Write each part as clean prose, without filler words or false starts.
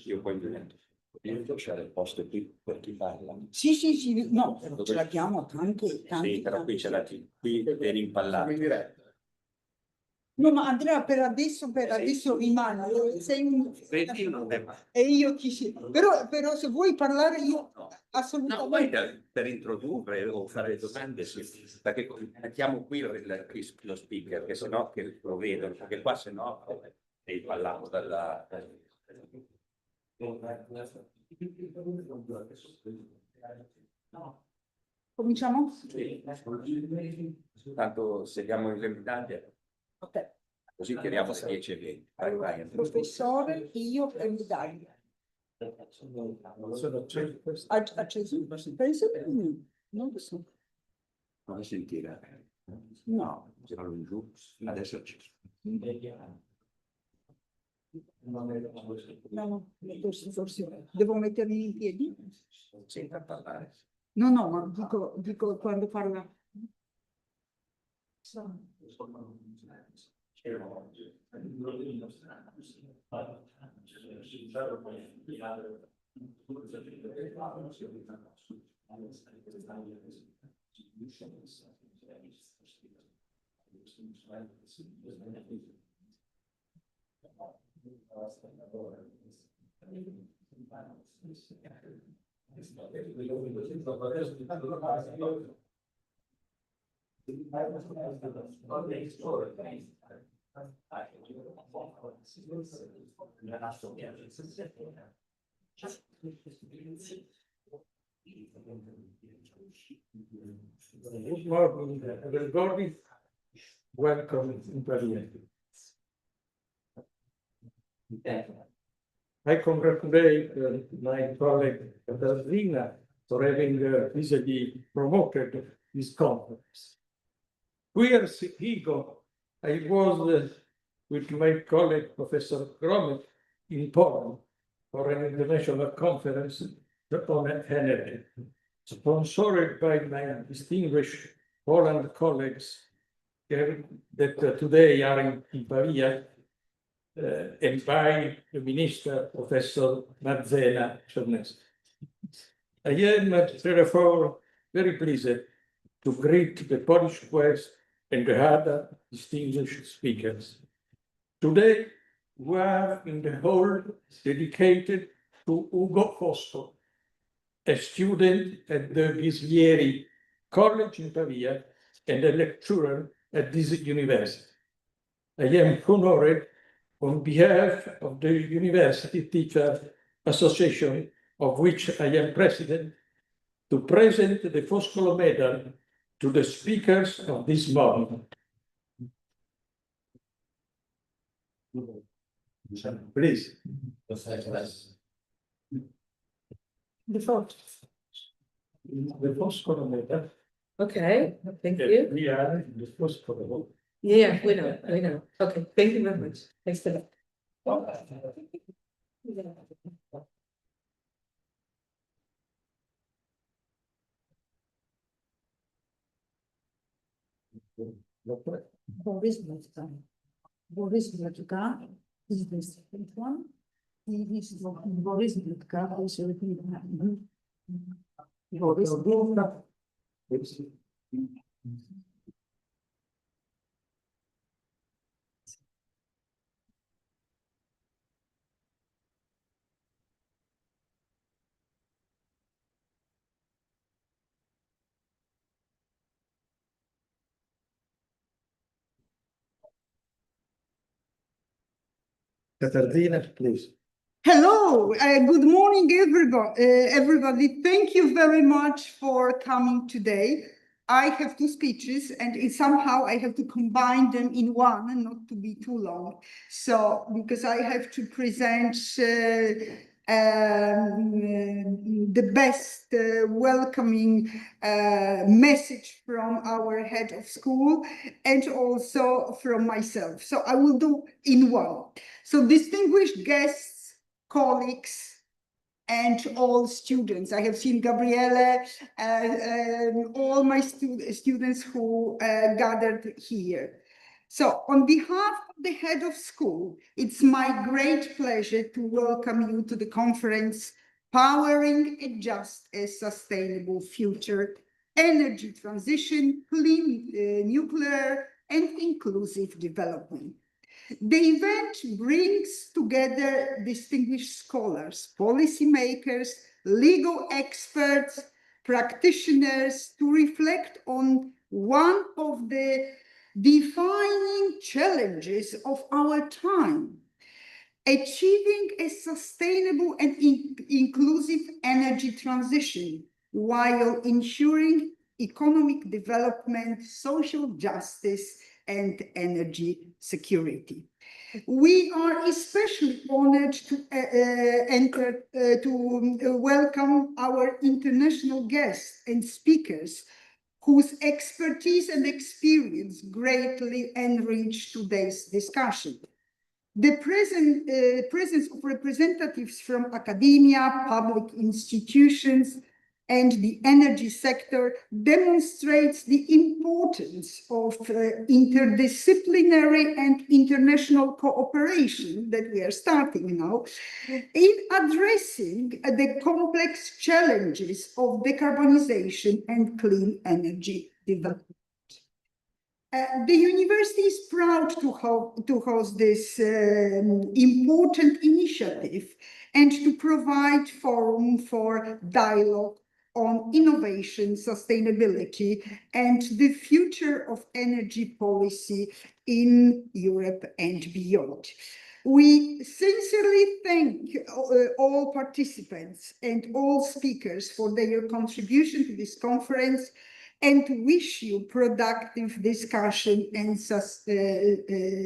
Io poi devo lasciare il posto qui per chi parla. Sì, sì, sì, no, ce l'abbiamo tanti. Sì, però qui c'è la qui per impallare. No, ma Andrea, per adesso rimane, sei un... E io chi sei. Però se vuoi parlare io assolutamente... No, per introdurre o fare domande, sì, perché mettiamo qui lo speaker, che sennò che lo vedono, perché qua sennò impalliamo dalla... Cominciamo? Sì. Tanto seguiamo le medaglie. Ok. Così tiriamo 10 e 20. Vai, vai. Professore, io e medaglia. Acceso? Penso? Non lo so. Non sentire. No. Sono in giù. Adesso ci No, forse devo mettermi in piedi? senta parlare. No, ma dico quando parla. Good morning, everybody. Welcome in Pavia. I congratulate my colleague Katarzyna for having easily promoted this conference. 2 years ago, I was with my colleague Professor Gromek in Poland for an international conference on energy, sponsored by my distinguished Poland colleagues that today are in Pavia, and by the Minister, Professor Marzena Czerneski. I am therefore very pleased to greet the Polish Quest and the other distinguished speakers. Today, we are in the hall dedicated to Ugo Fosco, a student at the Ghislieri College in Pavia and a lecturer at this university. I am honored on behalf of the University Teacher Association, of which I am president, to present the Foscolo Medal to the speakers of this morning. Please. The vote. The Foscolo Medal. Okay, thank you. We are in the Foscolo. Yeah, we know. Okay, thank you very much. Thanks for that. Boris Blatka is the second one. This is Boris Blatka, is Boris Blatka. Katarzyna, please. Hello, good morning, everybody. Thank you very much for coming today. I have 2 speeches and somehow I have to combine them in one and not to be too long. So, because I have to present the best welcoming message from our head of school and also from myself. So I will do in one. So distinguished guests, colleagues, and all students. I have seen Gabriele, all my students who gathered here. So on behalf of the head of school, it's my great pleasure to welcome you to the conference, Powering a Just and Sustainable Future, Energy Transition, Clean Nuclear, and Inclusive Development. The event brings together distinguished scholars, policymakers, legal experts, practitioners to reflect on one of the defining challenges of our time: achieving a sustainable and inclusive energy transition while ensuring economic development, social justice, and energy security. We are especially honored to welcome our international guests and speakers whose expertise and experience greatly enrich today's discussion. The presence of representatives from academia, public institutions, and the energy sector demonstrates the importance of interdisciplinary and international cooperation that we are starting now in addressing the complex challenges of decarbonization and clean energy development. The university is proud to host this important initiative and to provide forum for dialogue on innovation, sustainability, and the future of energy policy in Europe and beyond. We sincerely thank all participants and all speakers for their contribution to this conference, and wish you productive discussion and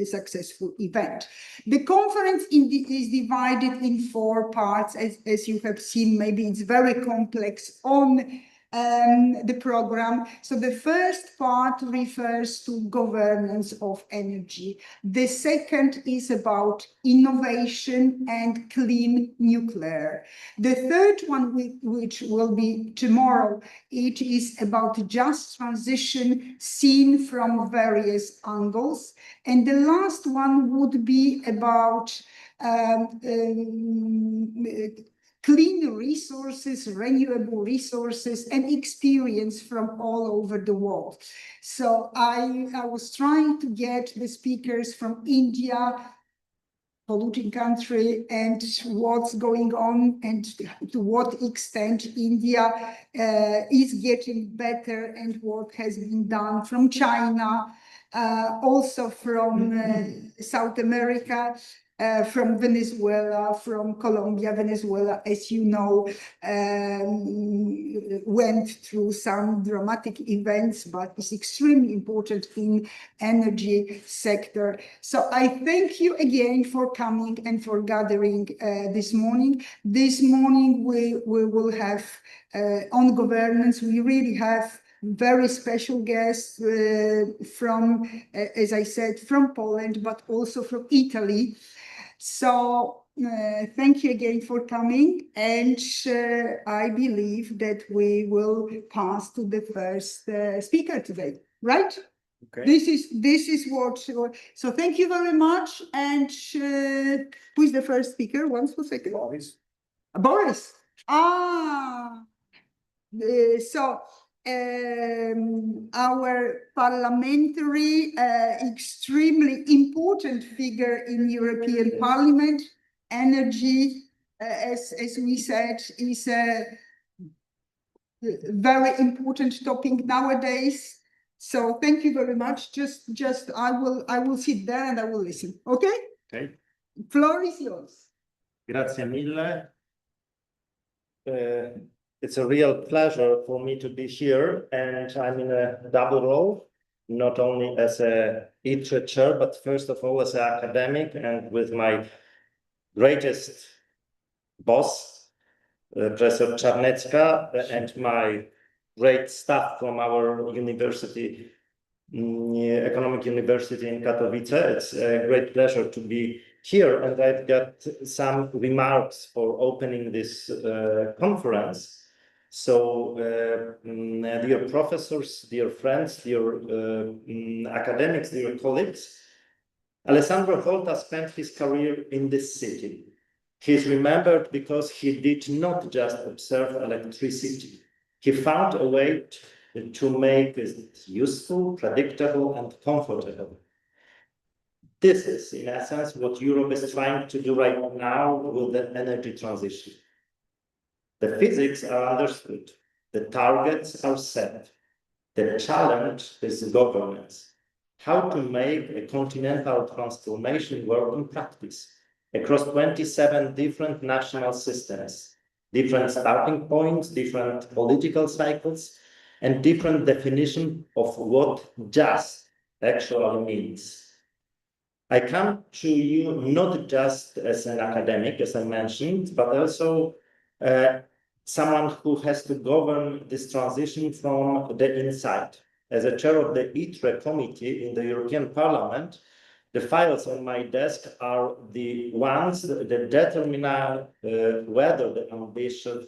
successful event. The conference is divided in 4 parts, as you have seen. Maybe it's very complex on the program. So the first part refers to governance of energy. The second is about innovation and clean nuclear. The third one, which will be tomorrow, it is about just transition seen from various angles. And the last one would be about clean resources, renewable resources, and experience from all over the world. So I was trying to get the speakers from India, polluting country, and what's going on and to what extent India is getting better and what has been done from China, also from South America, from Venezuela, from Colombia. Venezuela, as you know, went through some dramatic events, but is extremely important in energy sector. So I thank you again for coming and for gathering this morning. This morning we will have on governance, we really have very special guests from, as I said, from Poland, but also from Italy. So thank you again for coming, and I believe that we will pass to the first speaker today, right? Okay. This is what. So thank you very much. And who is the first speaker? 1 second. Boris. Boris. So our parliamentary, extremely important figure in European Parliament, energy, as we said, is a very important topic nowadays. So thank you very much. Just I will sit there and I will listen. Okay? Okay. Floor is yours. Grazie mille. It's a real pleasure for me to be here, and I'm in a double role, not only as a ITRE chair, but first of all as an academic, and with my greatest boss, Professor Czarnecka, and my great staff from our university, Economic University in Katowice. It's a great pleasure to be here, and I've got some remarks for opening this conference. So, dear professors, dear friends, dear academics, dear colleagues, Alessandro Volta spent his career in this city. He is remembered because he did not just observe electricity. He found a way to make it useful, predictable, and comfortable. This is, in essence, what Europe is trying to do right now with the energy transition. The physics are understood, the targets are set. The challenge is governance. How to make a continental transformation work in practice across 27 different national systems, different starting points, different political cycles, and different definition of what just actually means. I come to you not just as an academic, as I mentioned, but also someone who has to govern this transition from the inside. As a chair of the ITRE committee in the European Parliament, the files on my desk are the ones that determine whether the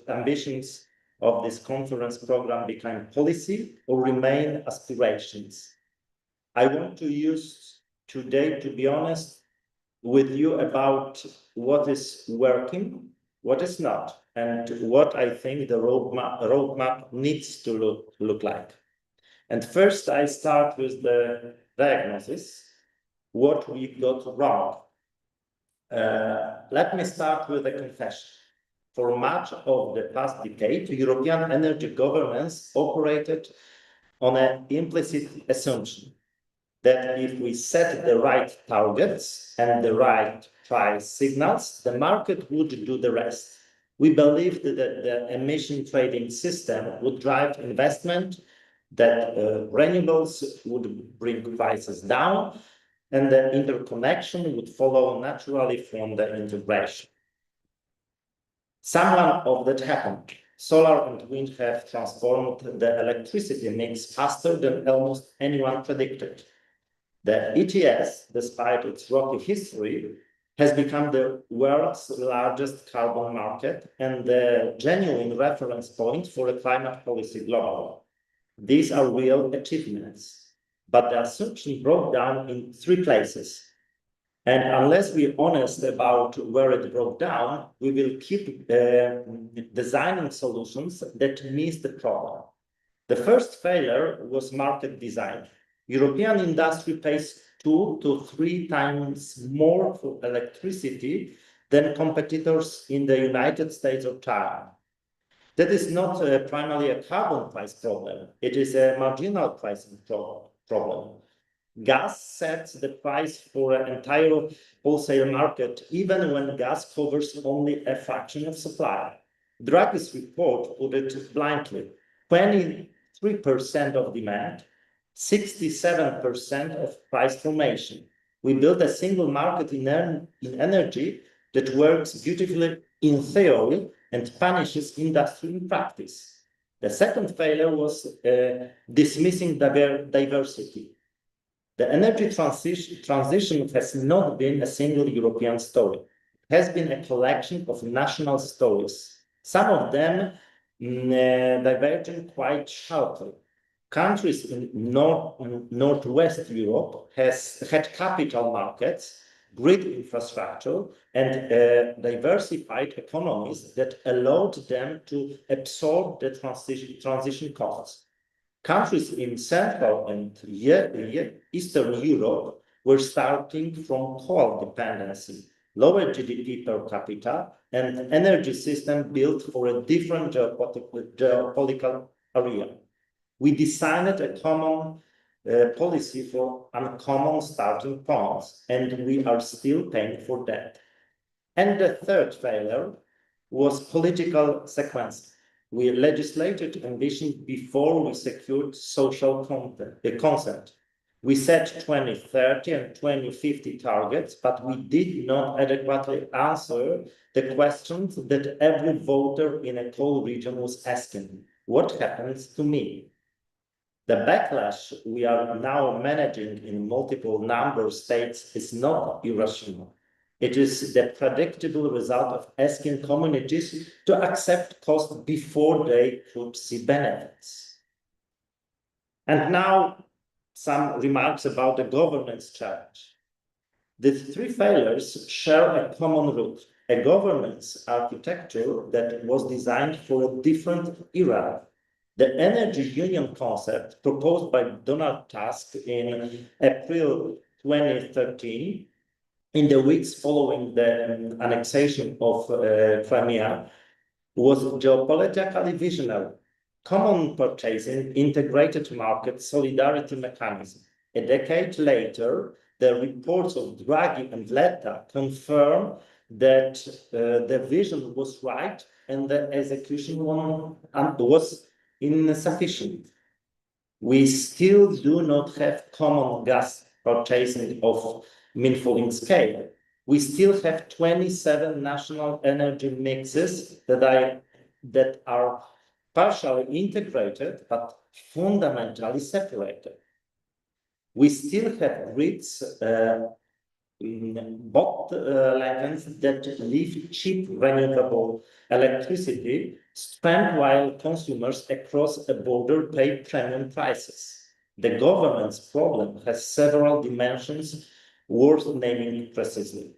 ambitions of this conference program become policy or remain aspirations. I want to use today, to be honest with you, about what is working, what is not, and what I think the roadmap needs to look like. And first, I start with the diagnosis, what we got wrong. Let me start with a confession. For much of the past decade, European energy governments operated on an implicit assumption that if we set the right targets and the right price signals, the market would do the rest. We believed that the emission trading system would drive investment, that renewables would bring prices down, and the interconnection would follow naturally from the integration. Somewhat of that happened. Solar and wind have transformed the electricity mix faster than almost anyone predicted. The ETS, despite its rocky history, has become the world's largest carbon market and the genuine reference point for a climate policy globally. These are real achievements, but the assumption broke down in 3 places. And unless we're honest about where it broke down, we will keep designing solutions that miss the problem. The first failure was market design. European industry pays 2 to 3 times more for electricity than competitors in the United States or China. That is not primarily a carbon price problem. It is a marginal pricing problem. Gas sets the price for an entire wholesale market, even when gas covers only a fraction of supply. Draghi's report put it bluntly: 23% of demand, 67% of price formation. We built a single market in energy that works beautifully in theory and punishes industry in practice. The second failure was dismissing diversity. The energy transition has not been a single European story. It has been a collection of national stories, some of them diverging quite sharply. Countries in Northwest Europe had capital markets, grid infrastructure, and diversified economies that allowed them to absorb the transition costs. Countries in Central and Eastern Europe were starting from coal dependency, lower GDP per capita, and an energy system built for a different geopolitical area. We designed a common policy for uncommon starting points, and we are still paying for that. And the third failure was political sequence. We legislated ambition before we secured social consent. We set 2030 and 2050 targets, but we did not adequately answer the questions that every voter in a coal region was asking: what happens to me? The backlash we are now managing in multiple states is not irrational. It is the predictable result of asking communities to accept costs before they could see benefits. And now some remarks about the governance challenge. The three failures share a common root, a governance architecture that was designed for a different era. The energy union concept proposed by Donald Tusk in April 2013, in the weeks following the annexation of Crimea, was geopolitically visionary. Common purchasing, integrated market, solidarity mechanism. A decade later, the reports of Draghi and Letta confirm that the vision was right and the execution was insufficient. We still do not have common gas purchasing of meaningful scale. We still have 27 national energy mixes that are partially integrated but fundamentally separated. We still have grids, bottlenecks that leave cheap renewable electricity spent while consumers across a border pay premium prices. The government's problem has several dimensions worth naming precisely.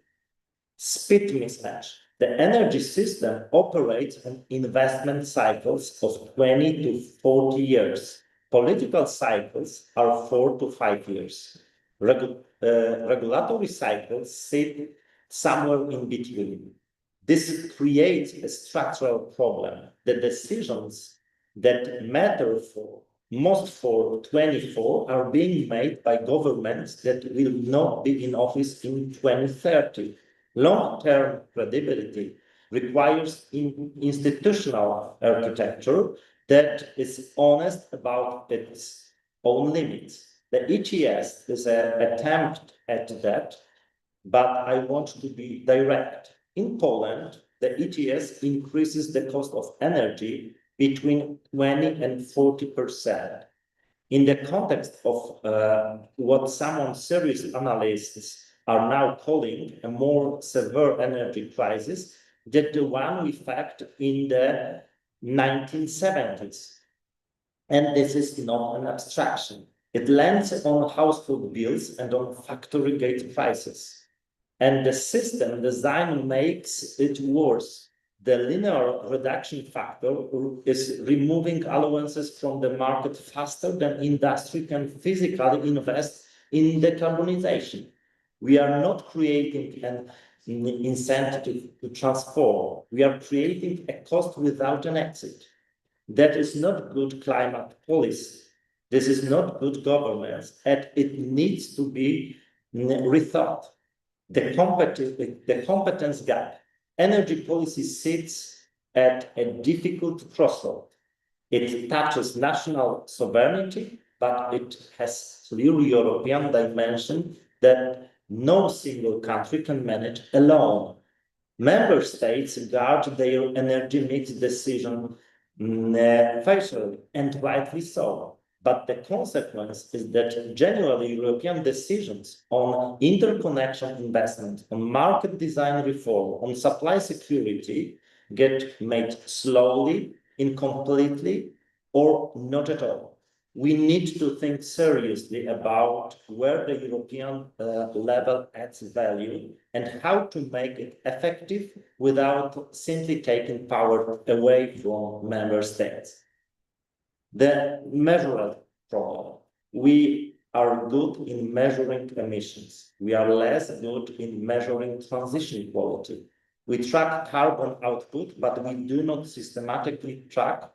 Speed mismatch. The energy system operates on investment cycles of 20 to 40 years. Political cycles are 4 to 5 years. Regulatory cycles sit somewhere in between. This creates a structural problem. The decisions that matter most for 24 are being made by governments that will not be in office in 2030. Long-term credibility requires institutional architecture that is honest about its own limits. The ETS is an attempt at that, but I want to be direct. In Poland, the ETS increases the cost of energy between 20 and 40%. In the context of what some serious analysts are now calling a more severe energy crisis than the one we faced in the 1970s. And this is not an abstraction. It lands on household bills and on factory gate prices. And the system design makes it worse. The linear reduction factor is removing allowances from the market faster than industry can physically invest in decarbonization. We are not creating an incentive to transform. We are creating a cost without an exit. That is not good climate policy. This is not good governance, and it needs to be rethought. The competence gap. Energy policy sits at a difficult crossroad. It touches national sovereignty, but it has clear European dimension that no single country can manage alone. Member states guard their energy mix decision facially, and rightly so. But the consequence is that generally European decisions on interconnection investment, on market design reform, on supply security get made slowly, incompletely, or not at all. We need to think seriously about where the European level adds value and how to make it effective without simply taking power away from member states. The measurable problem. We are good in measuring emissions. We are less good in measuring transition quality. We track carbon output, but we do not systematically track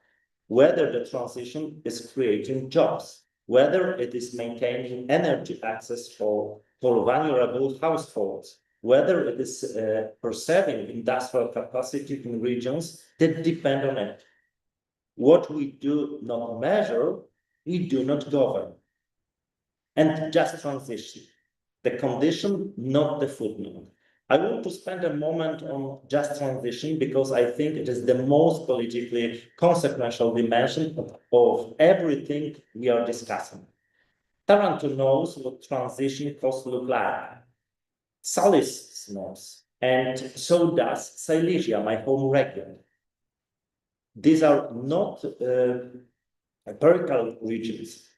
whether the transition is creating jobs, whether it is maintaining energy access for vulnerable households, whether it is preserving industrial capacity in regions that depend on it. What we do not measure, we do not govern. And just transition, the condition, not the footnote. I want to spend a moment on just transition because I think it is the most politically consequential dimension of everything we are discussing. Taranto knows what transition costs look like. Salis snows, and so does Silesia, my home region. These are not peripheral regions.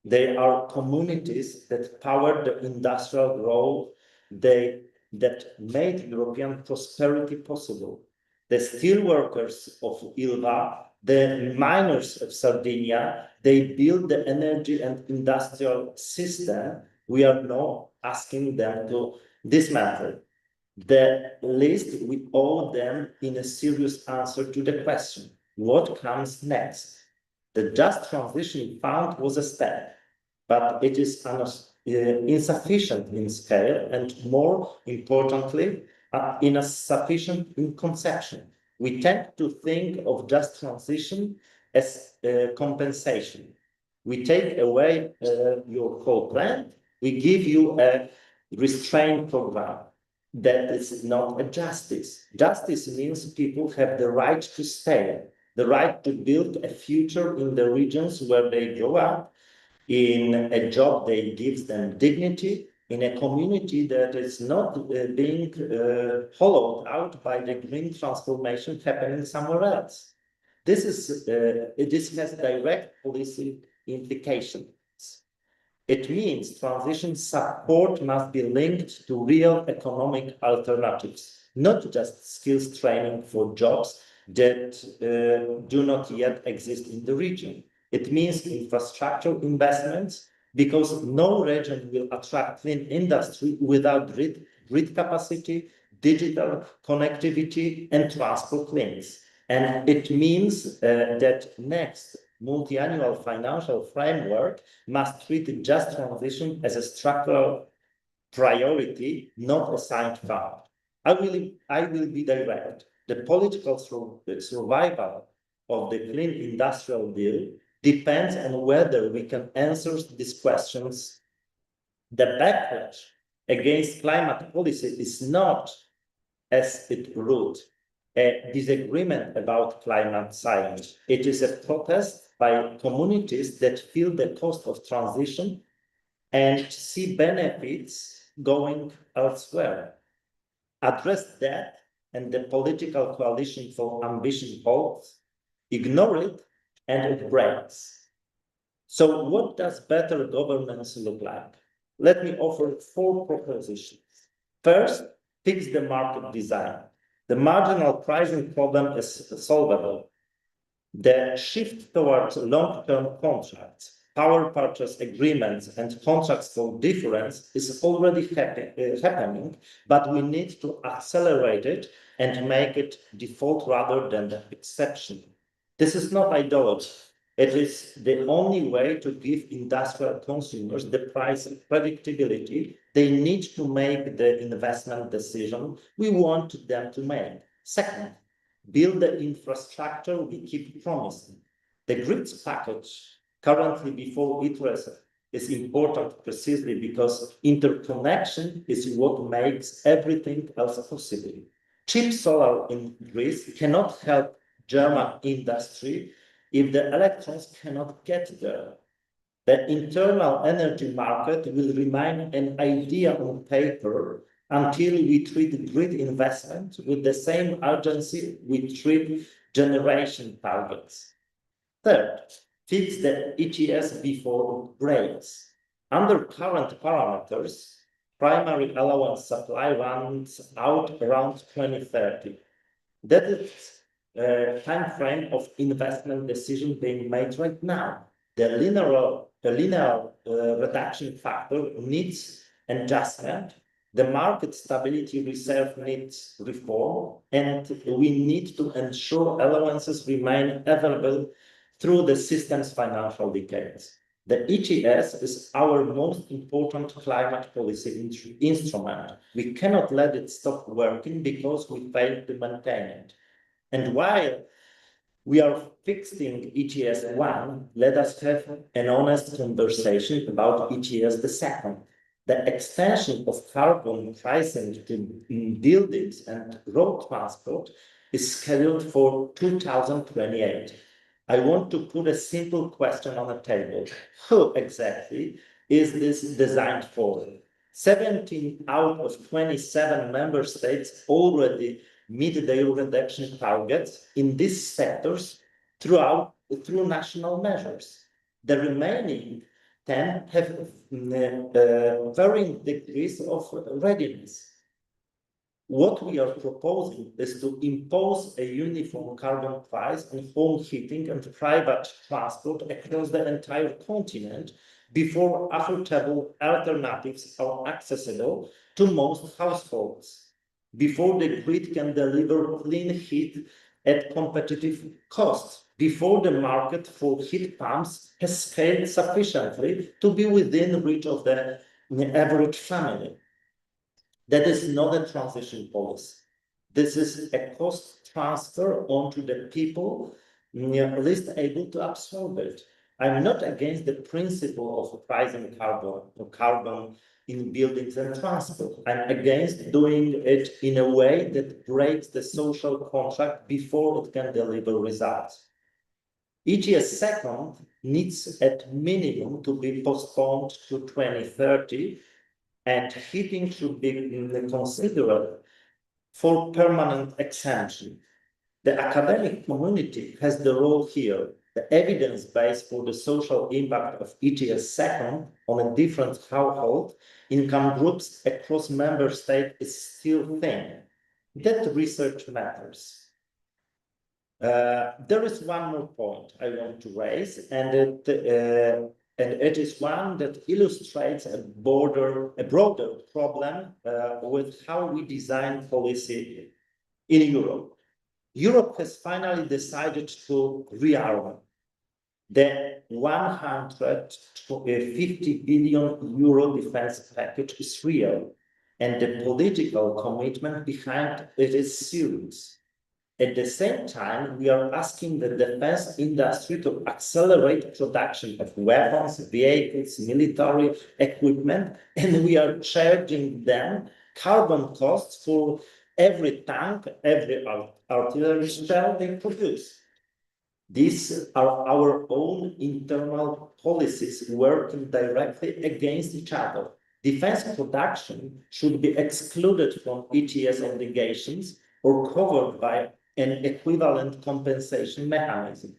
They are communities that powered the industrial growth that made European prosperity possible. The steelworkers of Ilva, the miners of Sardinia, they built the energy and industrial system we are now asking them to dismantle. The least we owe them in a serious answer to the question, what comes next? The Just Transition Fund was a step, but it is insufficient in scale and, more importantly, insufficient in conception. We tend to think of Just Transition as compensation. We take away your coal plant, we give you a restraint program. That is not a justice. Justice means people have the right to stay, the right to build a future in the regions where they grow up, in a job that gives them dignity, in a community that is not being hollowed out by the green transformation happening somewhere else. This has direct policy implications. It means transition support must be linked to real economic alternatives, not just skills training for jobs that do not yet exist in the region. It means infrastructure investments, because no region will attract clean industry without grid capacity, digital connectivity, and transport links. And it means that next multi-annual financial framework must treat Just Transition as a structural priority, not a side fund. I will be direct. The political survival of the Clean Industrial Deal depends on whether we can answer these questions. The backlash against climate policy is not, as it ruled, a disagreement about climate science. It is a protest by communities that feel the cost of transition and see benefits going elsewhere. Address that, and the political coalition for ambition holds. Ignore it, and it breaks. So what does better governance look like? Let me offer 4 propositions. First, fix the market design. The marginal pricing problem is solvable. The shift towards long-term contracts, power purchase agreements, and contracts for difference is already happening, but we need to accelerate it and make it default rather than the exception. This is not ideology. It is the only way to give industrial consumers the price predictability they need to make the investment decision we want them to make. Second, build the infrastructure we keep promising. The grids package currently before ITRES is important precisely because interconnection is what makes everything else possible. Cheap solar in Greece cannot help German industry if the electrons cannot get there. The internal energy market will remain an idea on paper until we treat grid investment with the same urgency we treat generation targets. Third, fix the ETS before it breaks. Under current parameters, primary allowance supply runs out around 2030. That is a time frame of investment decision being made right now. The linear reduction factor needs adjustment. The market stability reserve needs reform, and we need to ensure allowances remain available through the system's financial decades. The ETS is our most important climate policy instrument. We cannot let it stop working because we failed to maintain it. And while we are fixing ETS 1, let us have an honest conversation about ETS 2. The extension of carbon pricing to buildings and road transport is scheduled for 2028. I want to put a simple question on the table. Who exactly is this designed for? 17 out of 27 member states already meet their reduction targets in these sectors through national measures. The remaining 10 have varying degrees of readiness. What we are proposing is to impose a uniform carbon price on home heating and private transport across the entire continent before affordable alternatives are accessible to most households, before the grid can deliver clean heat at competitive cost, before the market for heat pumps has scaled sufficiently to be within reach of the average family. That is not a transition policy. This is a cost transfer onto the people least able to absorb it. I'm not against the principle of pricing carbon in buildings and transport. I'm against doing it in a way that breaks the social contract before it can deliver results. ETS second needs at minimum to be postponed to 2030, and heating should be considered for permanent exemption. The academic community has the role here. The evidence base for the social impact of ETS second on a different household income groups across member states is still thin. That research matters. There is one more point I want to raise, and it is one that illustrates a broader problem with how we design policy in Europe. Europe has finally decided to rearm. The 150 billion euro defense package is real, and the political commitment behind it is serious. At the same time, we are asking the defense industry to accelerate production of weapons, vehicles, military equipment, and we are charging them carbon costs for every tank, every artillery shell they produce. These are our own internal policies working directly against each other. Defense production should be excluded from ETS obligations or covered by an equivalent compensation mechanism.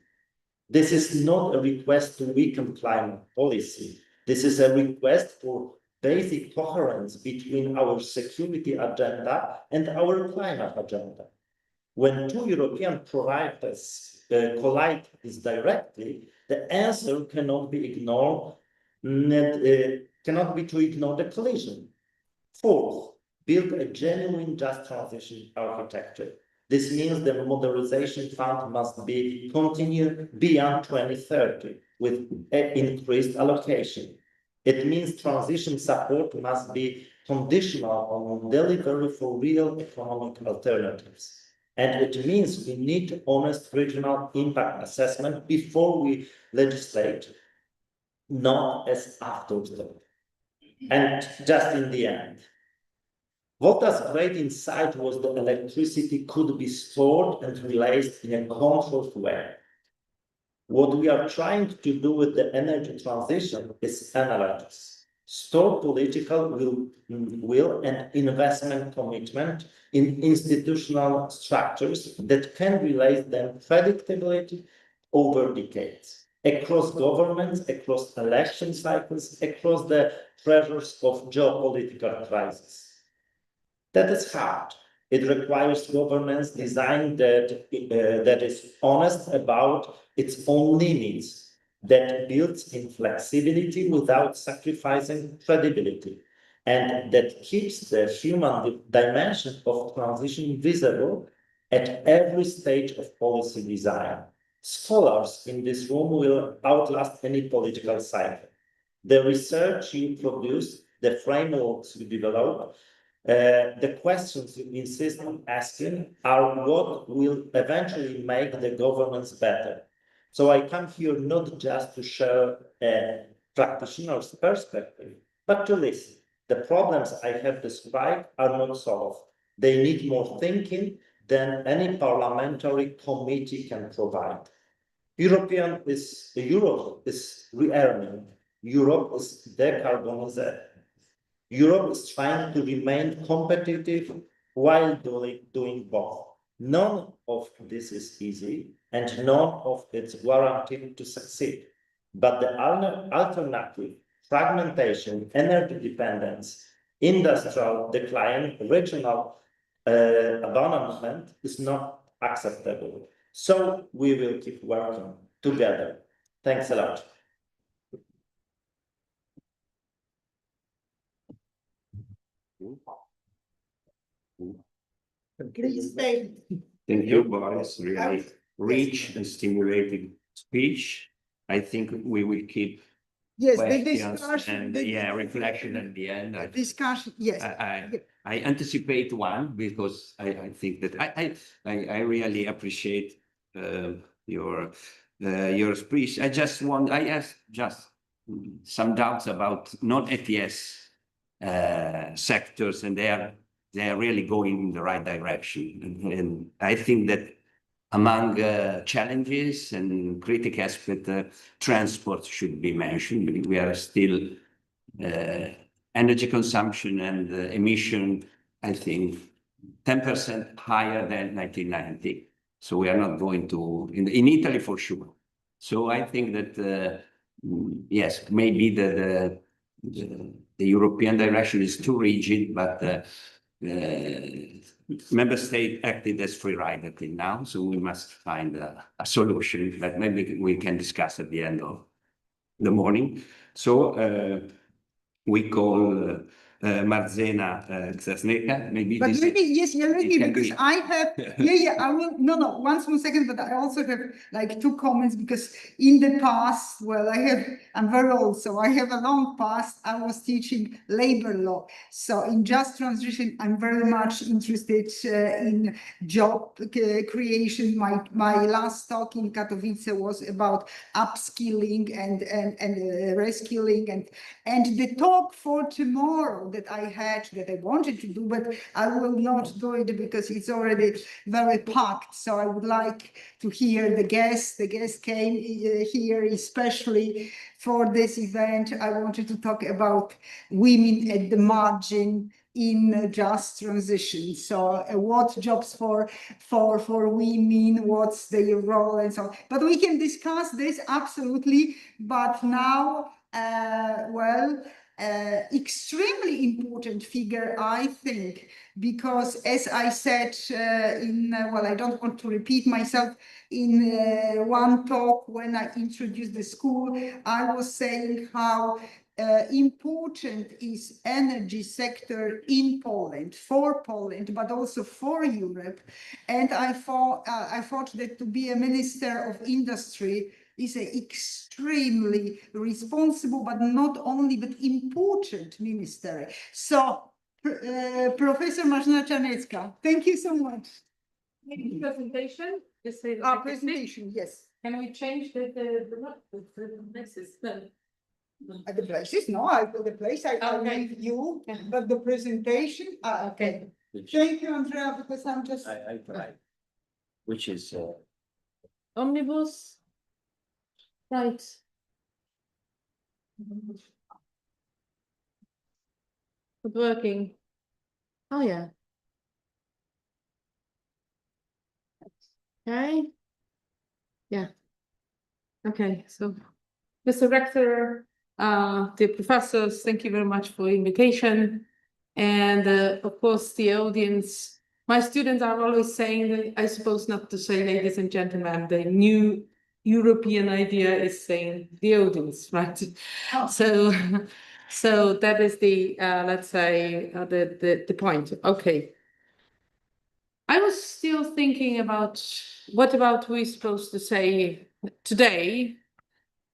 This is not a request to weaken climate policy. This is a request for basic coherence between our security agenda and our climate agenda. When two European providers collide this directly, the answer cannot be ignored, cannot be to ignore the collision. Fourth, build a genuine just transition architecture. This means the modernization fund must be continued beyond 2030 with increased allocation. It means transition support must be conditional on delivery for real economic alternatives. And it means we need honest regional impact assessment before we legislate, not as afterthought. And just in the end, what was great insight was that electricity could be stored and released in a controlled way. What we are trying to do with the energy transition is analogous. Store political will and investment commitment in institutional structures that can realize them predictability over decades, across governments, across election cycles, across the pressures of geopolitical crises. That is hard. It requires governance design that is honest about its own limits, that builds in flexibility without sacrificing credibility, and that keeps the human dimension of transition visible at every stage of policy design. Scholars in this room will outlast any political cycle. The research you produce, the frameworks you develop, the questions you insist on asking are what will eventually make the governance better. So I come here not just to share a practitioner's perspective, but to listen. The problems I have described are not solved. They need more thinking than any parliamentary committee can provide. Europe is re-arming. Europe is decarbonizing. Europe is trying to remain competitive while doing both. None of this is easy and none of it's guaranteed to succeed. But the alternative, fragmentation, energy dependence, industrial decline, regional abandonment is not acceptable. So we will keep working together. Thanks a lot. Please stay. Thank you, Boris. Really rich and stimulating speech. I think we will keep Yes, the questions discussion. and reflection at the end. Discussion, yes. I anticipate one because I think that I really appreciate your speech. I ask just some doubts about non-ETS sectors, and they are really going in the right direction. And I think that among challenges and critical aspect, transport should be mentioned. We are still energy consumption and emission, I think, 10% higher than 1990. So we are not going to, in Italy for sure. So I think that, yes, maybe the European direction is too rigid, but member state acted as free rider until now, so we must find a solution that maybe we can discuss at the end of the morning. So we call Marzena Zasneka, maybe. But this- maybe, yes, yeah, maybe, it can because be- I have, yeah, I will, no, one small second, but I also have like two comments, because in the past, well, I'm very old, so I have a long past. I was teaching labor law. So in just transition, I'm very much interested in job creation. My last talk in Katowice was about upskilling and reskilling, and the talk for tomorrow that I had, that I wanted to do, but I will not do it because it's already very packed. So I would like to hear the guests. The guests came here especially for this event. I wanted to talk about women at the margin in just transition. So what jobs for women, what's their role and so on. But we can discuss this absolutely. But now, extremely important figure, I think, because as I said I don't want to repeat myself, in one talk when I introduced the school, I was saying how important is energy sector in Poland, for Poland, but also for Europe. And I thought that to be a minister of industry is an extremely responsible, but not only, but important minister. So, Professor Marzena Czarnecka, thank you so much. Presentation? Just say Our presentation, yes. Can we change the places? No. The places, no, the place I Okay. leave you, but the presentation, okay. Thank you, Andrea, because I'm just. I tried, which is Omnibus. Right. It's working. Oh, yeah. Okay. Yeah. Okay, so Mr. Rector, dear professors, thank you very much for the invitation. And of course, the audience, my students are always saying that, I suppose not to say ladies and gentlemen, the new European idea is saying the audience, right? Oh. So that is the, let's say, the point. Okay. I was still thinking about what about we're supposed to say today.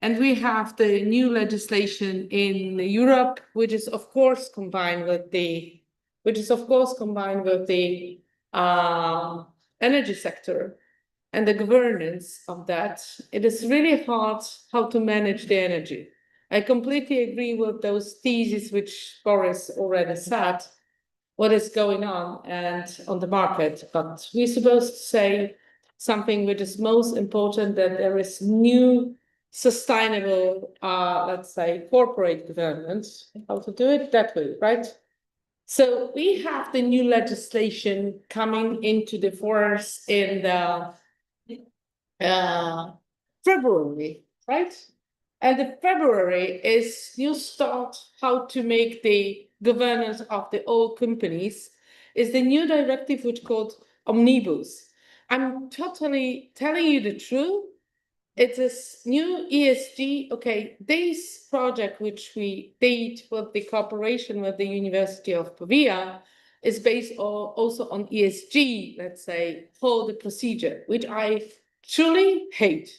And we have the new legislation in Europe, which is of course combined with the energy sector and the governance of that. It is really hard how to manage the energy. I completely agree with those theses which Boris already said, what is going on and on the market, but we're supposed to say something which is most important, that there is new sustainable, let's say, corporate governance, how to do it that way, right? So we have the new legislation coming into the force in the February, right? And the February is you start how to make the governance of the old companies is the new directive which called Omnibus. I'm totally telling you the truth. It's this new ESG. Okay, this project which we did with the cooperation with the University of Pavia is based also on ESG, let's say, for the procedure, which I truly hate.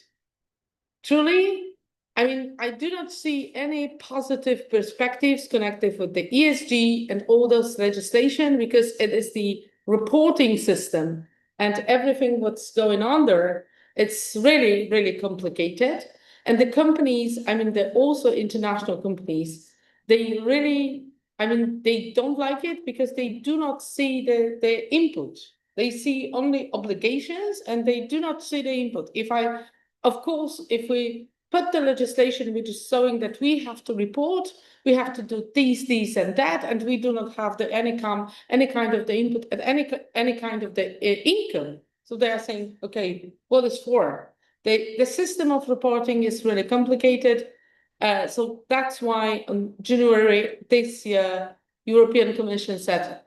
Truly, I mean, I do not see any positive perspectives connected with the ESG and all those legislation because it is the reporting system and everything what's going on there. It's really, really complicated. And the companies, I mean, they're also international companies, they really, I mean, they don't like it because they do not see the input. They see only obligations and they do not see the input. Of course, if we put the legislation which is showing that we have to report, we have to do these, and that, and we do not have any kind of the input and any kind of the income. So they are saying, okay, what is for? The system of reporting is really complicated. So that's why in January this year, European Commission said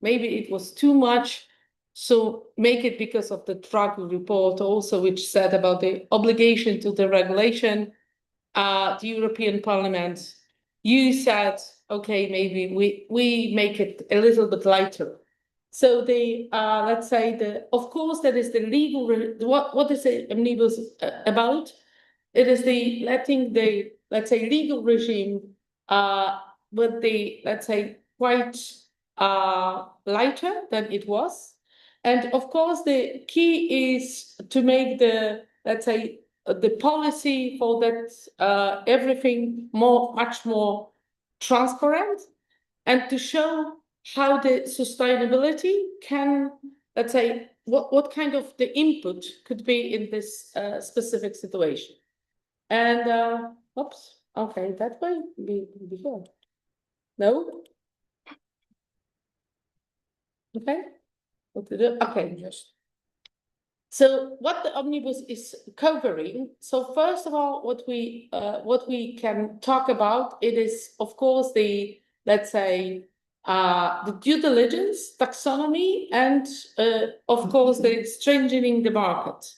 maybe it was too much. So make it because of the drug report also, which said about the obligation to the regulation, the European Parliament, you said, okay, maybe we make it a little bit lighter. So the, let's say of course, that is the legal, what is the omnibus about? It is the letting the, let's say, legal regime with the, let's say, quite lighter than it was. And of course, the key is to make the, let's say, the policy for that everything much more transparent, and to show how the sustainability can, let's say, what kind of the input could be in this specific situation. And oops, okay, that way before. No. Okay. What to do? Okay, yes. So what the omnibus is covering, so first of all, what we can talk about, it is of course the, let's say, the due diligence, taxonomy, and of course the strengthening the market.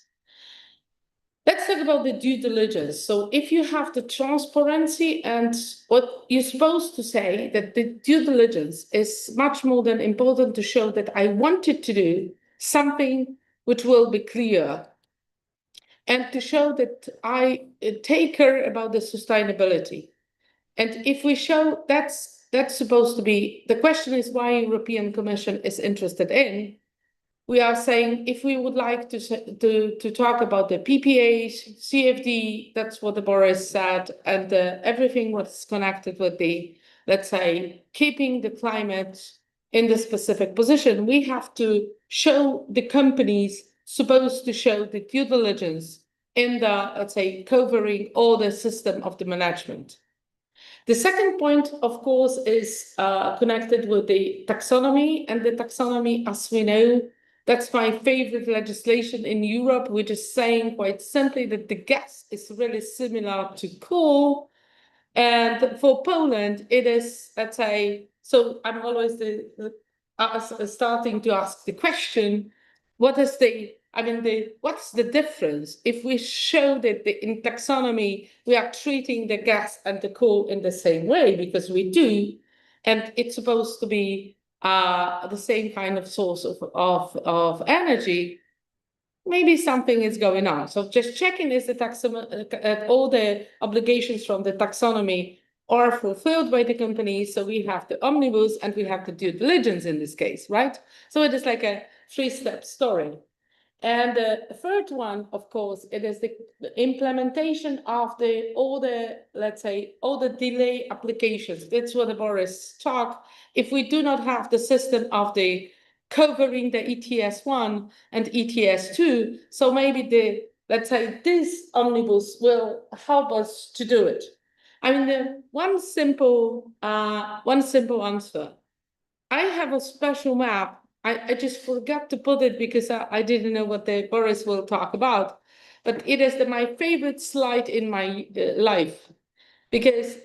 Let's talk about the due diligence. So if you have the transparency, and what you're supposed to say that the due diligence is much more than important to show that I wanted to do something which will be clear, and to show that I take care about the sustainability. And if we show that's supposed to be, the question is why European Commission is interested in. We are saying if we would like to talk about the PPAs, CFD, that's what the Boris said, and everything what's connected with the, let's say, keeping the climate in the specific position, we have to show the companies supposed to show the due diligence in the, let's say, covering all the system of the management. The second point, of course, is connected with the taxonomy, and the taxonomy, as we know, that's my favorite legislation in Europe, which is saying quite simply that the gas is really similar to coal. And for Poland, it is, let's say, so I'm always starting to ask the question, what is the, what's the difference if we show that in taxonomy, we are treating the gas and the coal in the same way, because we do, and it's supposed to be the same kind of source of energy, maybe something is going on. So just checking is the taxonomy, all the obligations from the taxonomy are fulfilled by the company. So we have the omnibus and we have the due diligence in this case, right? So it is like a three-step story. And the third one, of course, it is the implementation of all the delay applications. That's what the Boris talked. If we do not have the system of the covering the ETS1 and ETS2, so maybe let's say, this omnibus will help us to do it. I mean, the one simple answer. I have a special map. I just forgot to put it because I didn't know what the Boris will talk about. But it is my favorite slide in my life, because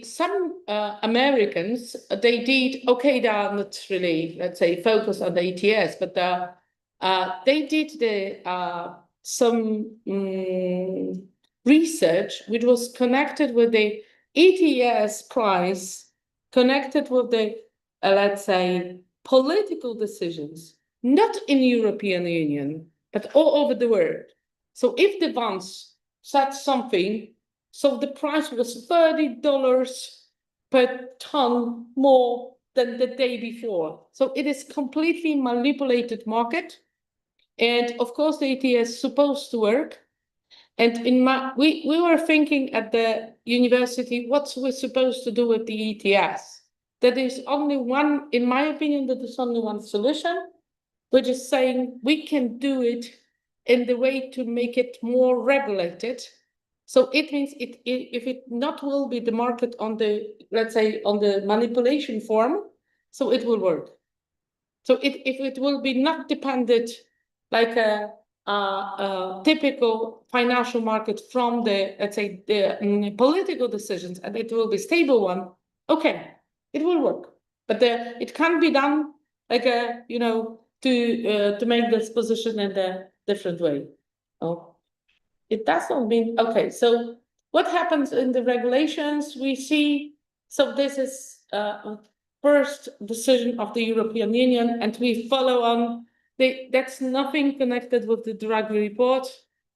some Americans, they did, okay, they are not really, let's say, focused on the ETS, but they did some research which was connected with the ETS price, connected with the, let's say, political decisions, not in European Union, but all over the world. So if the ones said something, so the price was $30 per ton more than the day before. So it is completely manipulated market. And of course, the ETS is supposed to work. And we were thinking at the university, what we're supposed to do with the ETS. That is only one, in my opinion, that is only one solution, which is saying we can do it in the way to make it more regulated. So it means if it not will be the market on the, let's say, on the manipulation form, so it will work. So if it will be not dependent like a typical financial market from the, let's say, the political decisions, and it will be stable one, okay, it will work. But it can't be done like a, you know, to make this position in a different way. Oh, it does not mean, okay, so what happens in the regulations we see, so this is first decision of the European Union, and we follow on. That's nothing connected with the Draghi report,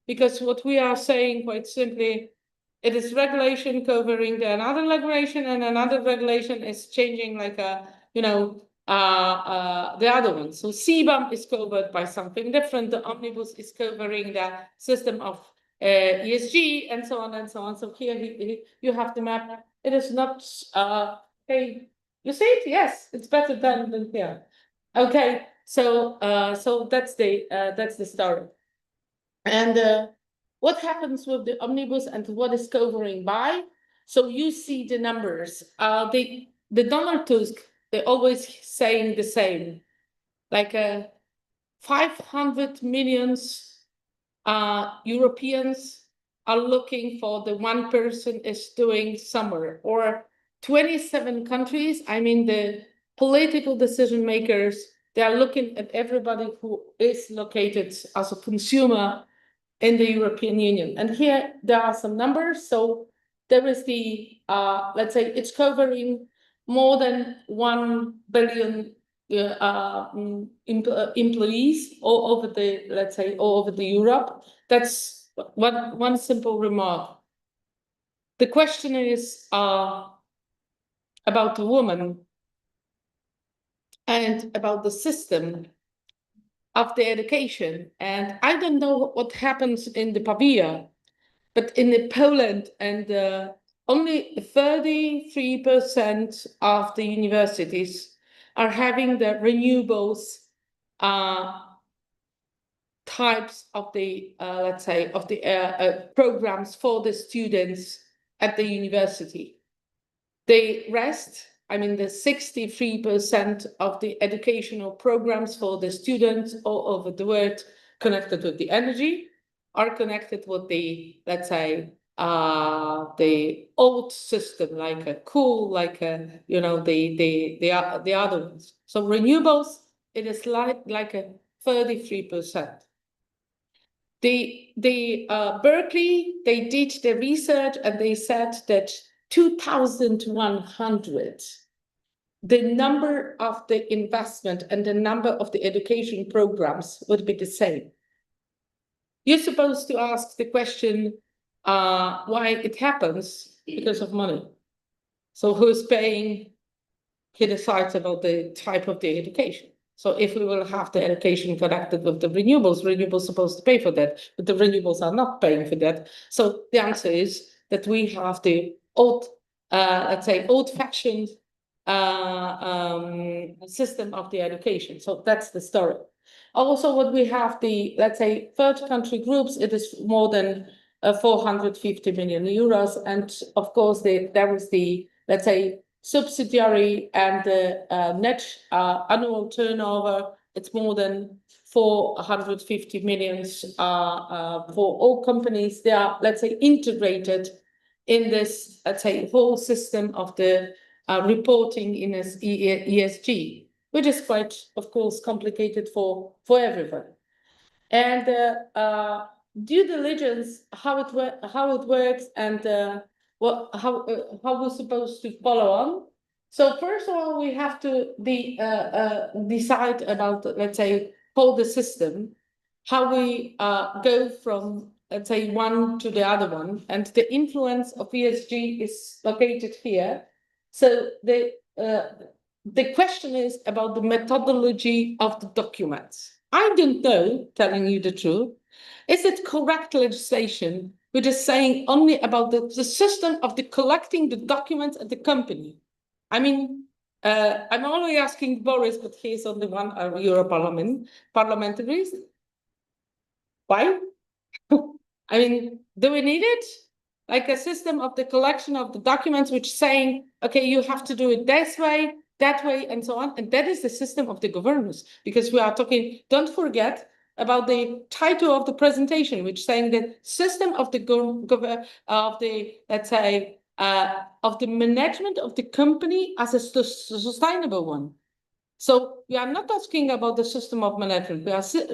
because what we are saying quite simply, it is regulation covering another regulation, and another regulation is changing like a, you know, the other one. So CBAM is covered by something different. The omnibus is covering the system of ESG and so on and so on. So here you have the map. It is not, hey, you see it? Yes, it's better than here. Okay, so that's the story. And what happens with the omnibus and what is covering by? So you see the numbers. The Donald Tusk, they're always saying the same, like 500 million Europeans are looking for the one person is doing somewhere, or 27 countries. I mean, the political decision makers, they are looking at everybody who is located as a consumer in the European Union. And here there are some numbers. So there is the, let's say, it's covering more than 1 billion employees all over the, let's say, all over the Europe. That's one simple remark. The question is about the woman and about the system of the education. And I don't know what happens in the Pavia, but in the Poland, and only 33% of the universities are having the renewables types of the, let's say, of the programs for the students at the university. The rest, I mean, the 63% of the educational programs for the students all over the world connected with the energy are connected with the, let's say, the old system, like a coal, like a, you know, the other ones. So renewables, it is like a 33%. Berkeley, they did the research and they said that 2100, the number of the investment and the number of the education programs would be the same. You're supposed to ask the question why it happens, because of money. So who's paying? He decides about the type of the education. So if we will have the education connected with the renewables are supposed to pay for that, but the renewables are not paying for that. So the answer is that we have the old, let's say, old-fashioned system of the education. So that's the story. Also, what we have the, let's say, third country groups, it is more than 450 million euros. And of course, there is the, let's say, subsidiary and the net annual turnover. It's more than 450 millions for all companies. They are, let's say, integrated in this, let's say, whole system of the reporting in ESG, which is quite, of course, complicated for everyone. And due diligence, how it works, and how we're supposed to follow on. So first of all, we have to decide about, let's say, how the system, how we go from, let's say, one to the other one, and the influence of ESG is located here. So the question is about the methodology of the documents. I don't know, telling you the truth, is it correct legislation which is saying only about the system of the collecting the documents at the company? I mean, I'm only asking Boris, but he's on the one Euro parliamentaries. Why? I mean, do we need it? Like a system of the collection of the documents which saying, okay, you have to do it this way, that way, and so on. And that is the system of the governance, because we are talking, don't forget about the title of the presentation, which saying the system of the let's say, of the management of the company as a sustainable one. So we are not asking about the system of management.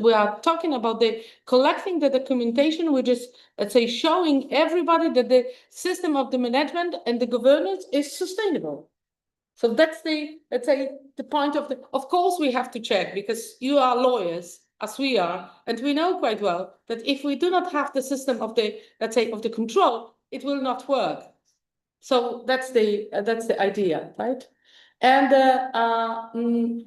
We are talking about the collecting the documentation, which is, let's say, showing everybody that the system of the management and the governance is sustainable. So that's the, let's say, the point of the, of course, we have to check, because you are lawyers as we are, and we know quite well that if we do not have the system of the, let's say, of the control, it will not work. So that's the idea, right? And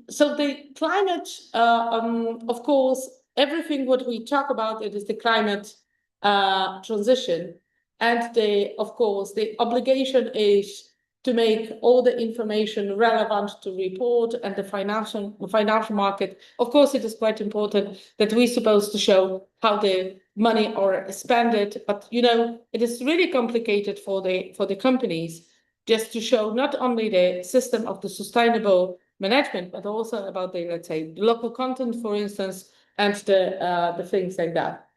so the climate, of course, everything what we talk about, it is the climate transition. And of course, the obligation is to make all the information relevant to report, and the financial market. Of course, it is quite important that we're supposed to show how the money are spent, but you know, it is really complicated for the companies just to show not only the system of the sustainable management, but also about the, let's say, local content, for instance, and the things like that.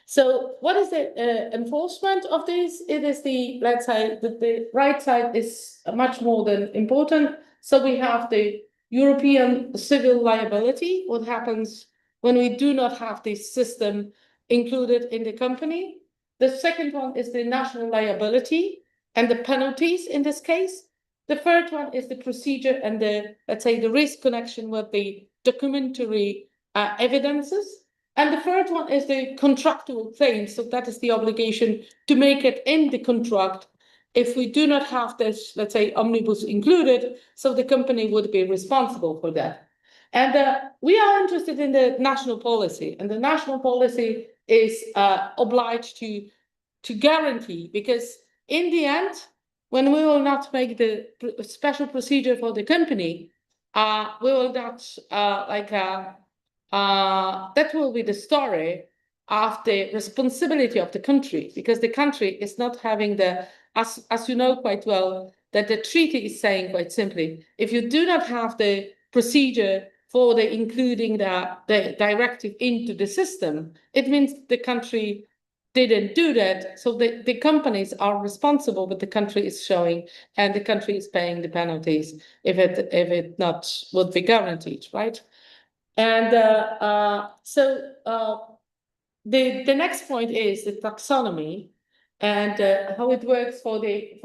So what is the enforcement of this? It is the, let's say, the right side is much more than important. So we have the European civil liability, what happens when we do not have this system included in the company. The second one is the national liability and the penalties in this case. The third one is the procedure and the, let's say, the risk connection with the documentary evidences. And the third one is the contractual claim. So that is the obligation to make it in the contract. If we do not have this, let's say, omnibus included, so the company would be responsible for that. And we are interested in the national policy, and the national policy is obliged to guarantee, because in the end, when we will not make the special procedure for the company, we will not that will be the story of the responsibility of the country, because the country is not having the, as you know quite well, that the treaty is saying quite simply, if you do not have the procedure for the including the directive into the system, it means the country didn't do that. So the companies are responsible, but the country is showing, and the country is paying the penalties if it not would be guaranteed, right? And so the next point is the taxonomy, and how it works for the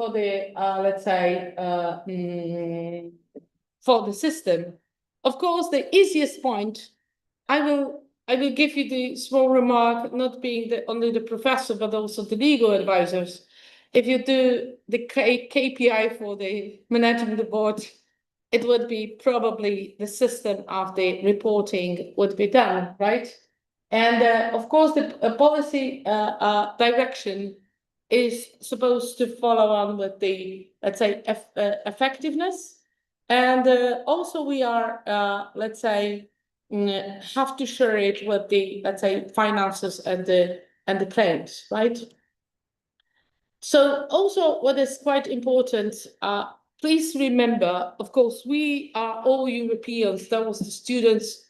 let's say for the system. Of course, the easiest point, I will give you the small remark, not being only the professor, but also the legal advisors. If you do the KPI for the management board, it would be probably the system of the reporting would be done, right? And of course, the policy direction is supposed to follow on with the, let's say, effectiveness. And also we are, let's say, have to share it with the, let's say, finances and the claims, right? So also what is quite important, please remember, of course, we are all Europeans. That was the students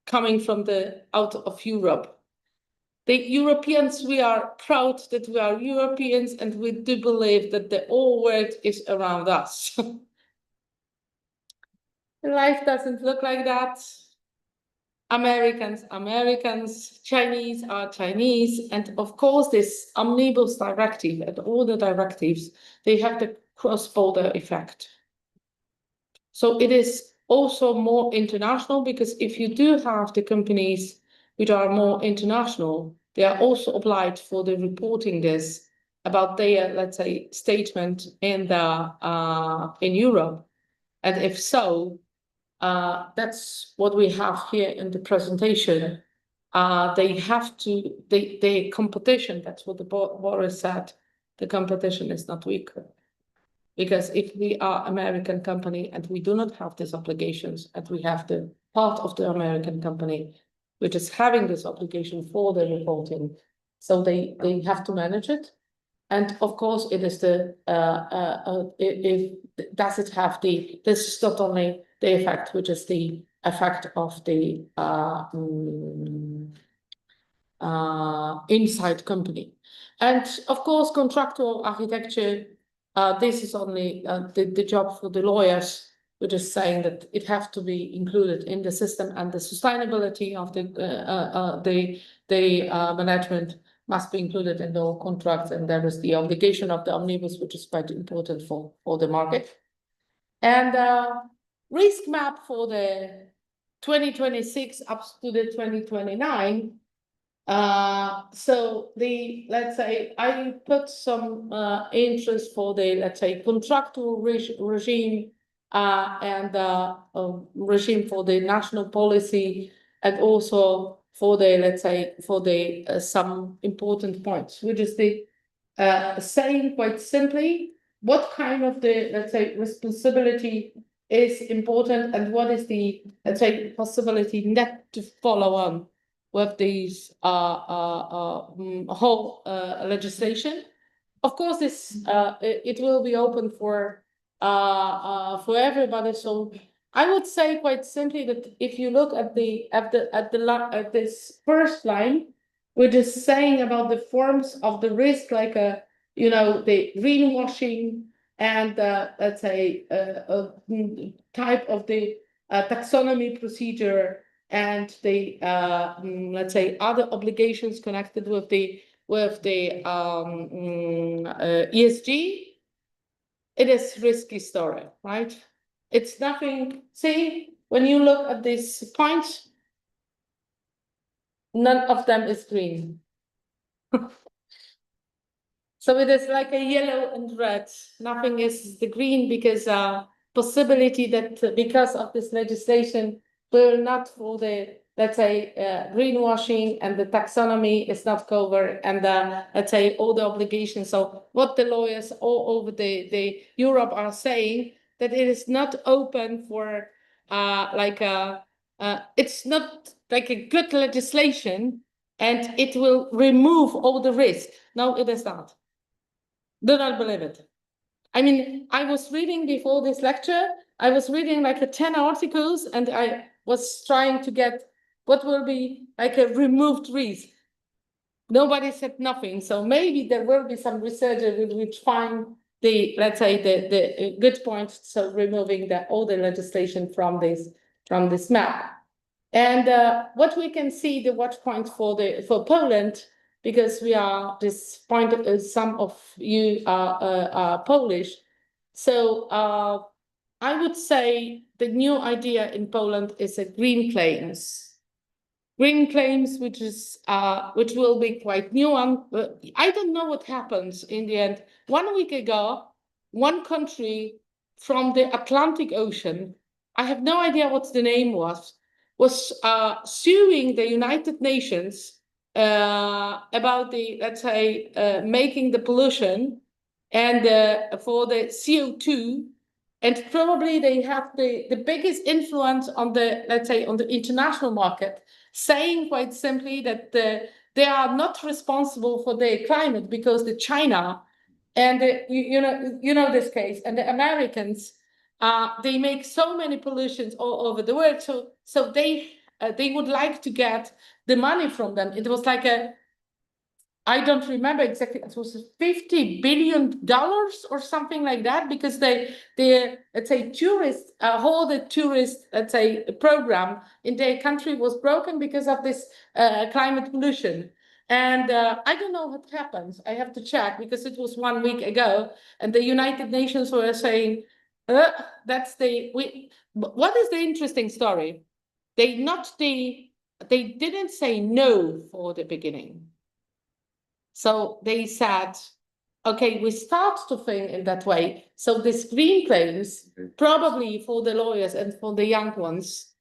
coming from out of Europe. The Europeans, we are proud that we are Europeans, and we do believe that the whole world is around us. Life doesn't look like that. Americans, Chinese are Chinese. And of course, this omnibus directive and all the directives, they have the cross-border effect. So it is also more international, because if you do have the companies which are more international, they are also obliged for the reporting this about their, let's say, statement in Europe. And if so, that's what we have here in the presentation. They have to, the competition, that's what the Boris said, the competition is not equal. Because if we are American company and we do not have these obligations, and we have the part of the American company which is having this obligation for the reporting, so they have to manage it. And of course, it is does it have this is not only the effect, which is the effect of the inside company. And of course, contractual architecture, this is only the job for the lawyers, which is saying that it has to be included in the system, and the sustainability of the management must be included in the contracts. And there is the obligation of the omnibus, which is quite important for the market. And risk map for the 2026 up to the 2029. So let's say I put some interest for the, let's say, contractual regime and regime for the national policy, and also for the, let's say, for the some important points, which is the saying quite simply what kind of the, let's say, responsibility is important, and what is the, let's say, possibility not to follow on with these whole legislation. Of course, this it will be open for everybody. So I would say quite simply that if you look at this first line, which is saying about the forms of the risk, like the greenwashing and let's say type of the taxonomy procedure, and the let's say other obligations connected with the ESG, it is risky story, right? It's nothing. See, when you look at this point, none of them is green. So it is like a yellow and red. Nothing is the green, because possibility that because of this legislation will not for the, let's say, greenwashing, and the taxonomy is not covered, and let's say all the obligations. So what the lawyers all over the Europe are saying, that it is not open for it's not like a good legislation, and it will remove all the risk. No, it is not. Do not believe it. I mean, I was reading before this lecture, I was reading like 10 articles, and I was trying to get what will be like a removed risk. Nobody said nothing. So maybe there will be some researchers which find the, let's say, the good points. So removing all the legislation from this map. And what we can see, the watch point for Poland, because we are this point, some of you are Polish. So I would say the new idea in Poland is a green claims. Green claims, which will be quite new. I don't know what happens in the end. 1 week ago, one country from the Atlantic Ocean, I have no idea what the name was suing the United Nations about the, let's say, making the pollution and for the CO2 And probably they have the biggest influence on the, let's say, on the international market, saying quite simply that they are not responsible for the climate because the China and you know this case, and the Americans, they make so many pollutions all over the world. So they would like to get the money from them. It was like I don't remember exactly, it was $50 billion or something like that, because they let's say tourists, whole the tourist, let's say, program in their country was broken because of this climate pollution. And I don't know what happens. I have to check because it was 1 week ago, and the United Nations were saying, what is the interesting story? They didn't say no for the beginning. So they said, okay, we start to think in that way. So these green claims, probably for the lawyers and for the young ones,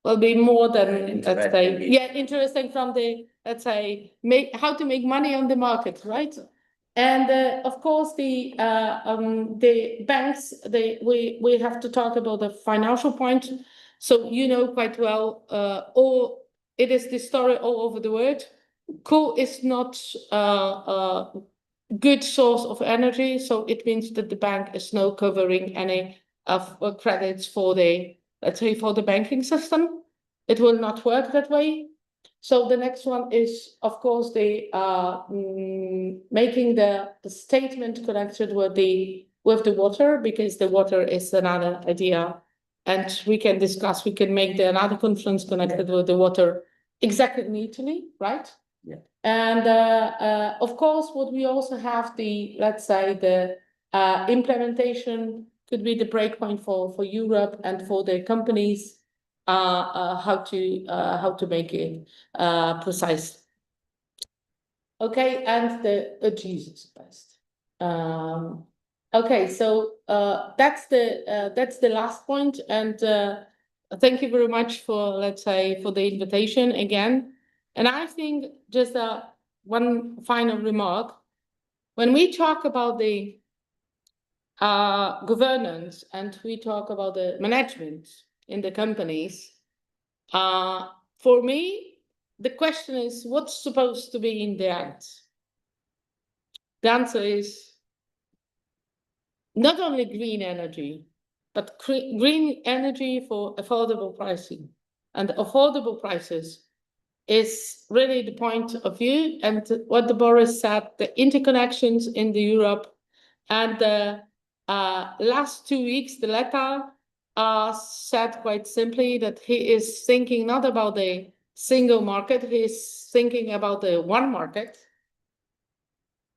will be more than, let's say, interesting from the, let's say, how to make money on the market, right? And of course, the banks, we have to talk about the financial point. So you know quite well, it is the story all over the world. Coal is not a good source of energy, so it means that the bank is not covering any of credits for the, let's say, for the banking system. It will not work that way. So the next one is, of course, the making the statement connected with the water, because the water is another idea, and we can discuss. We can make another conference connected with the water, exactly in Italy, right? Yeah. And of course, what we also have the, let's say, the implementation could be the breakpoint for Europe and for the companies, how to make it precise. Okay, and the Jesus Christ. Okay, so that's the last point, and thank you very much for, let's say, for the invitation again. And I think just one final remark. When we talk about the governance and we talk about the management in the companies, for me, the question is what's supposed to be in the end? The answer is not only green energy, but green energy for affordable pricing. And affordable prices is really the point of view, and what the Boris said, the interconnections in the Europe, and the last 2 weeks, the letter said quite simply that he is thinking not about the single market, he is thinking about the one market.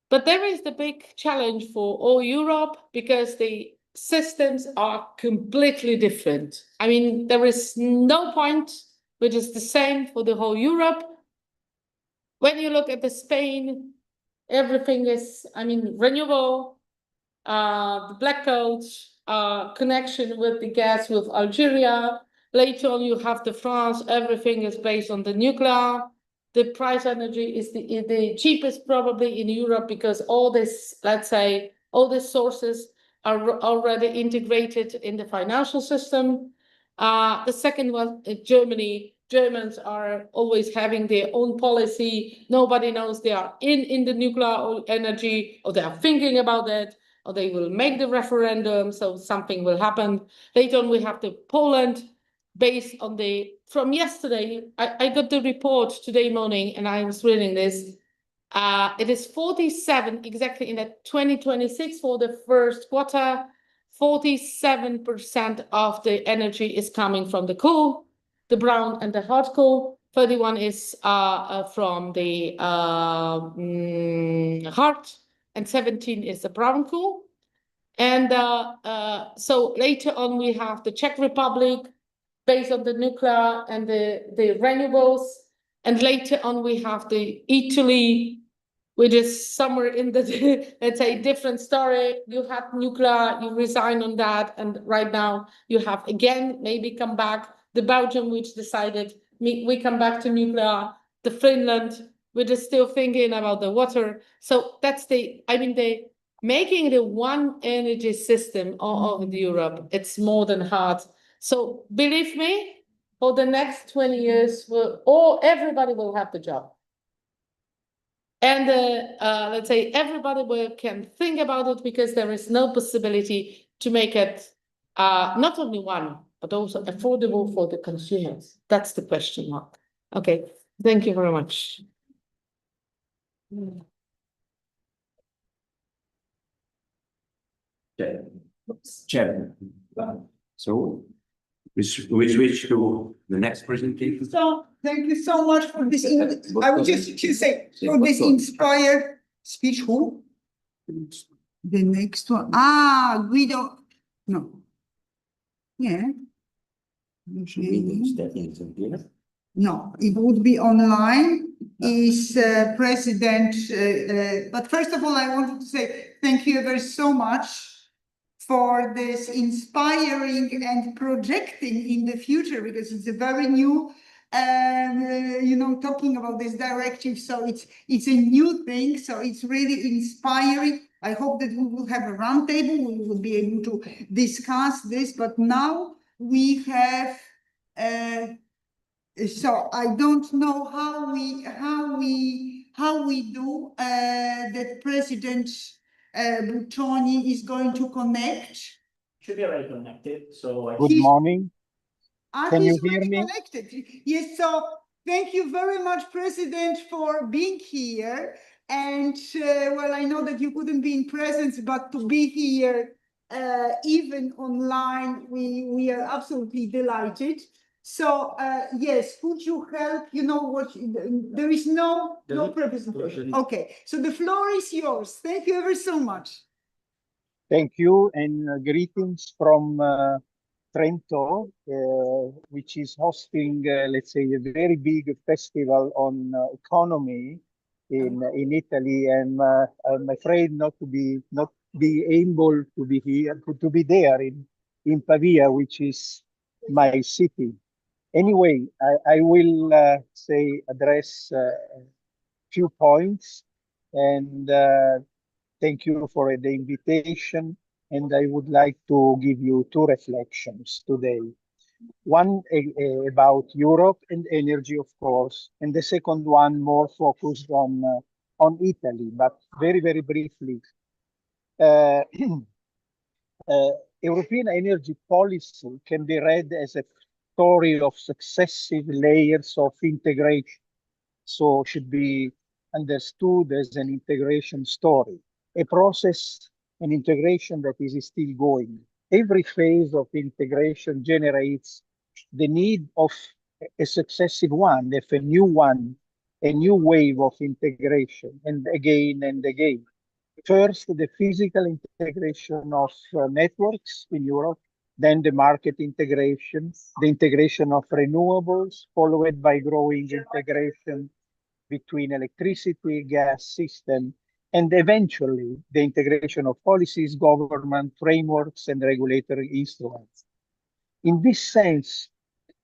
But there is the big challenge for all Europe, because the systems are completely different. I mean, there is no point which is the same for the whole Europe. When you look at the Spain, everything is, I mean, renewable, the black codes, connection with the gas with Algeria. Later on, you have the France, everything is based on the nuclear. The price energy is the cheapest probably in Europe, because all this, let's say, all these sources are already integrated in the financial system. The second one, Germany. Germans are always having their own policy. Nobody knows they are in the nuclear energy, or they are thinking about it, or they will make the referendum, so something will happen. Later on, we have the Poland, based on the, from yesterday, I got the report today morning, and I was reading this. It is 47 exactly in the 2026 for the first quarter. 47% of the energy is coming from the coal, the brown and the hard coal. 31 is from the hard, and 17 is the brown coal. And so later on we have the Czech Republic, based on the nuclear and the renewables. And later on we have the Italy, which is somewhere in the, let's say, different story. You have nuclear, you resign on that, and right now you have again, maybe come back, the Belgium, which decided we come back to nuclear, the Finland, which is still thinking about the water. So that's the, I mean, making the one energy system of Europe, it's more than hard. So believe me, for the next 20 years, everybody will have the job. And let's say everybody can think about it because there is no possibility to make it not only one, but also affordable for the consumers. That's the question mark. Okay, thank you very much. Chair. So we switch to the next presentation. So, thank you so much for this, I would just to say, for this inspired speech. Who? The next one, Guido, no. Yeah. No, it would be online, is president, but first of all, I wanted to say thank you very so much for this inspiring and projecting in the future, because it's a very new, talking about this directive. So it's a new thing. So it's really inspiring. I hope that we will have a roundtable. We will be able to discuss this. But now we have. So I don't know how we do that. President Buccioni is going to connect. Should be already connected, so. Good morning. Can He's you hear already me? connected. Yes, so thank you very much, President, for being here. And well, I know that you couldn't be in presence, but to be here, even online, we are absolutely delighted. So yes, could you help? You know what? There is no presentation. Okay, so the floor is yours. Thank you ever so much. Thank you, and greetings from Trento, which is hosting, let's say, a very big festival on economy in Italy. And I'm afraid not be able to be here, to be there in Pavia, which is my city. Anyway, I will address a few points, and thank you for the invitation. And I would like to give you two reflections today. One about Europe and energy, of course, and the second one more focused on Italy, but very, very briefly. European energy policy can be read as a story of successive layers of integration. So should be understood as an integration story, a process, an integration that is still going. Every phase of integration generates the need of a successive one, if a new one, a new wave of integration, and again and again. First, the physical integration of networks in Europe, then the market integration, the integration of renewables, followed by growing integration between electricity, gas system, and eventually the integration of policies, government frameworks, and regulatory instruments. In this sense,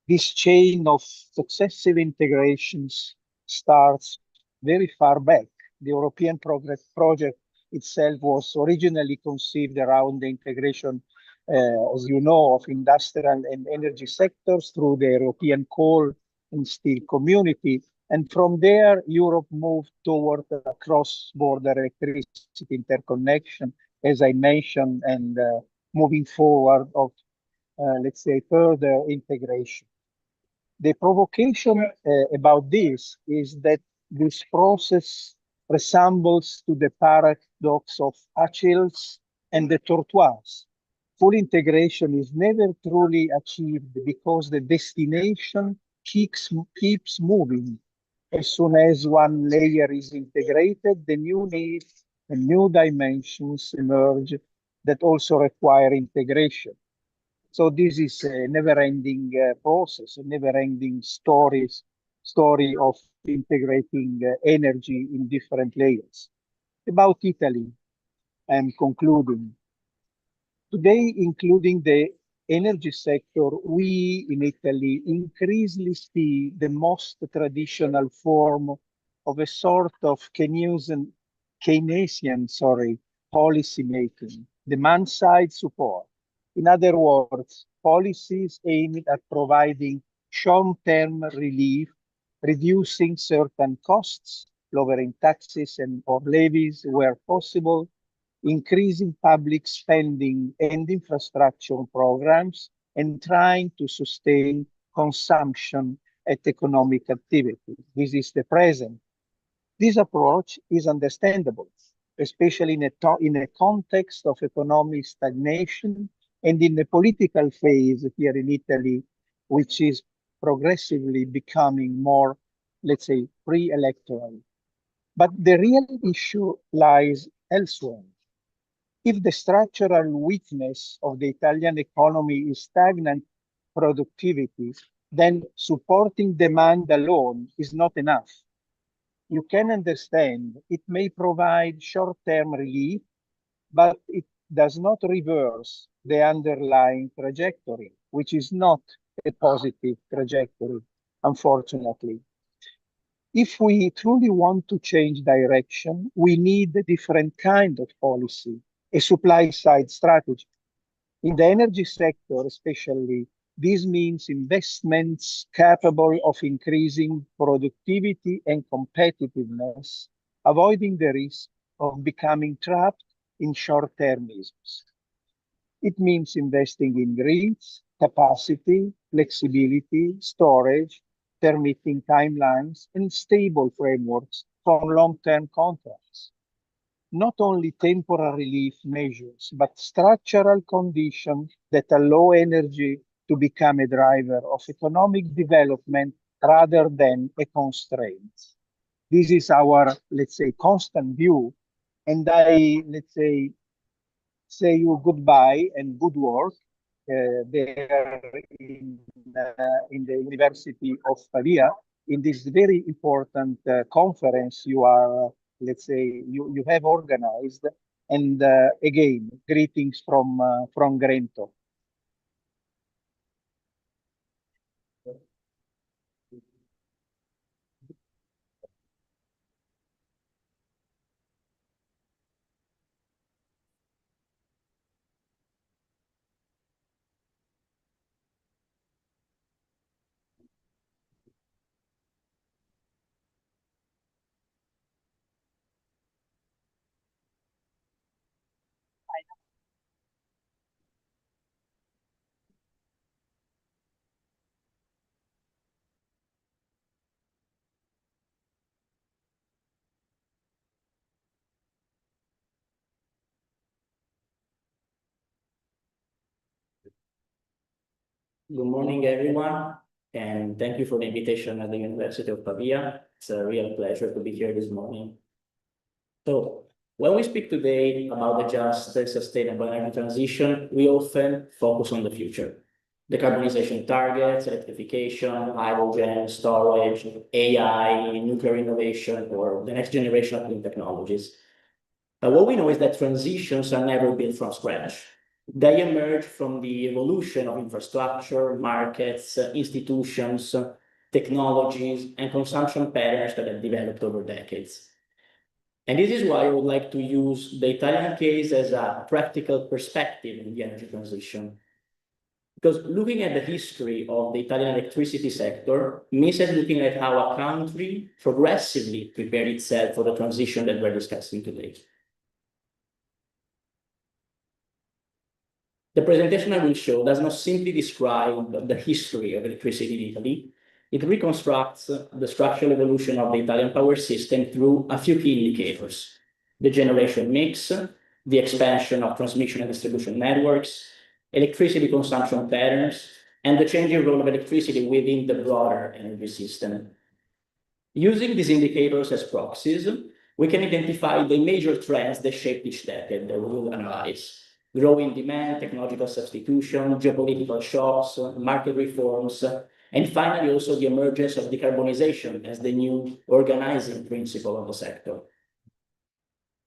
this chain of successive integrations starts very far back. The European Progress Project itself was originally conceived around the integration, as you know, of industrial and energy sectors through the European coal and steel community. And from there, Europe moved toward a cross-border electricity interconnection, as I mentioned, and moving forward of, let's say, further integration. The provocation about this is that this process resembles to the paradox of Achilles and the tortoise. Full integration is never truly achieved because the destination keeps moving. As soon as one layer is integrated, the new needs and new dimensions emerge that also require integration. So this is a never-ending process, a never-ending story of integrating energy in different layers. About Italy, I'm concluding. Today, including the energy sector, we in Italy increasingly see the most traditional form of a sort of Keynesian policy making, demand side support. In other words, policies aimed at providing short-term relief, reducing certain costs, lowering taxes and or levies where possible, increasing public spending and infrastructure programs, and trying to sustain consumption and economic activity. This is the present. This approach is understandable, especially in a context of economic stagnation and in the political phase here in Italy, which is progressively becoming more, let's say, pre-electoral. But the real issue lies elsewhere. If the structural weakness of the Italian economy is stagnant productivity, then supporting demand alone is not enough. You can understand it may provide short-term relief, but it does not reverse the underlying trajectory, which is not a positive trajectory, unfortunately. If we truly want to change direction, we need a different kind of policy, a supply-side strategy. In the energy sector, especially, this means investments capable of increasing productivity and competitiveness, avoiding the risk of becoming trapped in short-termisms. It means investing in grids, capacity, flexibility, storage, permitting timelines, and stable frameworks for long-term contracts. Not only temporary relief measures, but structural conditions that allow energy to become a driver of economic development rather than a constraint. This is our, let's say, constant view. And I, let's say you goodbye and good work there in the University of Pavia in this very important conference you are, let's say, you have organized. And again, greetings from Grento. Good morning, everyone, and thank you for the invitation at the University of Pavia. It's a real pleasure to be here this morning. So, when we speak today about the just and sustainable energy transition, we often focus on the future. Decarbonization targets, electrification, hydrogen, storage, AI, nuclear innovation, or the next generation of new technologies. But what we know is that transitions are never built from scratch. They emerge from the evolution of infrastructure, markets, institutions, technologies, and consumption patterns that have developed over decades. And this is why I would like to use the Italian case as a practical perspective in the energy transition. Because looking at the history of the Italian electricity sector means that looking at how a country progressively prepared itself for the transition that we're discussing today. The presentation I will show does not simply describe the history of electricity in Italy. It reconstructs the structural evolution of the Italian power system through a few key indicators: the generation mix, the expansion of transmission and distribution networks, electricity consumption patterns, and the changing role of electricity within the broader energy system. Using these indicators as proxies, we can identify the major trends that shaped each decade that we will analyze: growing demand, technological substitution, geopolitical shocks, market reforms, and finally also the emergence of decarbonization as the new organizing principle of the sector.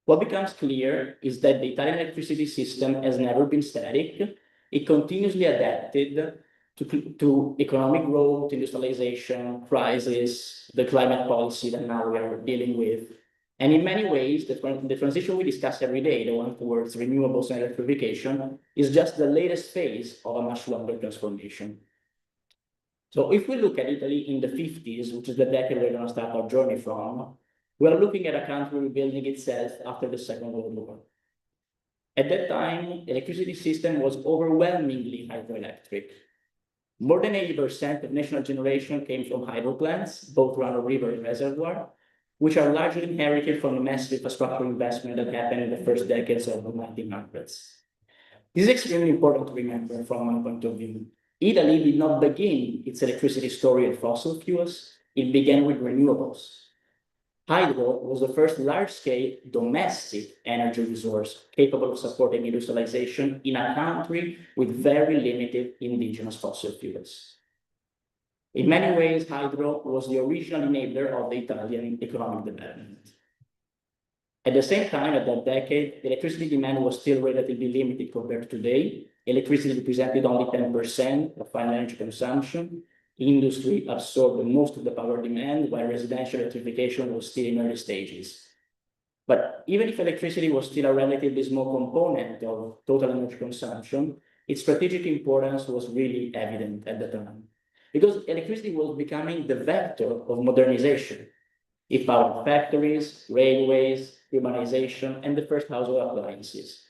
What becomes clear is that the Italian electricity system has never been static. It continuously adapted to economic growth, industrialization, crisis, the climate policy that now we are dealing with. And in many ways, the transition we discuss every day, the one towards renewables and electrification, is just the latest phase of a much longer transformation. So if we look at Italy in the 50s, which is the decade we're going to start our journey from, we're looking at a country rebuilding itself after the Second World War. At that time, electricity system was overwhelmingly hydroelectric. More than 80% of national generation came from hydro plants, both run-of-river and reservoir, which are largely inherited from the massive infrastructure investment that happened in the first decades of the 1900s. This is extremely important to remember from my point of view. Italy did not begin its electricity story with fossil fuels, it began with renewables. Hydro was the first large-scale domestic energy resource capable of supporting industrialization in a country with very limited indigenous fossil fuels. In many ways, hydro was the original enabler of the Italian economic development. At the same time, at that decade, electricity demand was still relatively limited compared to today. Electricity represented only 10% of final energy consumption. Industry absorbed most of the power demand, while residential electrification was still in early stages. But even if electricity was still a relatively small component of total energy consumption, its strategic importance was really evident at the time, because electricity was becoming the vector of modernization. It powered factories, railways, urbanization, and the first household appliances.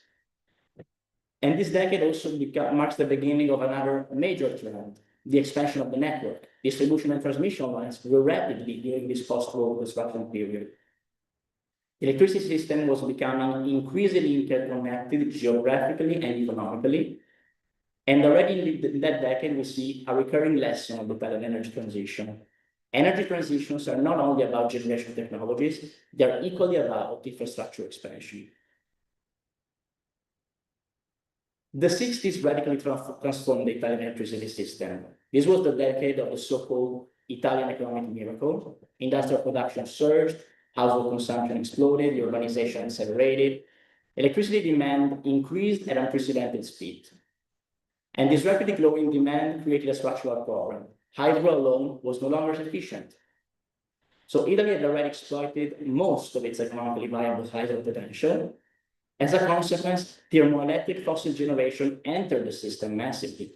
And this decade also marks the beginning of another major trend, the expansion of the network. Distribution and transmission lines grew rapidly during this post-war construction period. The electricity system was becoming increasingly interconnected geographically and economically. And already in that decade, we see a recurring lesson of the Italian energy transition. Energy transitions are not only about generation technologies, they're equally about infrastructure expansion. The 60s radically transformed the Italian electricity system. This was the decade of the so-called Italian economic miracle. Industrial production surged, household consumption exploded, urbanization accelerated, electricity demand increased at unprecedented speed. And this rapidly growing demand created a structural problem. Hydro alone was no longer sufficient. So Italy had already exploited most of its economically viable hydro potential. As a consequence, thermoelectric fossil generation entered the system massively.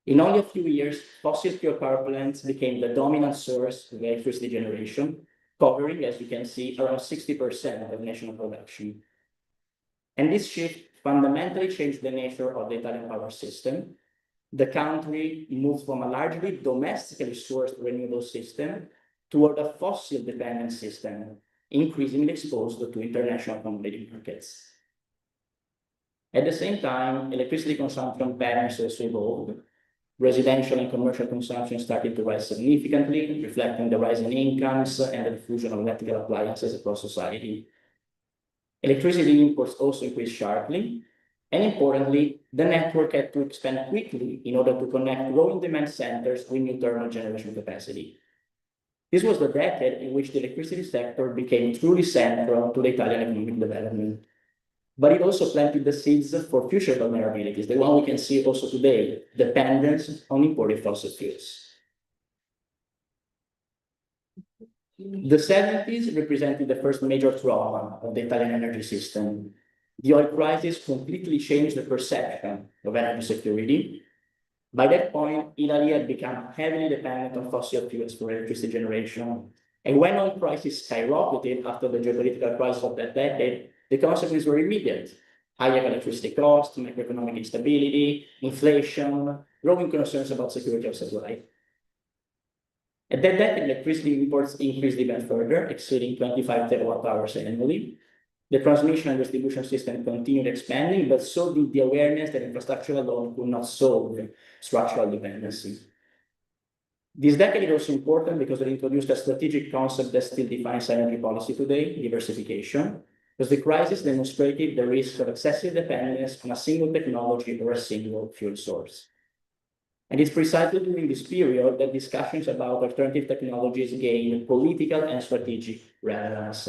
In only a few years, fossil fuel power plants became the dominant source of electricity generation, covering, as you can see, around 60% of national production. And this shift fundamentally changed the nature of the Italian power system. The country moved from a largely domestically sourced renewable system toward a fossil-dependent system, increasingly exposed to international commodity markets. At the same time, electricity consumption patterns also evolved. Residential and commercial consumption started to rise significantly, reflecting the rise in incomes and the diffusion of electrical appliances across society. Electricity imports also increased sharply, and importantly, the network had to expand quickly in order to connect growing demand centers with new thermal generation capacity. This was the decade in which the electricity sector became truly central to the Italian economic development. But it also planted the seeds for future vulnerabilities, the one we can see also today, dependence on imported fossil fuels. The 70s represented the first major trauma of the Italian energy system. The oil crisis completely changed the perception of energy security. By that point, Italy had become heavily dependent on fossil fuels for electricity generation. And when oil prices skyrocketed after the geopolitical crisis of that decade, the consequences were immediate. Higher electricity costs, macroeconomic instability, inflation, growing concerns about security of supply. At that decade, electricity imports increased even further, exceeding 25 terawatt-hours annually. The transmission and distribution system continued expanding, but so did the awareness that infrastructure alone could not solve structural dependency. This decade is also important because it introduced a strategic concept that still defines energy policy today, diversification, because the crisis demonstrated the risk of excessive dependence on a single technology or a single fuel source. And it's precisely during this period that discussions about alternative technologies gained political and strategic relevance.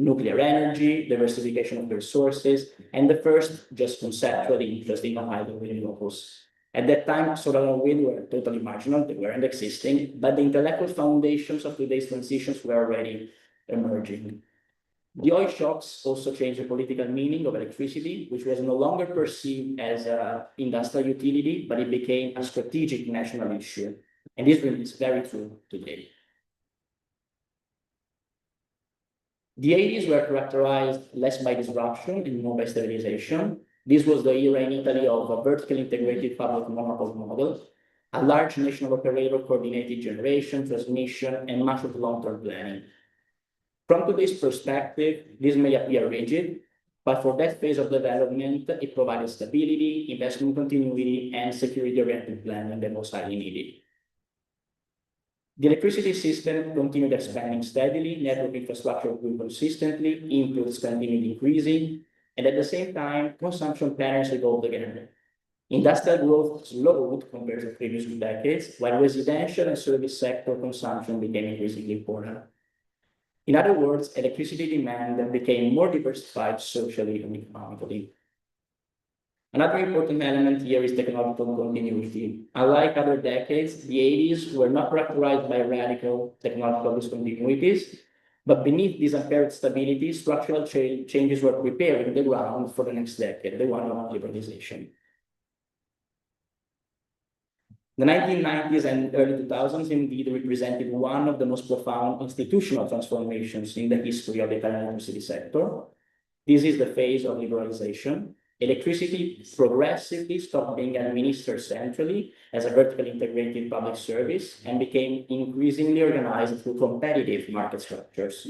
Nuclear energy, diversification of resources, and the first just conceptual interest in hydro renewables. At that time, solar and wind were totally marginal, they weren't existing, but the intellectual foundations of today's transitions were already emerging. The oil shocks also changed the political meaning of electricity, which was no longer perceived as an industrial utility, but it became a strategic national issue. And this remains very true today. The 80s were characterized less by disruption and more by stabilization. This was the era in Italy of a vertically integrated public monopoly model, a large national operator coordinated generation, transmission, and much of long-term planning. From today's perspective, this may appear rigid, but for that phase of development, it provided stability, investment continuity, and security-oriented planning that was highly needed. The electricity system continued expanding steadily, network infrastructure grew consistently, inputs continued increasing, and at the same time, consumption patterns evolved again. Industrial growth slowed compared to previous decades, while residential and service sector consumption became increasingly important. In other words, electricity demand became more diversified socially and economically. Another important element here is technological continuity. Unlike other decades, the 80s were not characterized by radical technological discontinuities, but beneath this apparent stability, structural changes were preparing the ground for the next decade, the one of liberalization. The 1990s and early 2000s indeed represented one of the most profound institutional transformations in the history of the Italian electricity sector. This is the phase of liberalization. Electricity progressively stopped being administered centrally as a vertically integrated public service and became increasingly organized through competitive market structures.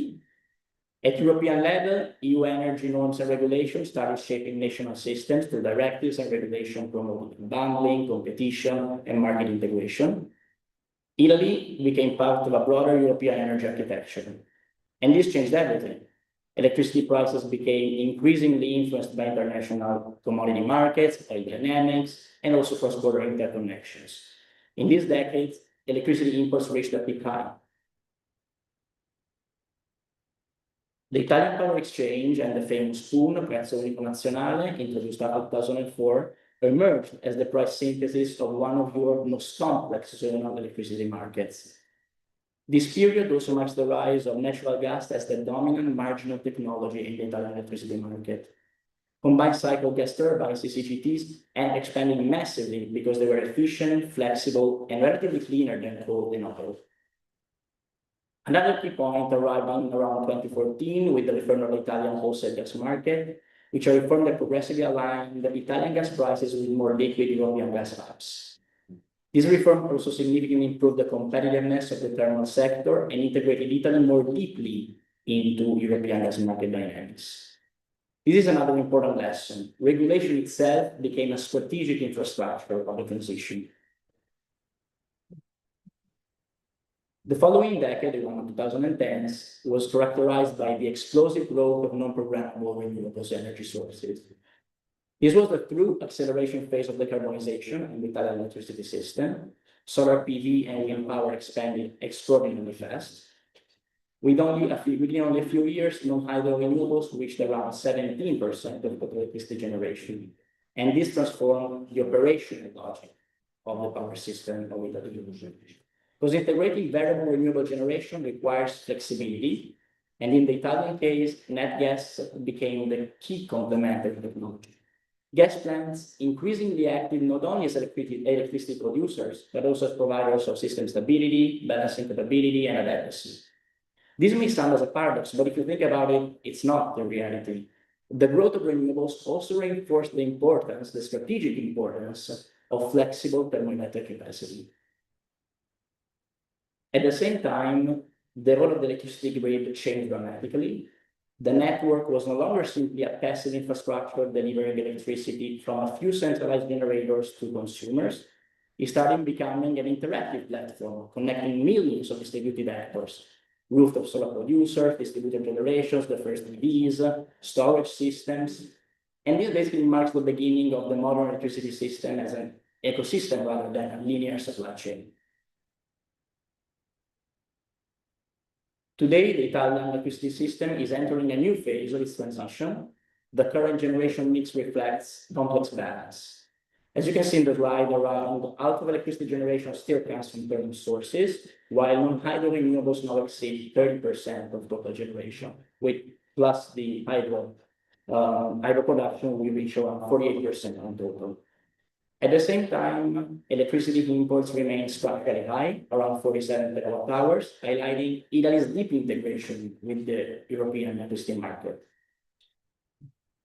At European level, EU energy norms and regulations started shaping national systems through directives and regulation promoting bundling, competition, and market integration. Italy became part of a broader European energy architecture, and this changed everything. Electricity prices became increasingly influenced by international commodity markets, oil dynamics, and also cross-border interconnections. In these decades, electricity imports reached a peak high. The Italian Power Exchange and the famous PUN, Prezzo Unico Nazionale, introduced after 2004, emerged as the price synthesis of one of Europe's most complex zonal electricity markets. This period also marks the rise of natural gas as the dominant marginal technology in the Italian electricity market. Combined cycle gas turbines, CCGTs, and expanding massively because they were efficient, flexible, and relatively cleaner than coal and oil. Another key point arriving around 2014 with the reform of the Italian wholesale gas market, which are reform that progressively aligned the Italian gas prices with more liquid European gas hubs. This reform also significantly improved the competitiveness of the thermal sector and integrated Italy more deeply into European gas market dynamics. This is another important lesson. Regulation itself became a strategic infrastructure of the transition. The following decade, the one of 2010s, was characterized by the explosive growth of non-programmable renewable energy sources. This was the true acceleration phase of decarbonization in the Italian electricity system. Solar PV and wind power expanded extraordinarily fast. Within only a few years, non-hydro renewables reached around 17% of total electricity generation. And this transformed the operational logic of the power system of Italy. Because integrating variable renewable generation requires flexibility, and in the Italian case, net gas became the key complementary technology. Gas plants increasingly acted not only as electricity producers, but also as providers of system stability, balancing capability, and adequacy. This may sound as a paradox, but if you think about it, it's not the reality. The growth of renewables also reinforced the importance, the strategic importance of flexible thermoelectric capacity. At the same time, the role of the electricity grid changed dramatically. The network was no longer simply a passive infrastructure delivering electricity from a few centralized generators to consumers. It started becoming an interactive platform, connecting millions of distributed actors, rooftop solar producers, distributed generations, the first EVs, storage systems. And this basically marks the beginning of the modern electricity system as an ecosystem rather than a linear supply chain. Today, the Italian electricity system is entering a new phase of its transition. The current generation mix reflects complex balance. As you can see in the slide, around half of electricity generation still comes from thermal sources, while non-hydro renewables now exceed 30% of total generation, with plus the hydro production, we reach around 48% on total. At the same time, electricity imports remain structurally high, around 47 terawatt hours, highlighting Italy's deep integration with the European electricity market.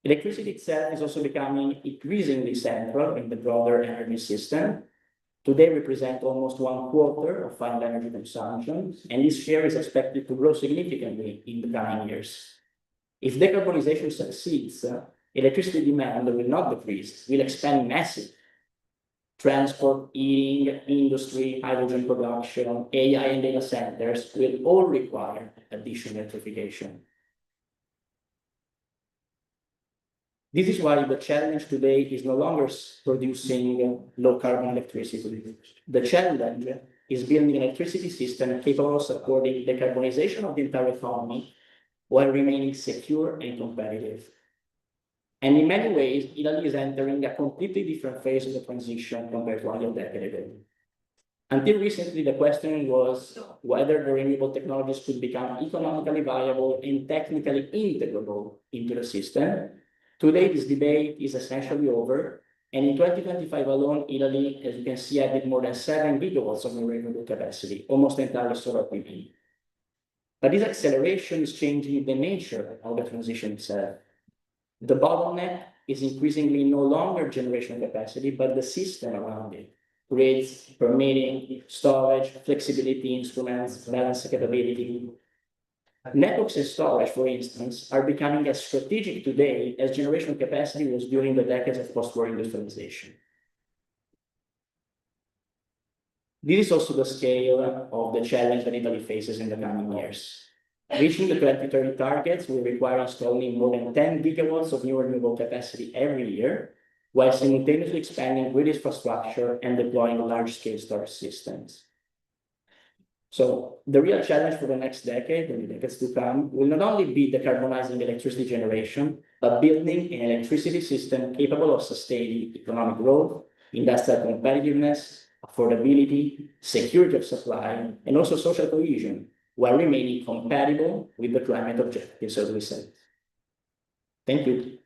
Electricity itself is also becoming increasingly central in the broader energy system. Today represent almost 1/4 of final energy consumption, and this share is expected to grow significantly in the coming years. If decarbonization succeeds, electricity demand will not decrease, will expand massively. Transport, heating, industry, hydrogen production, AI and data centers will all require additional electrification. This is why the challenge today is no longer producing low carbon electricity. The challenge is building an electricity system capable of supporting decarbonization of the entire economy while remaining secure and competitive. And in many ways, Italy is entering a completely different phase of the transition compared to only a decade ago. Until recently, the question was whether the renewable technologies could become economically viable and technically integrable into the system. Today, this debate is essentially over, and in 2025 alone, Italy, as you can see, added more than 7 gigawatts of new renewable capacity, almost entirely solar PV. But this acceleration is changing the nature of the transition itself. The bottleneck is increasingly no longer generation capacity, but the system around it. Grids, permitting, storage, flexibility instruments, balance capability. Networks and storage, for instance, are becoming as strategic today as generation capacity was during the decades of post-war industrialization. This is also the scale of the challenge that Italy faces in the coming years. Reaching the 2030 targets will require installing more than 10 gigawatts of new renewable capacity every year, while simultaneously expanding grid infrastructure and deploying large-scale storage systems. So the real challenge for the next decade and the decades to come will not only be decarbonizing electricity generation, but building an electricity system capable of sustaining economic growth, industrial competitiveness, affordability, security of supply, and also social cohesion, while remaining compatible with the climate objectives, as we said. Thank you.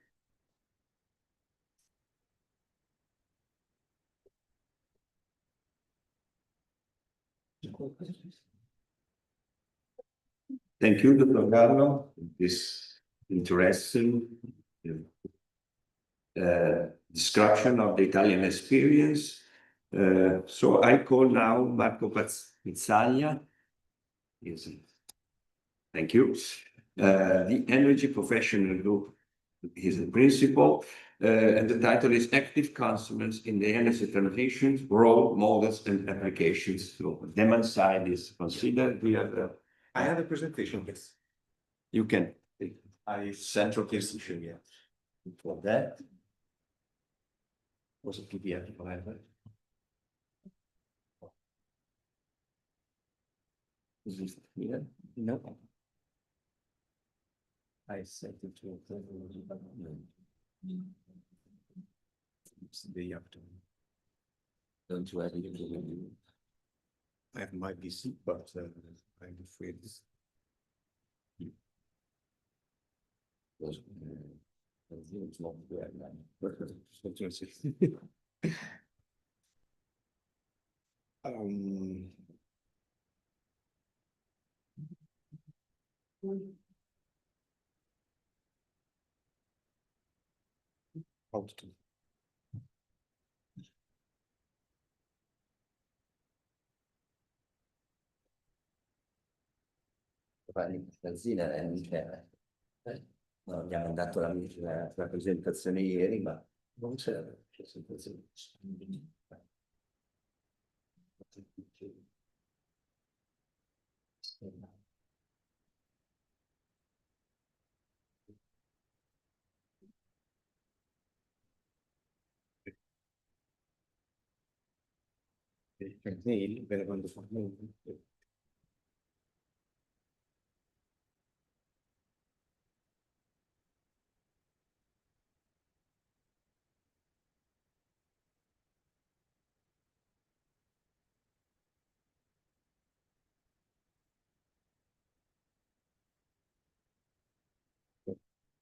Thank you, Dr. Carlo. This interesting description of the Italian experience. So I call now Marco Pizzaglia. Yes. Thank you. The Energy Professional Group is the principal, and the title is Active Consumers in the Energy Transition, Role, Models, and Applications. So demand side is considered. We have I have a presentation, yes. you can. I central position, yeah. For that. Was a PDF, whatever. Is this here? No. I set it to. It's the afternoon. Don't you have it? I have my PC, but I'm afraid this. It's not there, man. Um, how to do. Benzina è no, abbiamo dato la presentazione ieri, ma non c'era la presentazione. Mail, ve la mando su mail.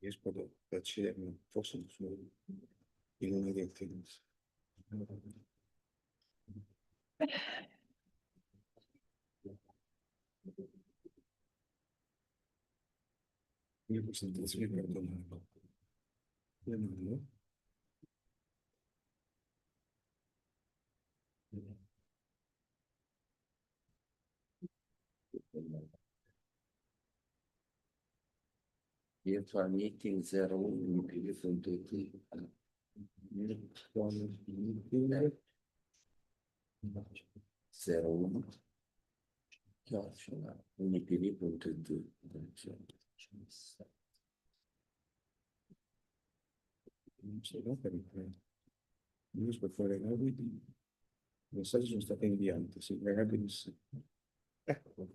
riesco ad accedermi forse in una dei things. Mia presentazione perdonata. Virtual meeting 01 meeting. Zero uno. Chiocciola, unipd.it. Non so, no, perché non riesco a fare rapidi. I messaggi sono stati inviati, sì, rapidi sì. Ecco.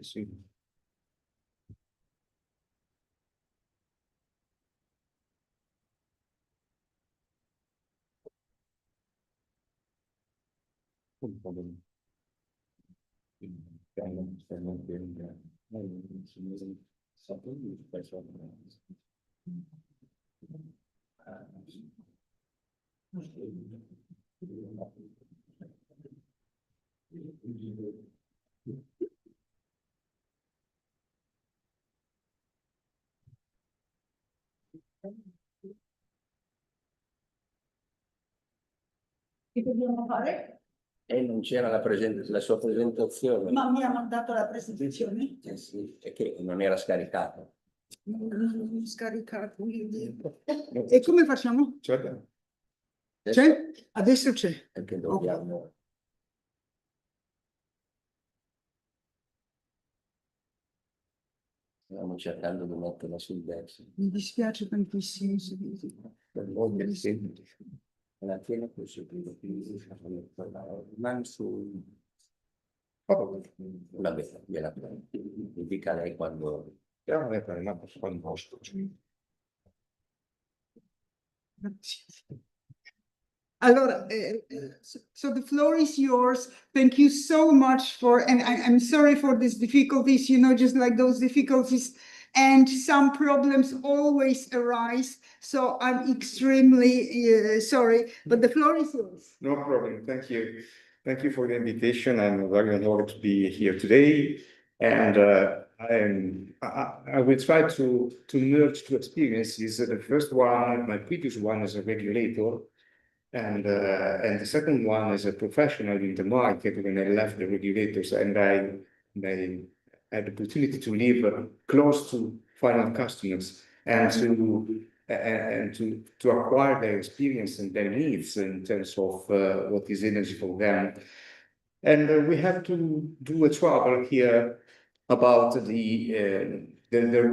Sì. Un po' di- Che dobbiamo fare? E non c'era la sua presentazione. Ma mi ha mandato la presentazione? Sì, è che non era scaricato. Non ho scaricato, quindi. E come facciamo? Cioè, C'è? Adesso c'è. Perché dobbiamo. Stiamo cercando di metterla sul verso. Mi dispiace tantissimo. Per molti è semplice. Alla fine questo man su. Vabbè, gliela prendo. Mi dica lei quando. però non è per una quando posto. Allora, so the floor is yours. Thank you so much and I'm sorry for these difficulties, just like those difficulties and some problems always arise. So I'm extremely sorry, but the floor is yours. No problem. Thank you. Thank you for the invitation. I'm very honored to be here today. And I will try to merge two experiences. The first one, my previous one as a regulator, and the second one as a professional in the market when I left the regulators and I had the opportunity to live close to final customers and to acquire their experience and their needs in terms of what is energy for them. And we have to do a trouble here about the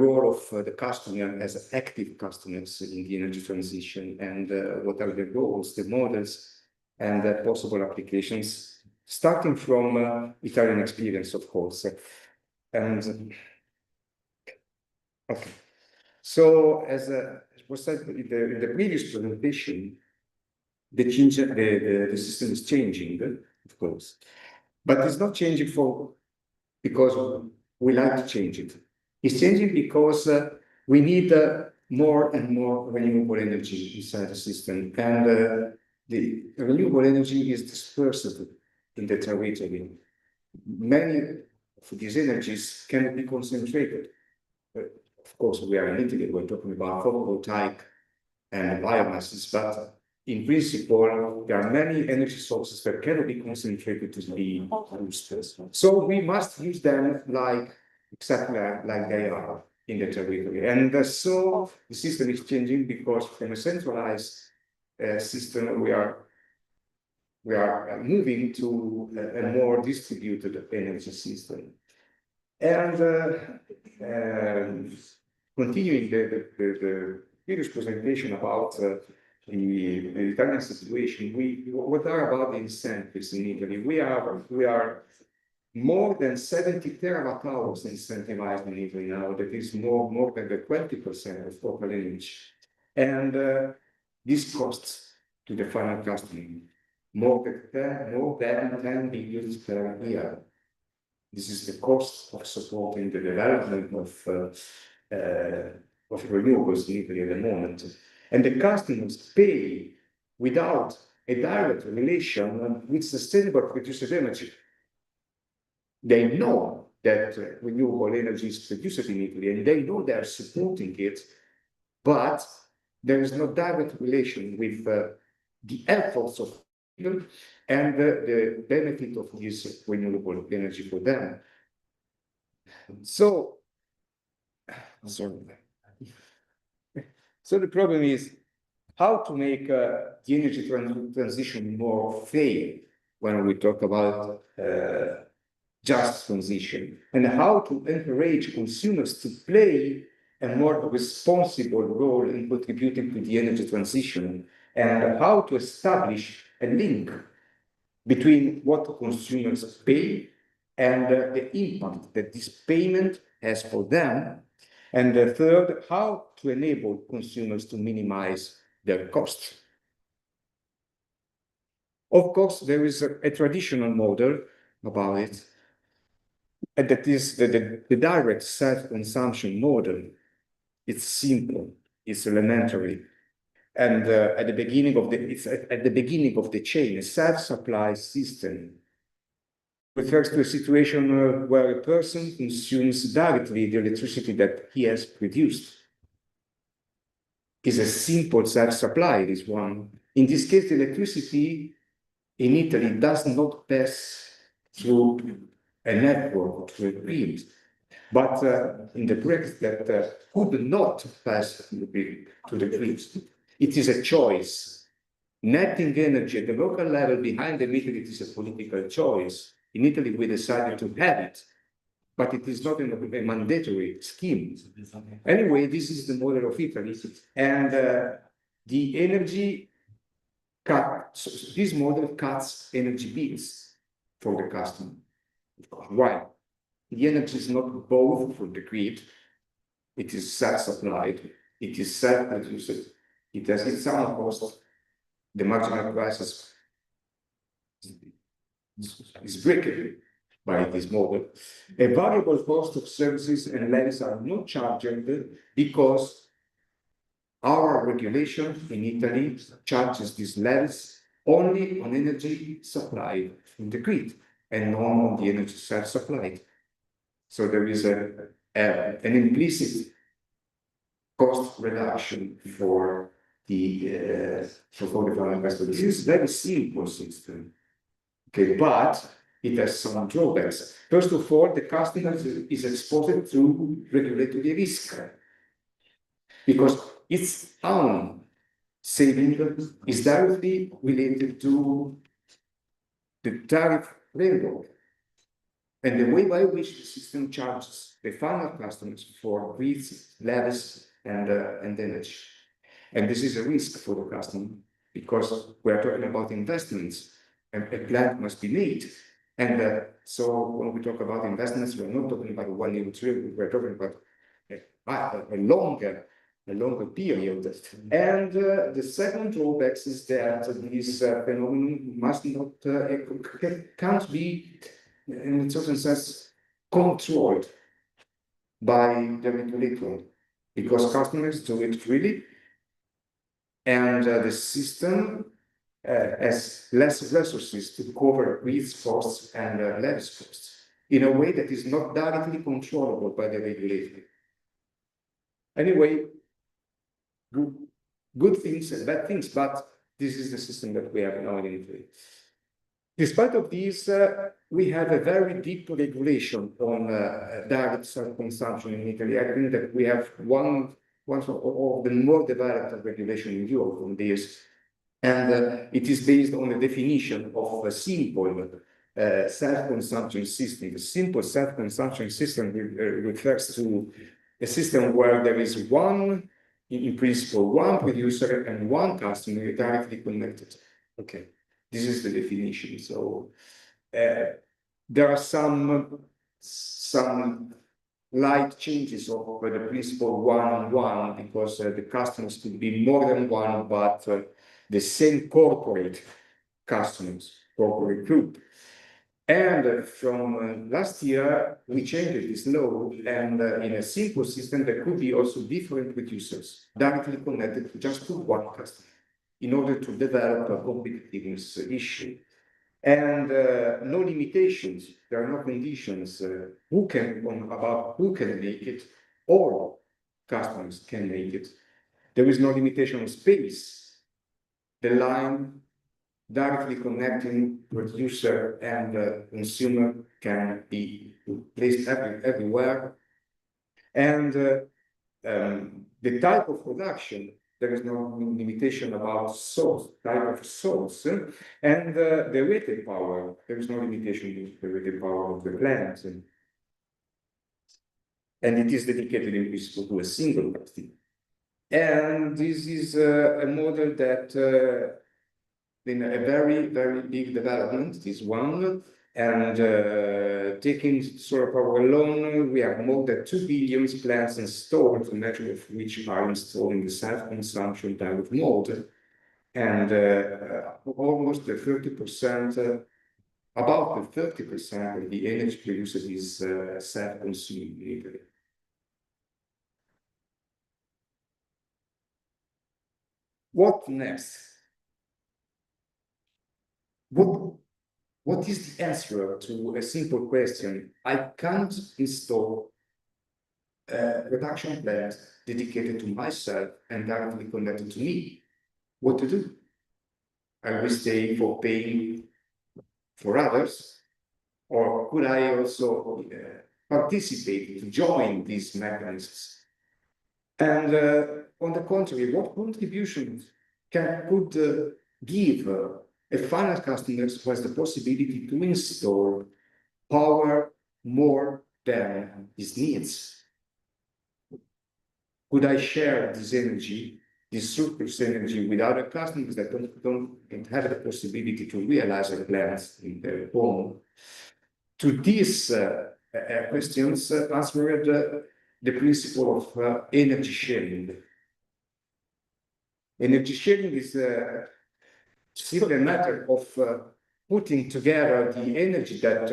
role of the customer as active customers in the energy transition and what are the goals, the models, and the possible applications, starting from Italian experience, of course. And okay, so as was said in the previous presentation, the system is changing, of course, but it's not changing because we like to change it. It's changing because we need more and more renewable energy inside the system, and the renewable energy is dispersed in the territory. Many of these energies cannot be concentrated. Of course, we are in Italy, we're talking about photovoltaic and biomasses, but in principle, there are many energy sources that cannot be concentrated to be used. So we must use them exactly like they are. in the territory. And so the system is changing because from a centralized system, we are moving to a more distributed energy system. And continuing the previous presentation about the Italian situation, what are about the incentives in Italy? We are more than 70 terawatt hours incentivized in Italy now. That is more than the 20% of total energy. And this costs to the final customer more than 10 billion per year. This is the cost of supporting the development of renewables in Italy at the moment. And the customers pay without a direct relation with sustainable produced energy. They know that renewable energy is produced in Italy and they know they are supporting it, but there is no direct relation with the efforts of people and the benefit of this renewable energy for them. So the problem is how to make the energy transition more fair when we talk about just transition, and how to encourage consumers to play a more responsible role in contributing to the energy transition, and how to establish a link between what consumers pay and the impact that this payment has for them. And the third, how to enable consumers to minimize their costs. Of course, there is a traditional model about it, and that is the direct self-consumption model. It's simple, it's elementary, and at the beginning of the chain, a self-supply system refers to a situation where a person consumes directly the electricity that he has produced. It's a simple self-supply, this one. In this case, the electricity in Italy does not pass through a network, through a grid, but in the grid that could not pass to the grid. It is a choice. Netting energy at the local level behind the meter, it is a political choice. In Italy, we decided to have it, but it is not a mandatory scheme. Anyway, this is the model of Italy, and the energy this model cuts energy bills for the customer. Why? The energy is not both from the grid, it is self-supplied, it is self-produced, it has its own cost, the marginal prices is breakable by this model. A variable cost of services and levies are not charged because our regulation in Italy charges these levies only on energy supplied from the grid and not on the energy self-supplied. So there is an implicit cost reduction for the final investor. This is a very simple system. Okay, but it has some drawbacks. First of all, the customer is exposed to regulatory risk because its own saving is directly related to the tariff framework and the way by which the system charges the final customers for grids, levies, and energy. And this is a risk for the customer because we are talking about investments. A plant must be made. And so when we talk about investments, we're not talking about 1 year or 2, we're talking about a longer period. And the second drawback is that this phenomenon must not, can't be, in a certain sense, controlled by the regulator, because customers do it freely, and the system has less resources to cover grids costs and levies costs in a way that is not directly controllable by the regulator. Anyway, good things and bad things, but this is the system that we have now in Italy. Despite of this, we have a very deep regulation on direct self-consumption in Italy. I think that we have one of the more developed regulation in Europe on this. And it is based on the definition of a simple self-consumption system. A simple self-consumption system refers to a system where there is one, in principle, one producer and one customer directly connected. Okay, this is the definition. So there are some light changes of the principle one-on-one because the customers could be more than one, but the same corporate customers, corporate group. And from last year, we changed this law, and in a simple system, there could be also different producers directly connected to just to one customer in order to develop a competitiveness issue. And no limitations, there are no conditions about who can make it. All customers can make it. There is no limitation of space. The line directly connecting producer and consumer can be placed everywhere. And the type of production, there is no limitation about source, type of source, and the rated power, there is no limitation to the rated power of the plant. And it is dedicated in principle to a single customer. And this is a model that been a very, very big development, this one. And taking solar power alone, we have more than 2 billion plants installed, a measure of which are installed in the self-consumption direct mode. And almost the 30%, about the 30% of the energy produced is self-consumed in Italy. What next? What is the answer to a simple question? I can't install a production plant dedicated to myself and directly connected to me. What to do? I will stay for paying for others, or could I also participate to join these mechanisms? And on the contrary, what contribution could give a final customer who has the possibility to install power more than his needs? Could I share this energy, this surplus energy, with other customers that don't have the possibility to realize their plans in their home? To these questions answered the principle of energy sharing. Energy sharing is simply a matter of putting together the energy that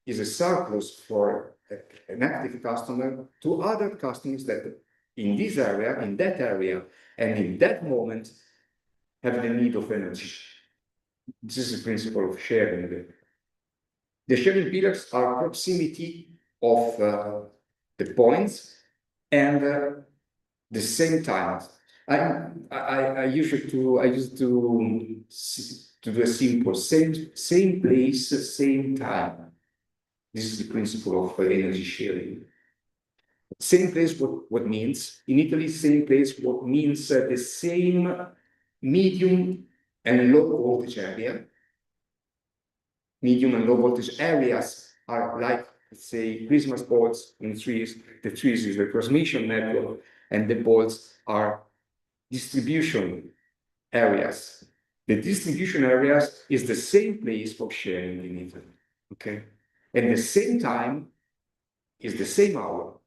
is a surplus for an active customer to other customers that in this area, in that area, and in that moment have the need of energy. This is the principle of sharing. The sharing pillars are proximity of the points and the same time. I used to do a simple same place, same time. This is the principle of energy sharing. Same place, what means? In Italy, same place, what means the same medium and low voltage area. Medium and low voltage areas are like, let's say, Christmas balls in trees. The trees is the transmission network, and the balls are distribution areas. The distribution areas is the same place for sharing in Italy. Okay, and the same time is the same hour.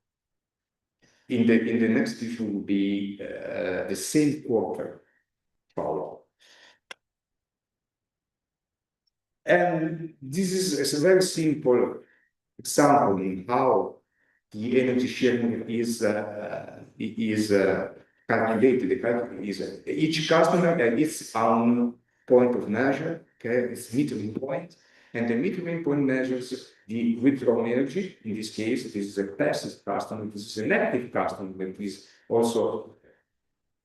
In the next picture will be the same quarter power. And this is a very simple example in how the energy sharing is calculated. Each customer has its own point of measure, okay, its metering point, and the metering point measures the withdrawn energy. In this case, this is a passive customer, this is an active customer, but is also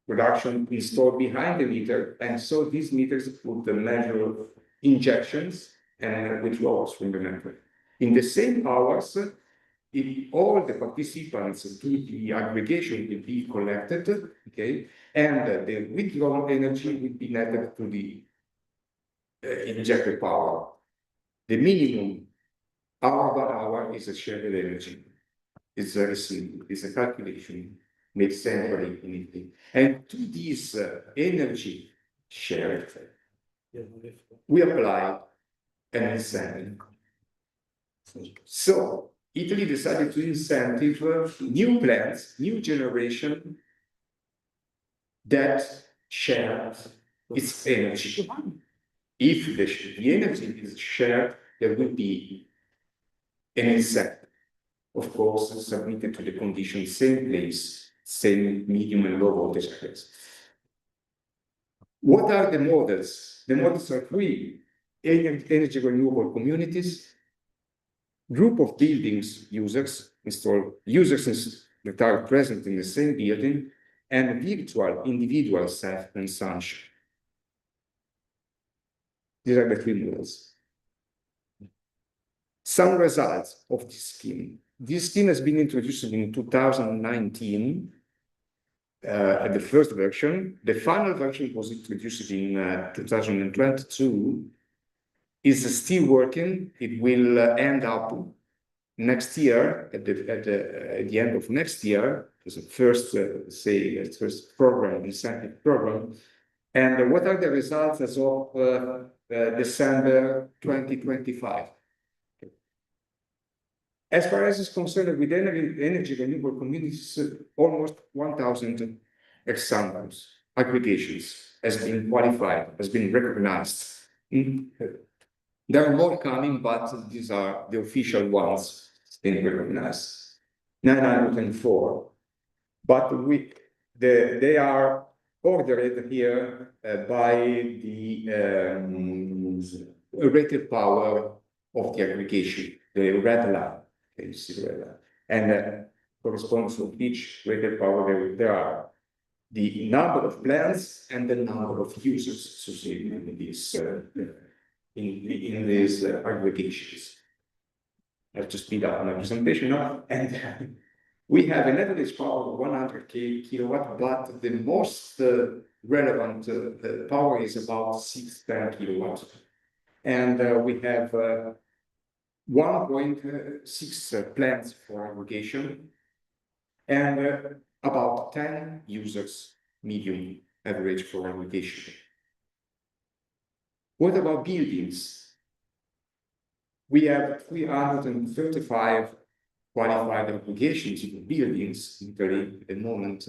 production installed behind the meter, and so these meters put the measure injections and withdrawals from the network. In the same hours, if all the participants to the aggregation will be collected, okay, and the withdrawn energy will be netted to the injected power. The minimum hour by hour is a shared energy. It's very simple. It's a calculation made centrally in Italy. And to this energy shared, we apply an incentive. So Italy decided to incentive new plants, new generation that share its energy. If the energy is shared, there will be an incentive, of course, submitted to the conditions, same place, same medium and low voltage areas. What are the models? The models are three: energy renewable communities, group of buildings users, users that are present in the same building, and virtual individual self-consumption. These are the three models. Some results of this scheme. This scheme has been introduced in 2019 at the first version. The final version was introduced in 2022. Is still working. It will end up next year at the end of next year as a first first program, incentive program. And what are the results as of December 2025? As far as is concerned with energy renewable communities, almost 1,000 examples, aggregations has been qualified, has been recognized. There are more coming, but these are the official ones being recognized. 904. But they are ordered here by the rated power of the aggregation, the red line. Okay, you see the red line. And corresponds to each rated power there are the number of plants and the number of users associated with this. In these aggregations. I have to speed up my presentation now. And we have an average power of 100 kilowatt, but the most relevant power is about 610 kilowatts. And we have 1.6 plants for aggregation and about 10 users, medium average for aggregation. What about buildings? We have 335 qualified applications in buildings in Italy at the moment,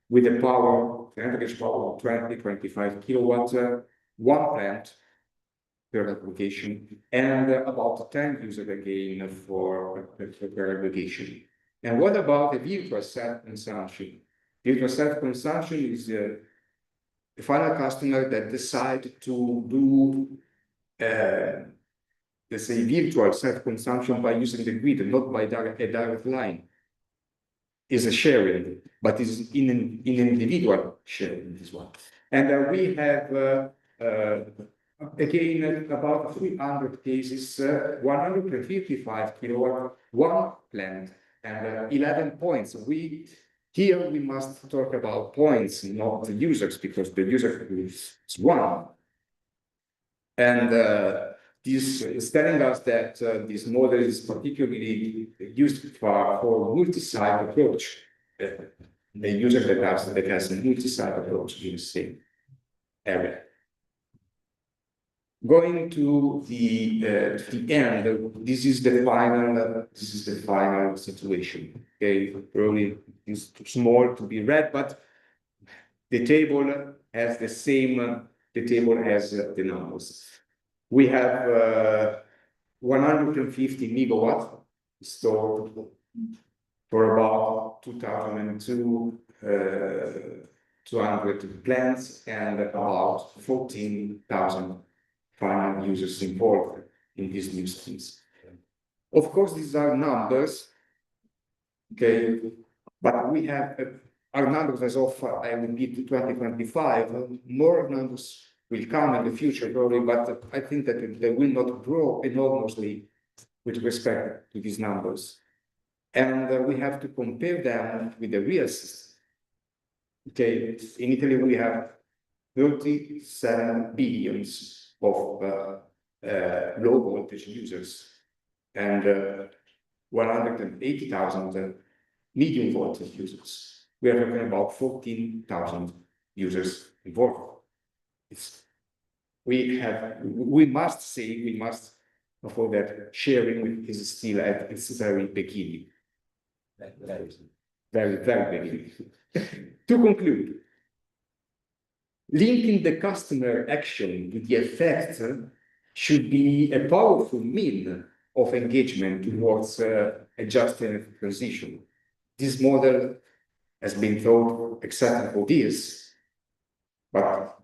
with a power, average power of 20-25 kilowatts, one plant per application, and about 10 users again for per application. And what about the virtual self-consumption? Virtual self-consumption is the final customer that decide to do, let's say, virtual self-consumption by using the grid, not by a direct line. Is a sharing, but is in an individual sharing this one. And we have again about 300 cases, 155 kilowatt, one plant, and 11 points. Here we must talk about points, not the users, because the user is one. And this is telling us that this model is particularly used for multi-site approach. The user that has a multi-site approach in the same area. Going to the end, this is the final situation. Okay, probably it's too small to be read, but the table has the same. The table has the numbers. We have 150 megawatts stored for about 2,200 plants and about 14,000 final users involved in these new schemes. Of course, these are numbers, okay, but we have our numbers as of, I repeat, 2025, more numbers will come in the future probably, but I think that they will not grow enormously with respect to these numbers. And we have to compare them with the real system. Okay, in Italy we have 37 billions of low voltage users and 180,000 medium voltage users. We are talking about 14,000 users involved. We must afford that sharing is still at its very beginning. Very, very beginning. To conclude, linking the customer action with the effect should be a powerful mean of engagement towards a just transition. This model has been thought exactly for this, but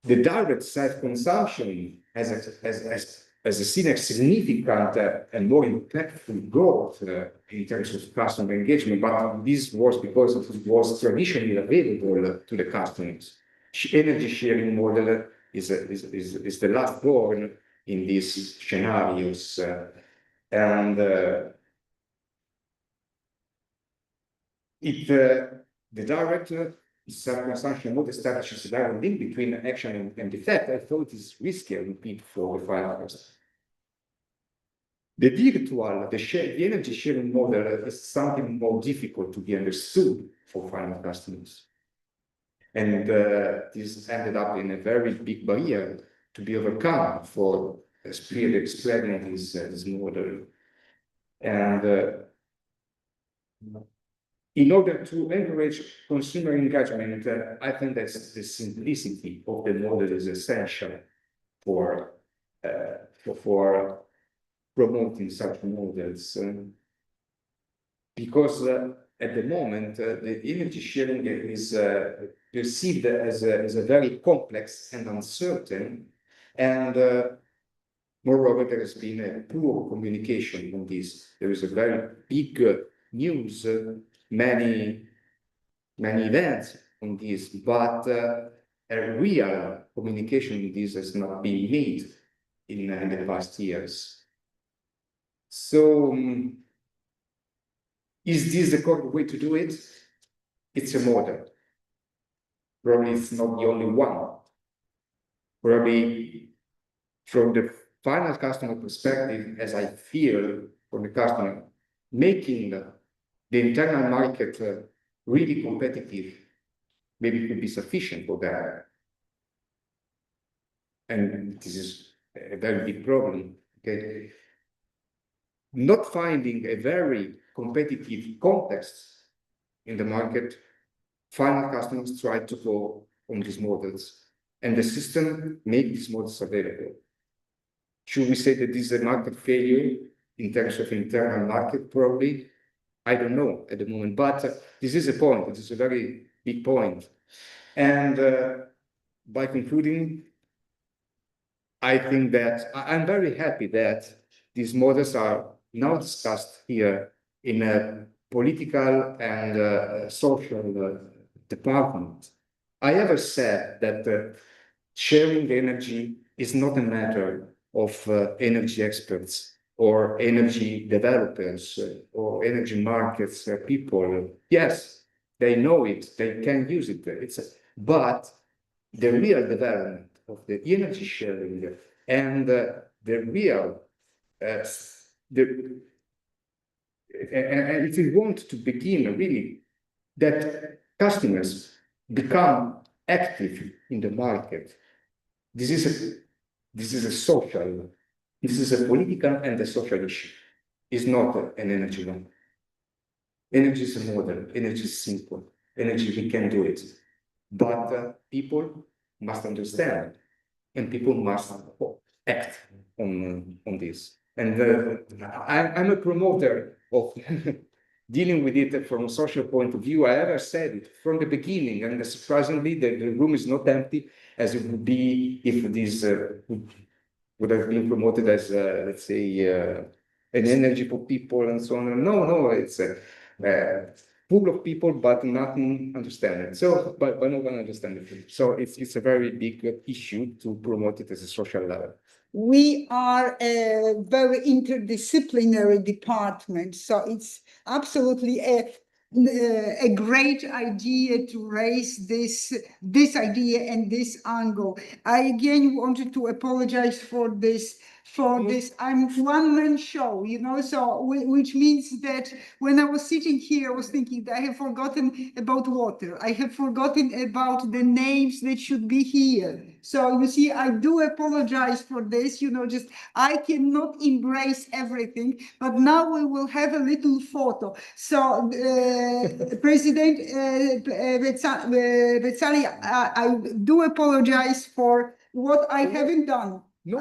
the direct self-consumption has seen a significant and more impactful growth in terms of customer engagement, but this was because it was traditionally available to the customers. Energy sharing model is the last born in these scenarios, and the direct self-consumption model establishes a direct link between action and effect. I thought it is risky and repeat for the finals. The energy sharing model is something more difficult to be understood for final customers. And this ended up in a very big barrier to be overcome for spreading this model. And in order to encourage consumer engagement, I think that the simplicity of the model is essential for promoting such models. Because at the moment, the energy sharing is perceived as a very complex and uncertain, and moreover, there has been a poor communication on this. There is a very big news, many events on this, but a real communication on this has not been made in the past years. So, is this the correct way to do it? It's a model. Probably it's not the only one. Probably from the final customer perspective, as I feel from the customer, making the internal market really competitive, maybe could be sufficient for that. And this is a very big problem. Okay? Not finding a very competitive context in the market, final customers try to go on these models, and the system makes these models available. Should we say that this is a market failure in terms of internal market? Probably. I don't know at the moment, but this is a point. This is a very big point. And by concluding, I think that I'm very happy that these models are now discussed here in a political and social department. I ever said that sharing energy is not a matter of energy experts or energy developers or energy markets people. Yes, they know it, they can use it. But the real development of the energy sharing and the real and if we want to begin really that customers become active in the market, this is a social, this is a political and a social issue. It's not an energy one. Energy is a model, energy is simple, energy we can do it. But people must understand and people must act on this. And I'm a promoter of dealing with it from a social point of view. I ever said it from the beginning, and surprisingly, the room is not empty as it would be if this would have been promoted as, let's say, an energy for people and so on. No, it's full of people, but nothing understand it. So, but no one understands it. So it's a very big issue to promote it as a social level. We are a very interdisciplinary department, so it's absolutely a great idea to raise this idea and this angle. I again wanted to apologize for this. I'm one-man show, you know, so which means that when I was sitting here, I was thinking that I have forgotten about water. I have forgotten about the names that should be here. So you see, I do apologize for this, you know, just I cannot embrace everything, but now we will have a little photo. So President Vezzali, I do apologize for what I haven't done. No,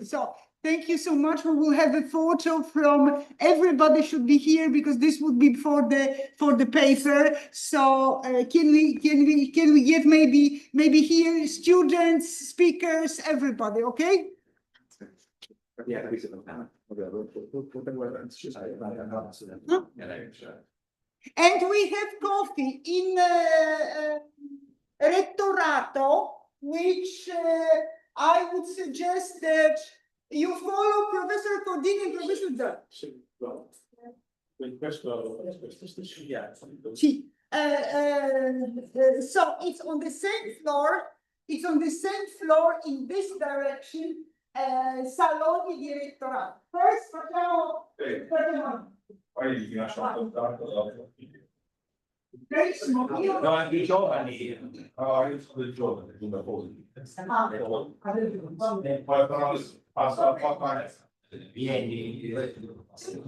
So thank you so much. We will have a photo from everybody should be here because this would be for the paper. So can we get maybe here students, speakers, everybody, okay? Yeah. And we have coffee in Rettorato, which I would suggest that you follow Professor Codini and Professor Zan. Sì. So it's on the same floor. It's on the same floor in this direction. Saloni di Rettorato. First, facciamo. Poi mi lascio Benissimo. no, anche i giovani, io sono del giovane, di una cosa. Poi però passa un po' a vieni. Sì.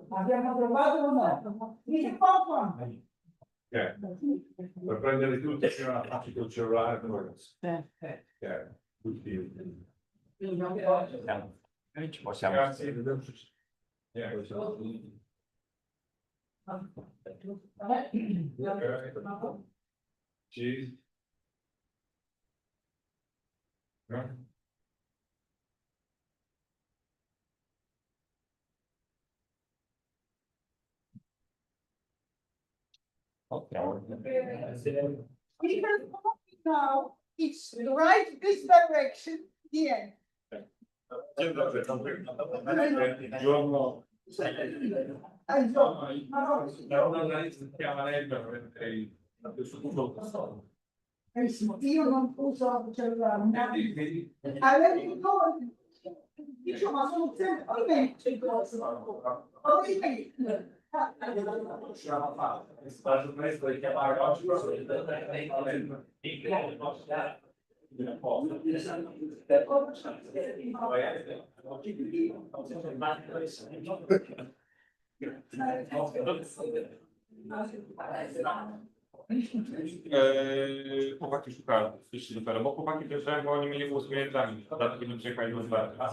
Abbiamo trovato o no? Dice poco. Per prendere tutto c'è una faccia col cellulare. Ci possiamo. Cheese. Now it's right this direction. The end. Giorno. Io non uso il cellulare. Dicevo, ma sono sempre Chłopaki szukają, jeśli dopiero, bo chłopaki też jak oni mieli głosowanie egzamin, dlatego nie czekali do zdania.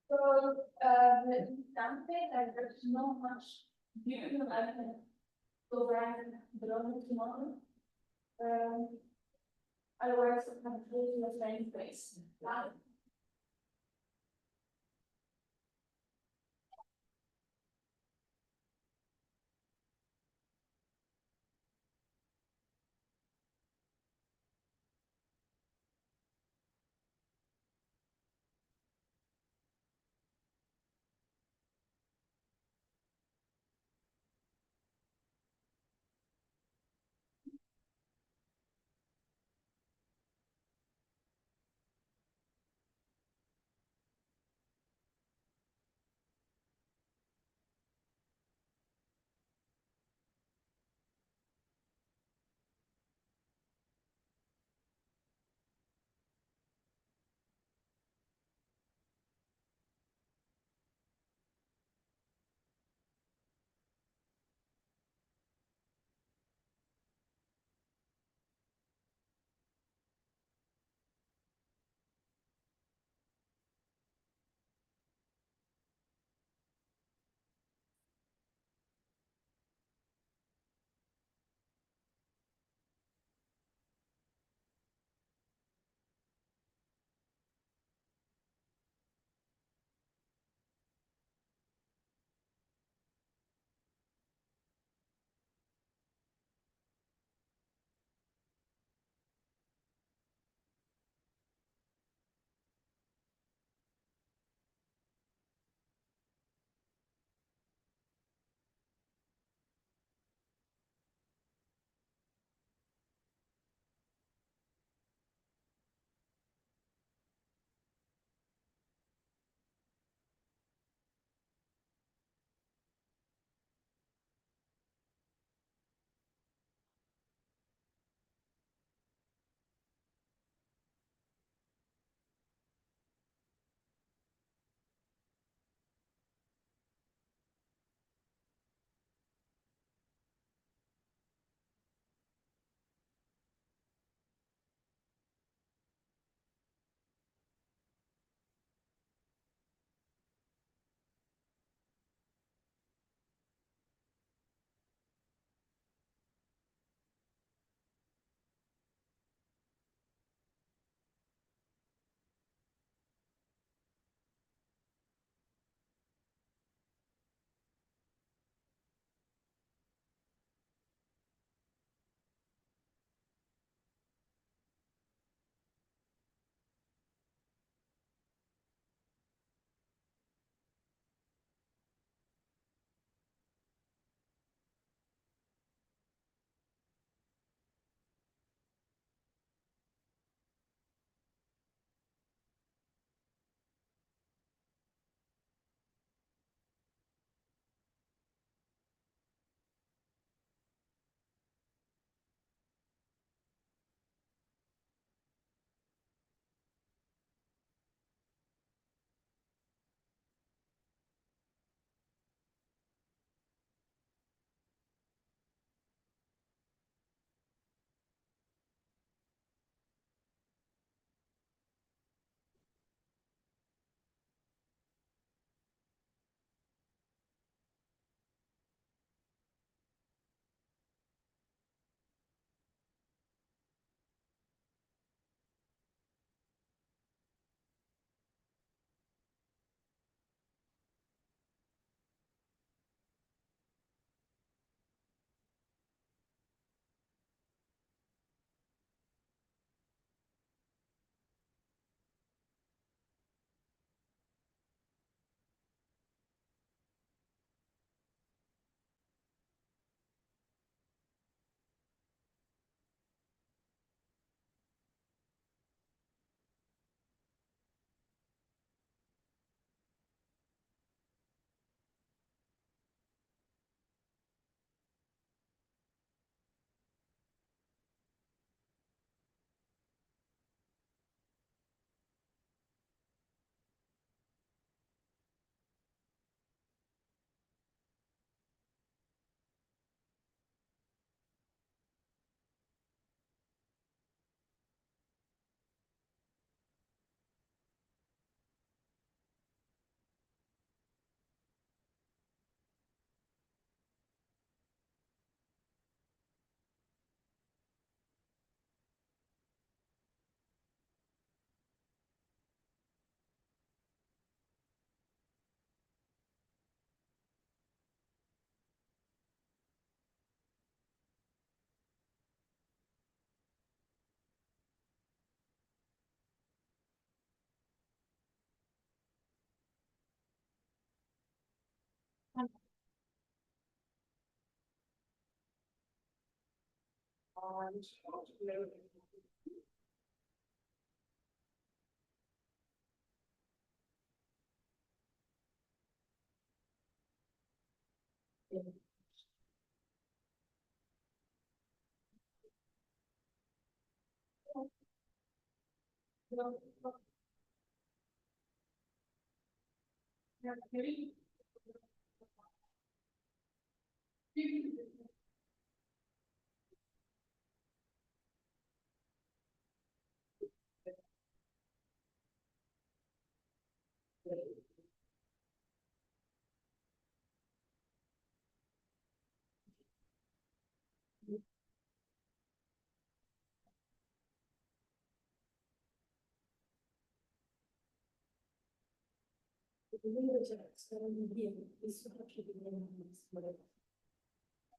So, something like there's not much new, I can go back tomorrow. I work in the same place.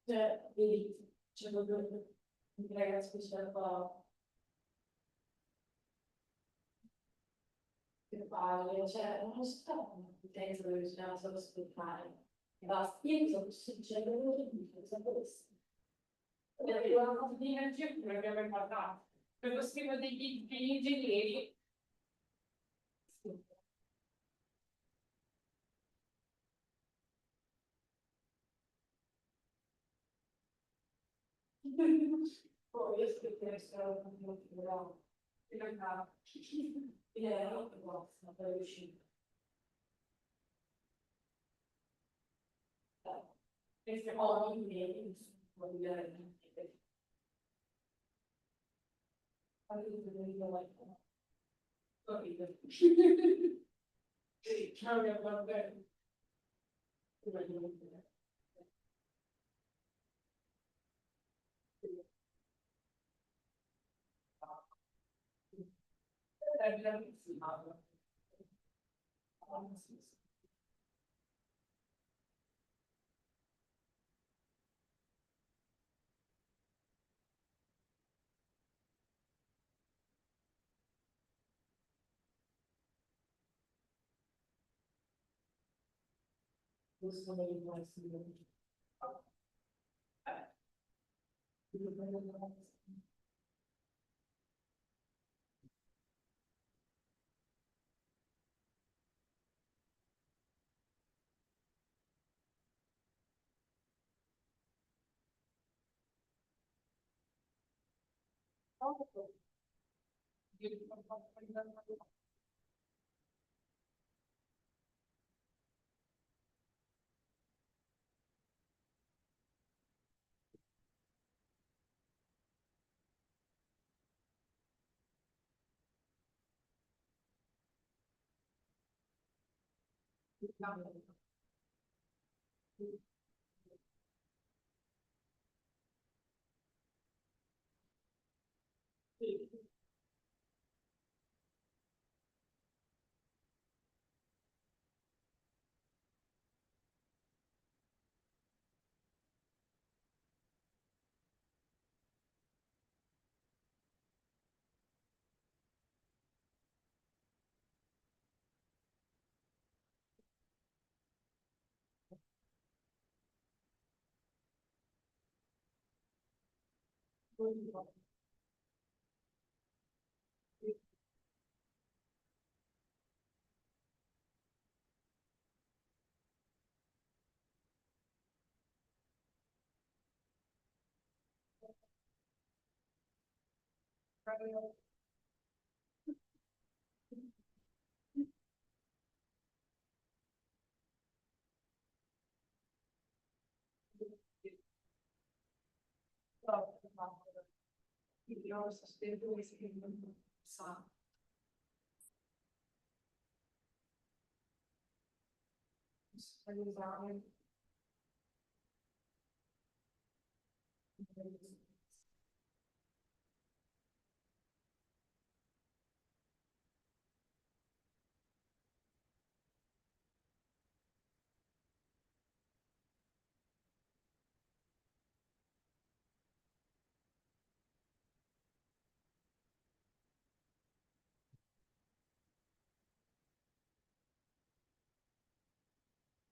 Cioè, vedi, c'è proprio un ragazzo che c'è qua che palle, cioè, non lo so, penso che bisogna solo ascoltare. E basta, io mi sono succede quello che dico, sempre questo. Perché una cosa di energia che non abbiamo parlato. Per lo schema degli ingegneri. Poi io aspetterei solo un po' più bravo. In realtà, non basta, per riuscire. Queste cose mi voglio dire. Ciao, mia vabbè. È bravissima. Questo non può essere. Io sostengo che si sa. Aiutare.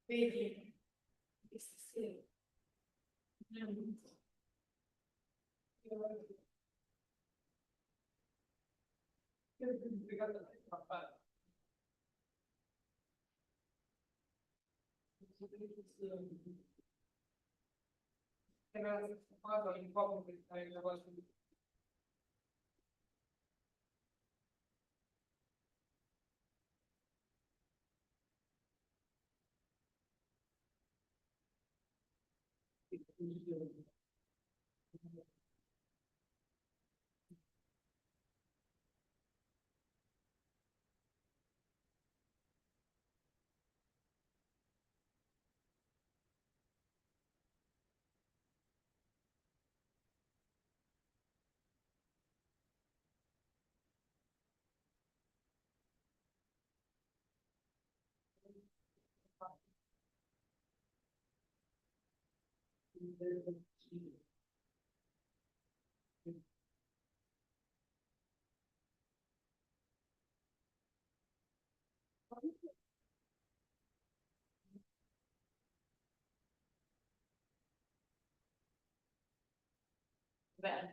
Vedi, questi sì. Beh,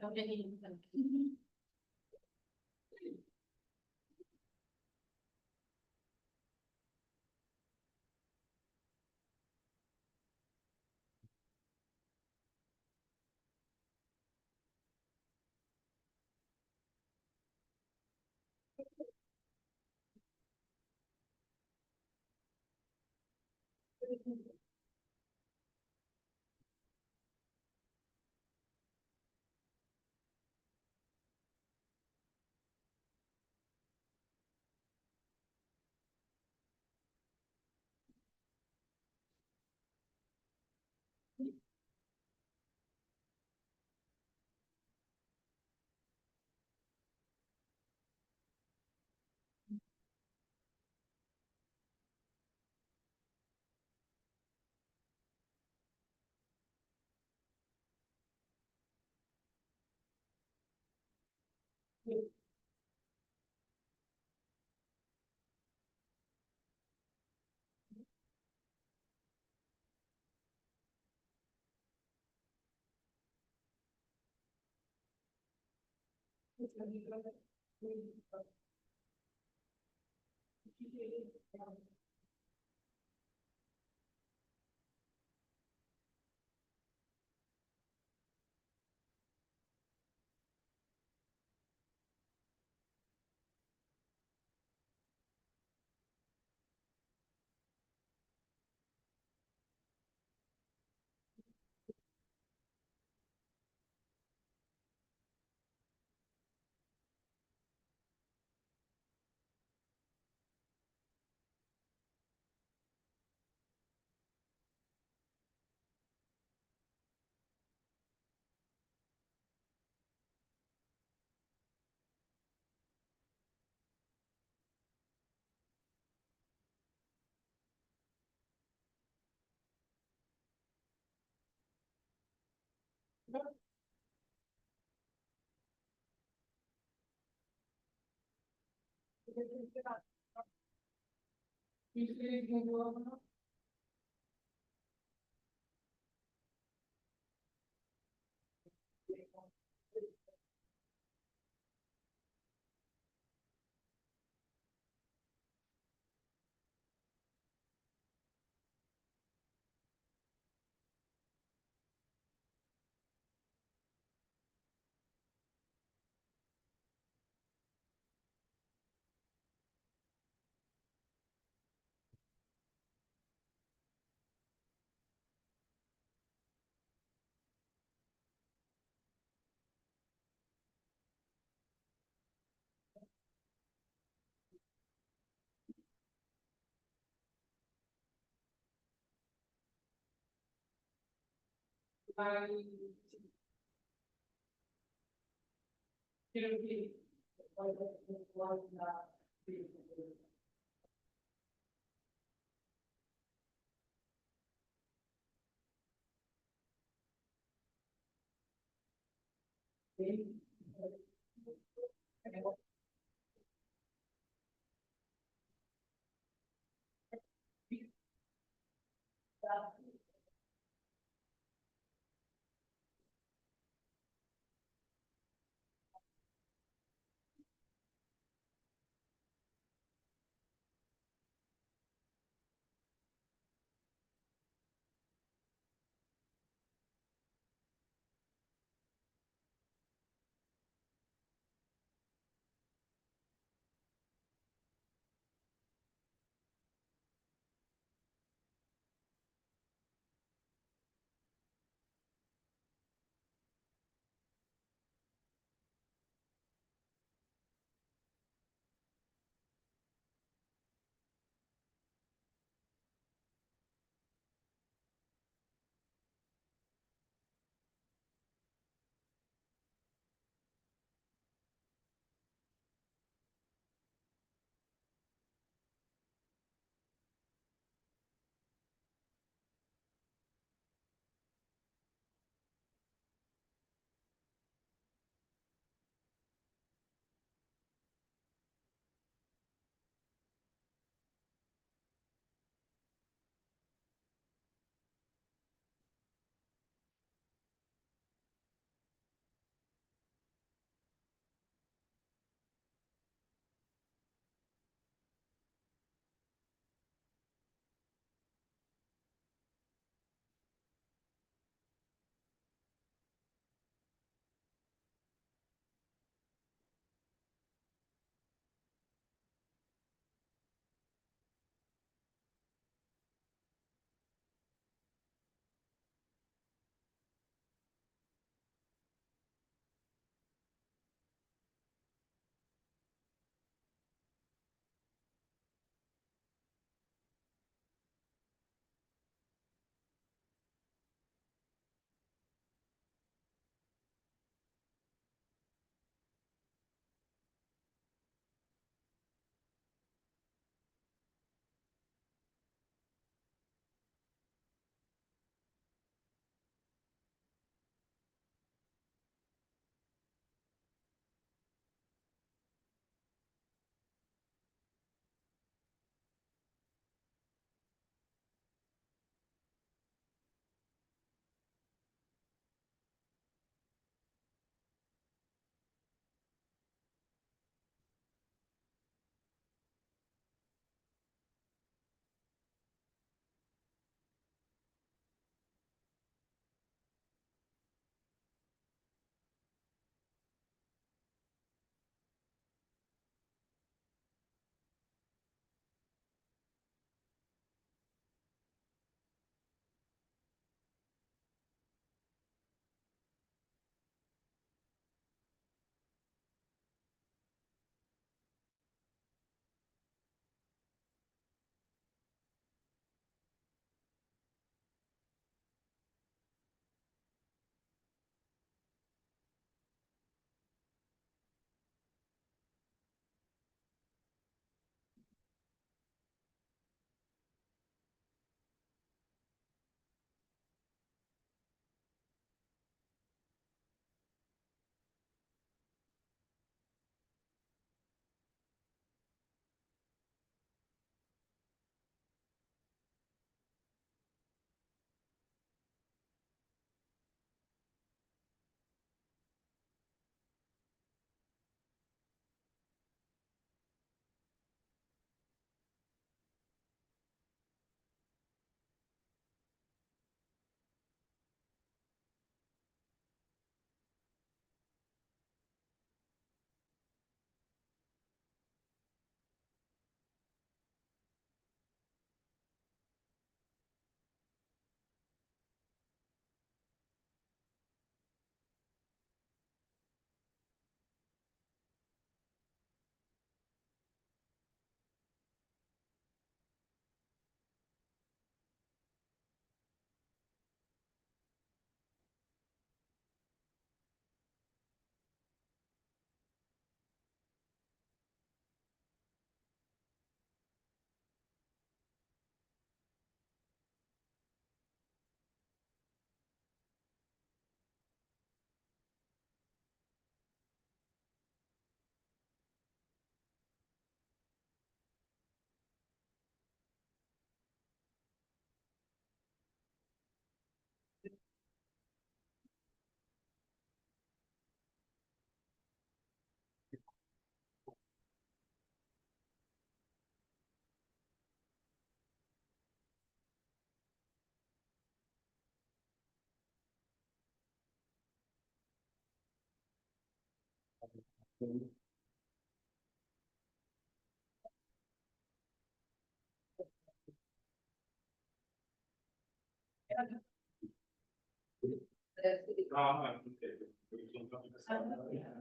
non vedi.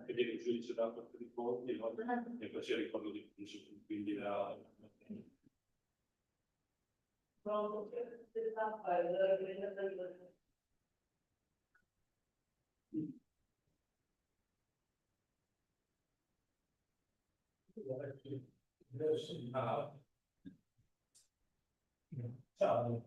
Vedere il giudice della Corte dei Conti, no? E poi ci ricordo di quindi la... Ciao.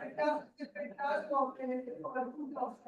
Allora, peccato che soprattutto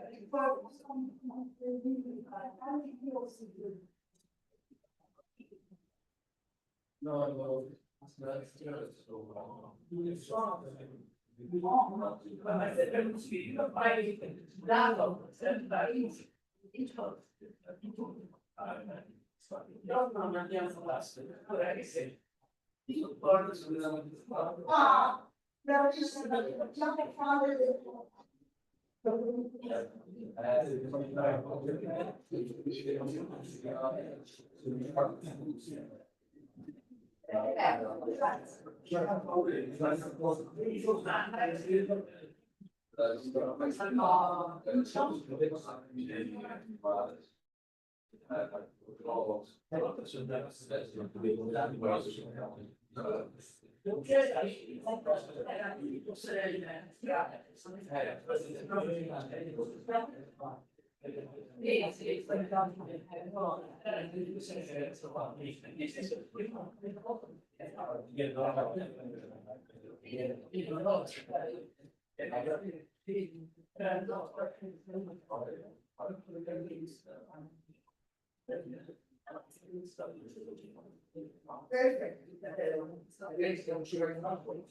Ah, dobbiamo fare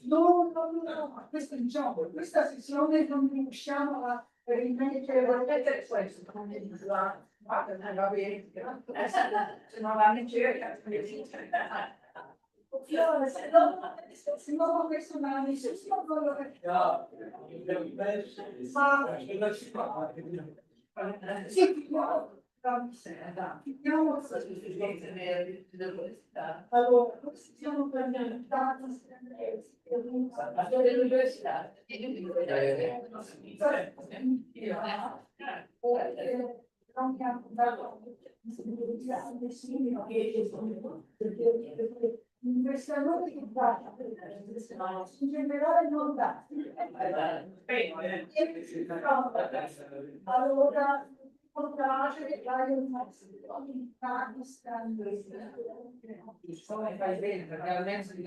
No, no, no, questo diciamo, questa sessione non riusciamo a rimettere questo. Va bene. Se non la ricerca, se no questo non ha nessuno quello che sì, allora, siamo questa notte che va in generale non dà. Allora, portare Pakistan, fai bene perché almeno si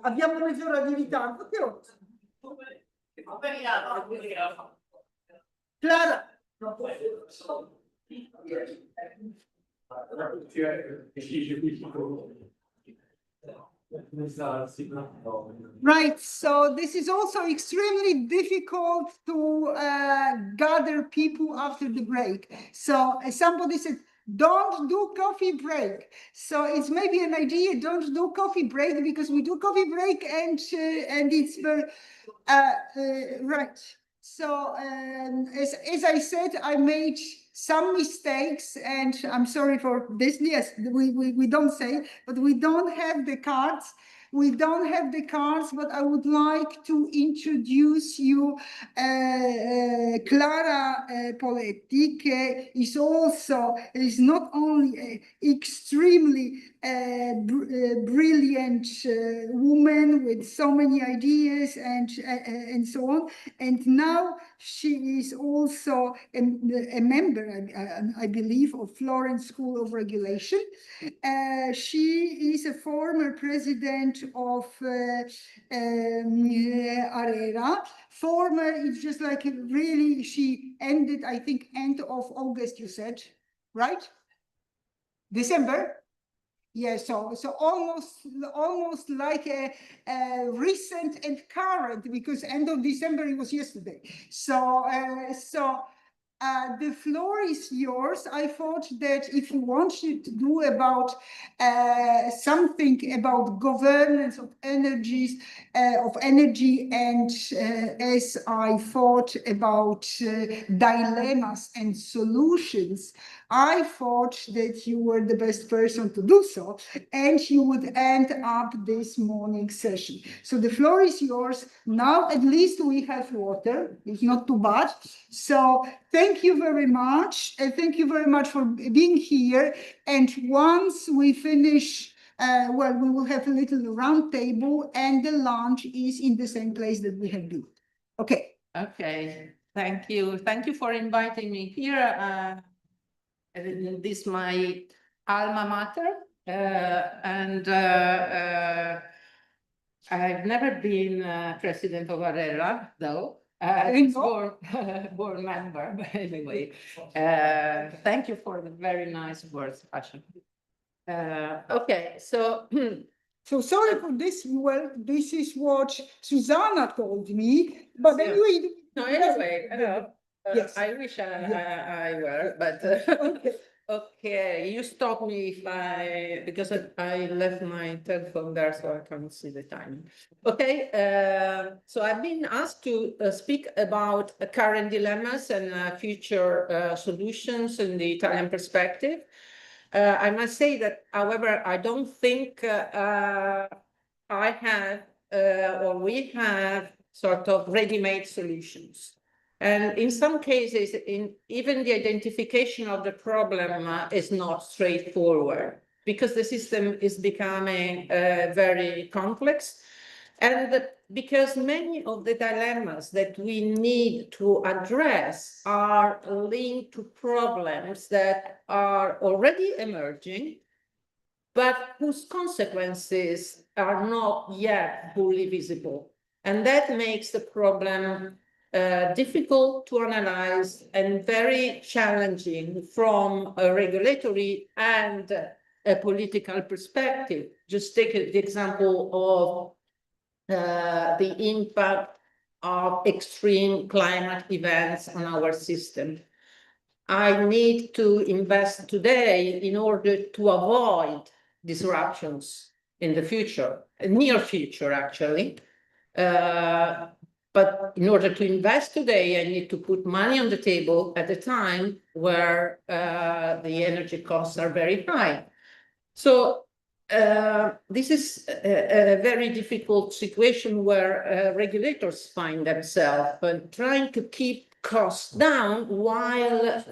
abbiamo mezz'ora di ritardo, però. Clara. Right, so this is also extremely difficult to gather people after the break. So somebody said, don't do coffee break. So it's maybe an idea, don't do coffee break because we do coffee break and it's very, right. So as I said, I made some mistakes and I'm sorry for this. Yes, we don't say, but we don't have the cards. We don't have the cards, but I would like to introduce you Clara Poletti is not only extremely brilliant woman with so many ideas and so on, and now she is also a member, I believe, of Florence School of Regulation. She is a former president of ARERA. Former, it's just like really, she ended, I think, end of August, you said, right? December? Yeah, so almost like a recent and current, because end of December it was yesterday. So the floor is yours. I thought that if you wanted to do about something about governance of energy, and as I thought about dilemmas and solutions I thought that you were the best person to do so, and you would end up this morning session. So the floor is yours. Now at least we have water. It's not too bad. So thank you very much. Thank you very much for being here. And once we finish, well, we will have a little round table, and the lunch is in the same place that we have been. Okay. Okay, thank you. Thank you for inviting me here. This my alma mater, and I've never been president of ARERA, though. It's board member, but anyway. Thank you for the very nice words, Asha. Okay, so So sorry for this. Well, this is what Susanna told me, but anyway. no, anyway, Yes. I wish I were, but okay, you stop me if because I left my telephone there, so I can't see the time. Okay, so I've been asked to speak about current dilemmas and future solutions in the Italian perspective. I must say that, however, I don't think I have or we have sort of ready-made solutions. And in some cases, even the identification of the problem is not straightforward because the system is becoming very complex. And because many of the dilemmas that we need to address are linked to problems that are already emerging, but whose consequences are not yet fully visible. And that makes the problem difficult to analyze and very challenging from a regulatory and a political perspective. Just take the example of the impact of extreme climate events on our system. I need to invest today in order to avoid disruptions in the future, near future actually. But in order to invest today, I need to put money on the table at a time where the energy costs are very high. So this is a very difficult situation where regulators find themselves trying to keep costs down while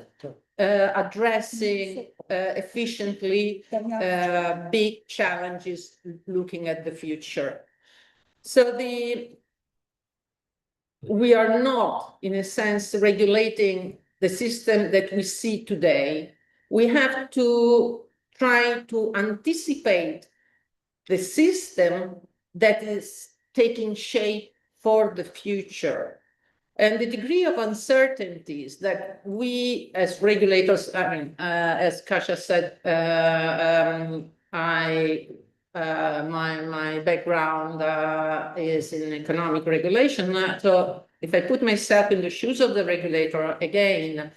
addressing efficiently big challenges looking at the future. So we are not, in a sense, regulating the system that we see today. We have to try to anticipate the system that is taking shape for the future. And the degree of uncertainties that we as regulators, I mean, as Kasia said, my background is in economic regulation. So if I put myself in the shoes of the regulator again,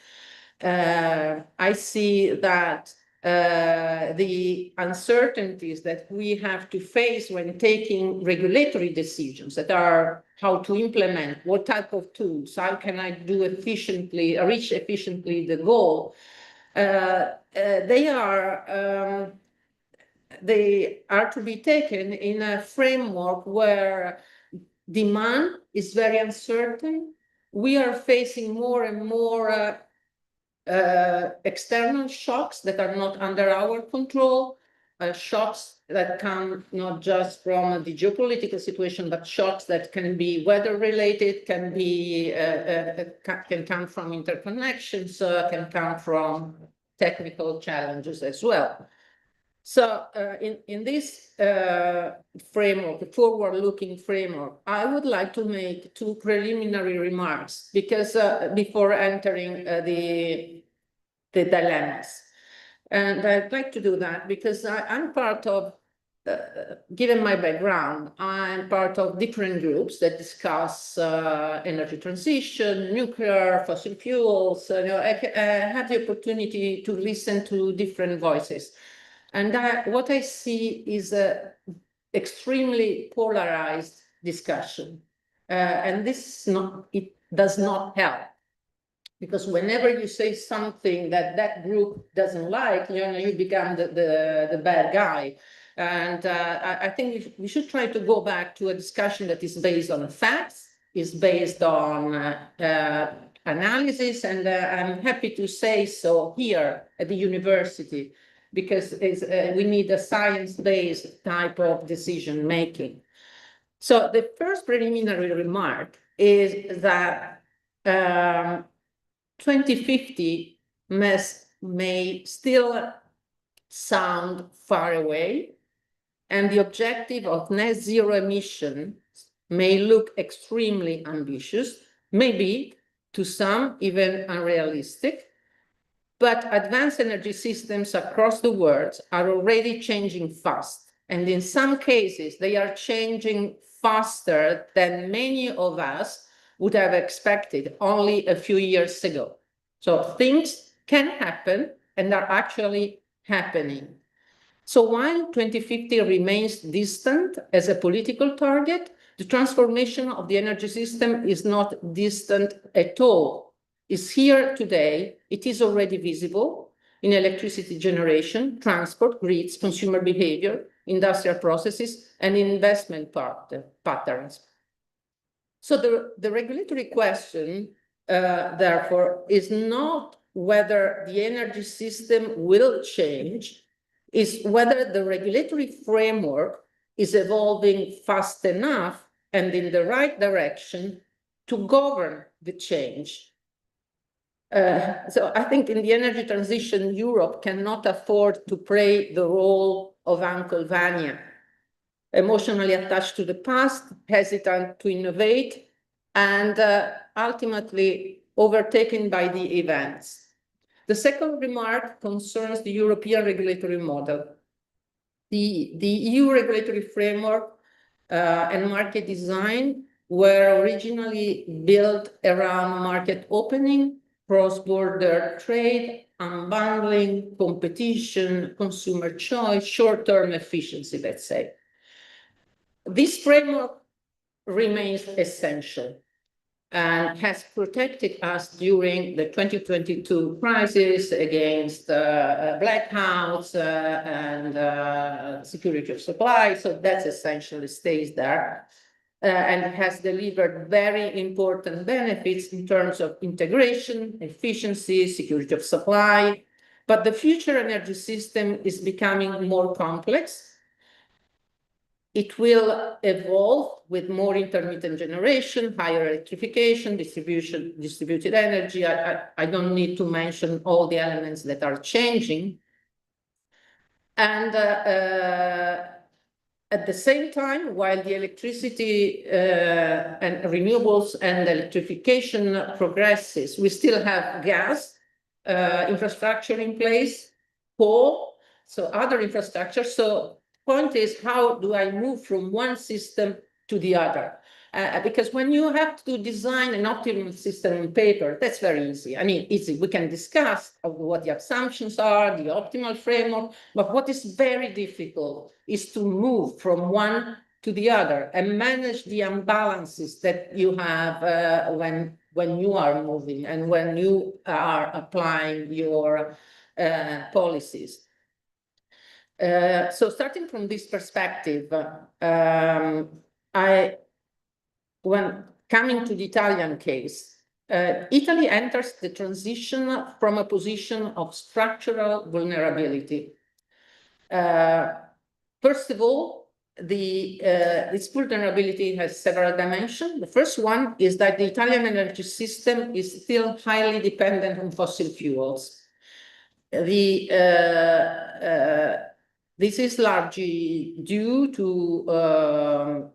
I see that the uncertainties that we have to face when taking regulatory decisions that are how to implement, what type of tools, how can I do efficiently, reach efficiently the goal, they are to be taken in a framework where demand is very uncertain. We are facing more and more external shocks that are not under our control, shocks that come not just from the geopolitical situation, but shocks that can be weather related, can come from interconnections, can come from technical challenges as well. So in this framework, the forward-looking framework, I would like to make two preliminary remarks because before entering the dilemmas. And I'd like to do that because I'm part of, given my background, I'm part of different groups that discuss energy transition, nuclear, fossil fuels. I have the opportunity to listen to different voices. And what I see is an extremely polarized discussion. And it does not help. Because whenever you say something that that group doesn't like, you become the bad guy. And I think we should try to go back to a discussion that is based on facts, is based on analysis, and I'm happy to say so here at the university, because we need a science-based type of decision making. So the first preliminary remark is that 2050 may still sound far away, and the objective of net zero emissions may look extremely ambitious, maybe to some even unrealistic, but advanced energy systems across the world are already changing fast. And in some cases, they are changing faster than many of us would have expected only a few years ago. So things can happen and are actually happening. So while 2050 remains distant as a political target, the transformation of the energy system is not distant at all. It's here today. It is already visible in electricity generation, transport, grids, consumer behavior, industrial processes, and investment patterns. So the regulatory question, therefore, is not whether the energy system will change, is whether the regulatory framework is evolving fast enough and in the right direction to govern the change. So I think in the energy transition, Europe cannot afford to play the role of Uncle Vanya, emotionally attached to the past, hesitant to innovate, and ultimately overtaken by the events. The second remark concerns the European regulatory model. The EU regulatory framework and market design were originally built around market opening, cross-border trade, unbundling, competition, consumer choice, short-term efficiency, let's say. This framework remains essential and has protected us during the 2022 crisis against blackouts and security of supply. So that's essentially stays there and has delivered very important benefits in terms of integration, efficiency, security of supply. But the future energy system is becoming more complex. It will evolve with more intermittent generation, higher electrification, distributed energy. I don't need to mention all the elements that are changing. And at the same time, while the electricity and renewables and electrification progresses, we still have gas infrastructure in place, coal, so other infrastructure. So point is, how do I move from one system to the other? Because when you have to design an optimal system on paper, that's very easy. I mean, easy. We can discuss what the assumptions are, the optimal framework, but what is very difficult is to move from one to the other and manage the imbalances that you have when you are moving and when you are applying your policies. So starting from this perspective, when coming to the Italian case, Italy enters the transition from a position of structural vulnerability. First of all, this vulnerability has several dimensions. The first one is that the Italian energy system is still highly dependent on fossil fuels. This is largely due to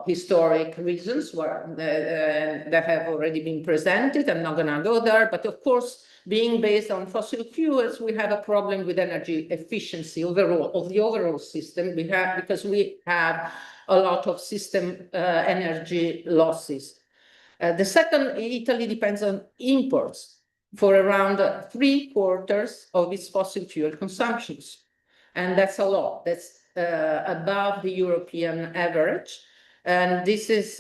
historic reasons that have already been presented. I'm not going to go there, but of course, being based on fossil fuels, we have a problem with energy efficiency overall of the overall system. Because we have a lot of system energy losses. The second, Italy depends on imports for around 3/4 of its fossil fuel consumptions. And that's a lot. That's above the European average. And this is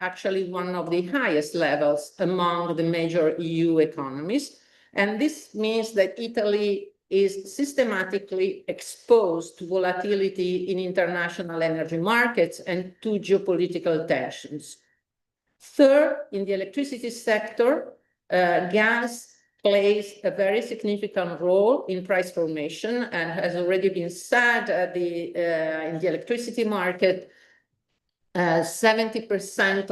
actually one of the highest levels among the major EU economies. And this means that Italy is systematically exposed to volatility in international energy markets and to geopolitical tensions. Third, in the electricity sector, gas plays a very significant role in price formation, and has already been said in the electricity market, 70%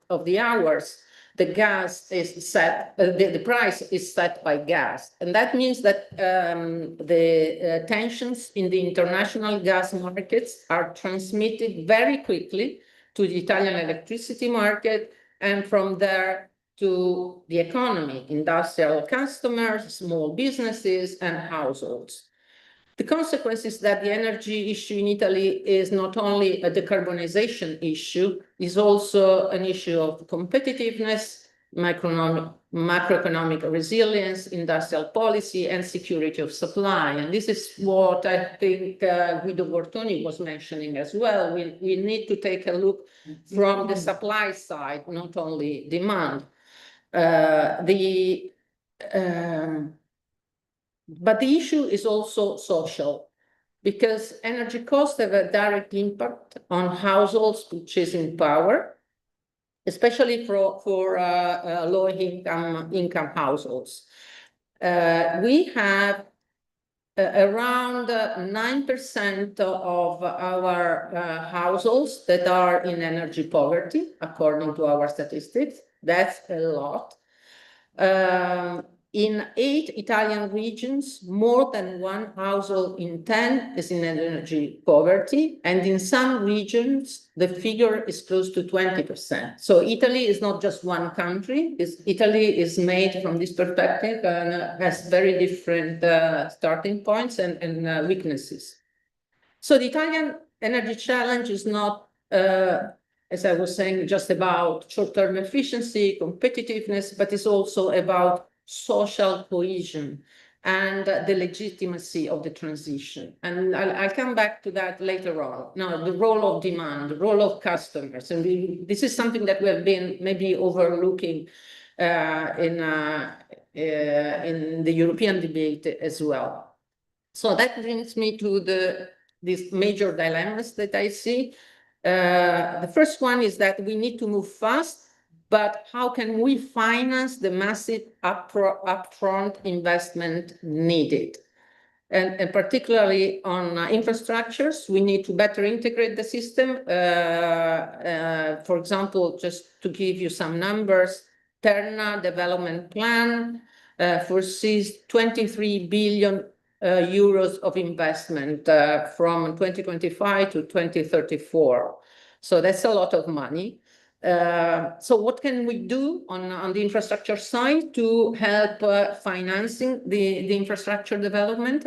of the hours, the gas is set, the price is set by gas. And that means that the tensions in the international gas markets are transmitted very quickly to the Italian electricity market, and from there to the economy, industrial customers, small businesses, and households. The consequence is that the energy issue in Italy is not only a decarbonization issue, is also an issue of competitiveness, macroeconomic resilience, industrial policy, and security of supply. And this is what I think Guido Bortoni was mentioning as well. We need to take a look from the supply side, not only demand. But the issue is also social, because energy costs have a direct impact on households' purchasing power, especially for low-income households. We have around 9% of our households that are in energy poverty, according to our statistics. That's a lot. In 8 Italian regions, more than 1 household in 10 is in energy poverty, and in some regions, the figure is close to 20%. So Italy is not just one country. Italy is made from this perspective and has very different starting points and weaknesses. So the Italian energy challenge is not, as I was saying, just about short-term efficiency, competitiveness, but it's also about social cohesion and the legitimacy of the transition. And I'll come back to that later on. Now, the role of demand, the role of customers, and this is something that we have been maybe overlooking in the European debate as well. So that brings me to these major dilemmas that I see. The first one is that we need to move fast, but how can we finance the massive upfront investment needed? And particularly on infrastructures, we need to better integrate the system. For example, just to give you some numbers, Terna development plan foresees 23 billion euros of investment from 2025 to 2034. So that's a lot of money. So what can we do on the infrastructure side to help financing the infrastructure development?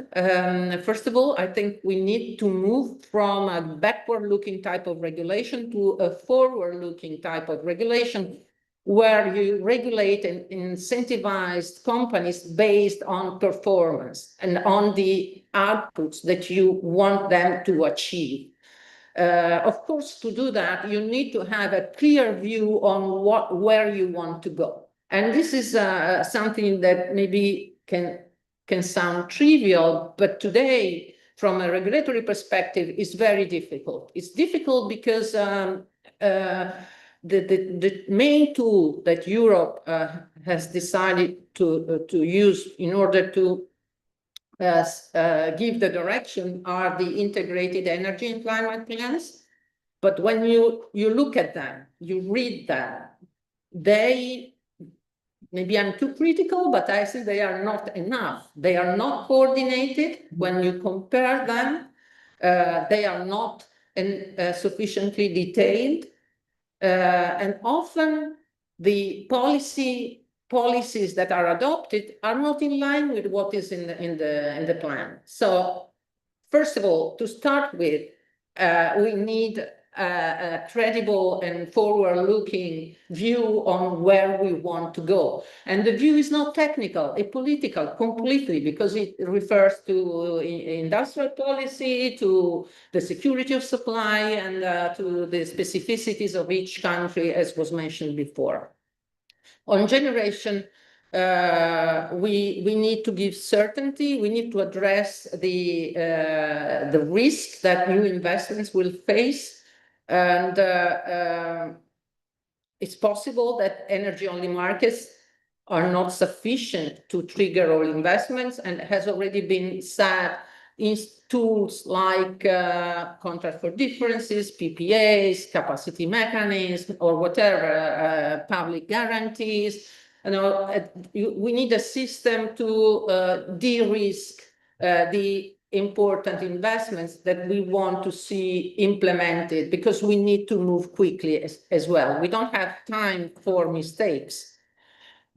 First of all, I think we need to move from a backward-looking type of regulation to a forward-looking type of regulation, where you regulate and incentivize companies based on performance and on the outputs that you want them to achieve. Of course, to do that, you need to have a clear view on where you want to go. And this is something that maybe can sound trivial, but today, from a regulatory perspective, is very difficult. It's difficult because the main tool that Europe has decided to use in order to give the direction are the integrated energy and climate plans. But when you look at them, you read them, maybe I'm too critical, but I think they are not enough. They are not coordinated. When you compare them, they are not sufficiently detailed. And often the policies that are adopted are not in line with what is in the plan. So first of all, to start with, we need a credible and forward-looking view on where we want to go. And the view is not technical, it's political completely, because it refers to industrial policy, to the security of supply, and to the specificities of each country, as was mentioned before. On generation, we need to give certainty. We need to address the risk that new investments will face, and it's possible that energy-only markets are not sufficient to trigger all investments, and has already been said in tools like contract for differences, PPAs, capacity mechanism, or whatever, public guarantees. You know, we need a system to de-risk the important investments that we want to see implemented, because we need to move quickly as well. We don't have time for mistakes.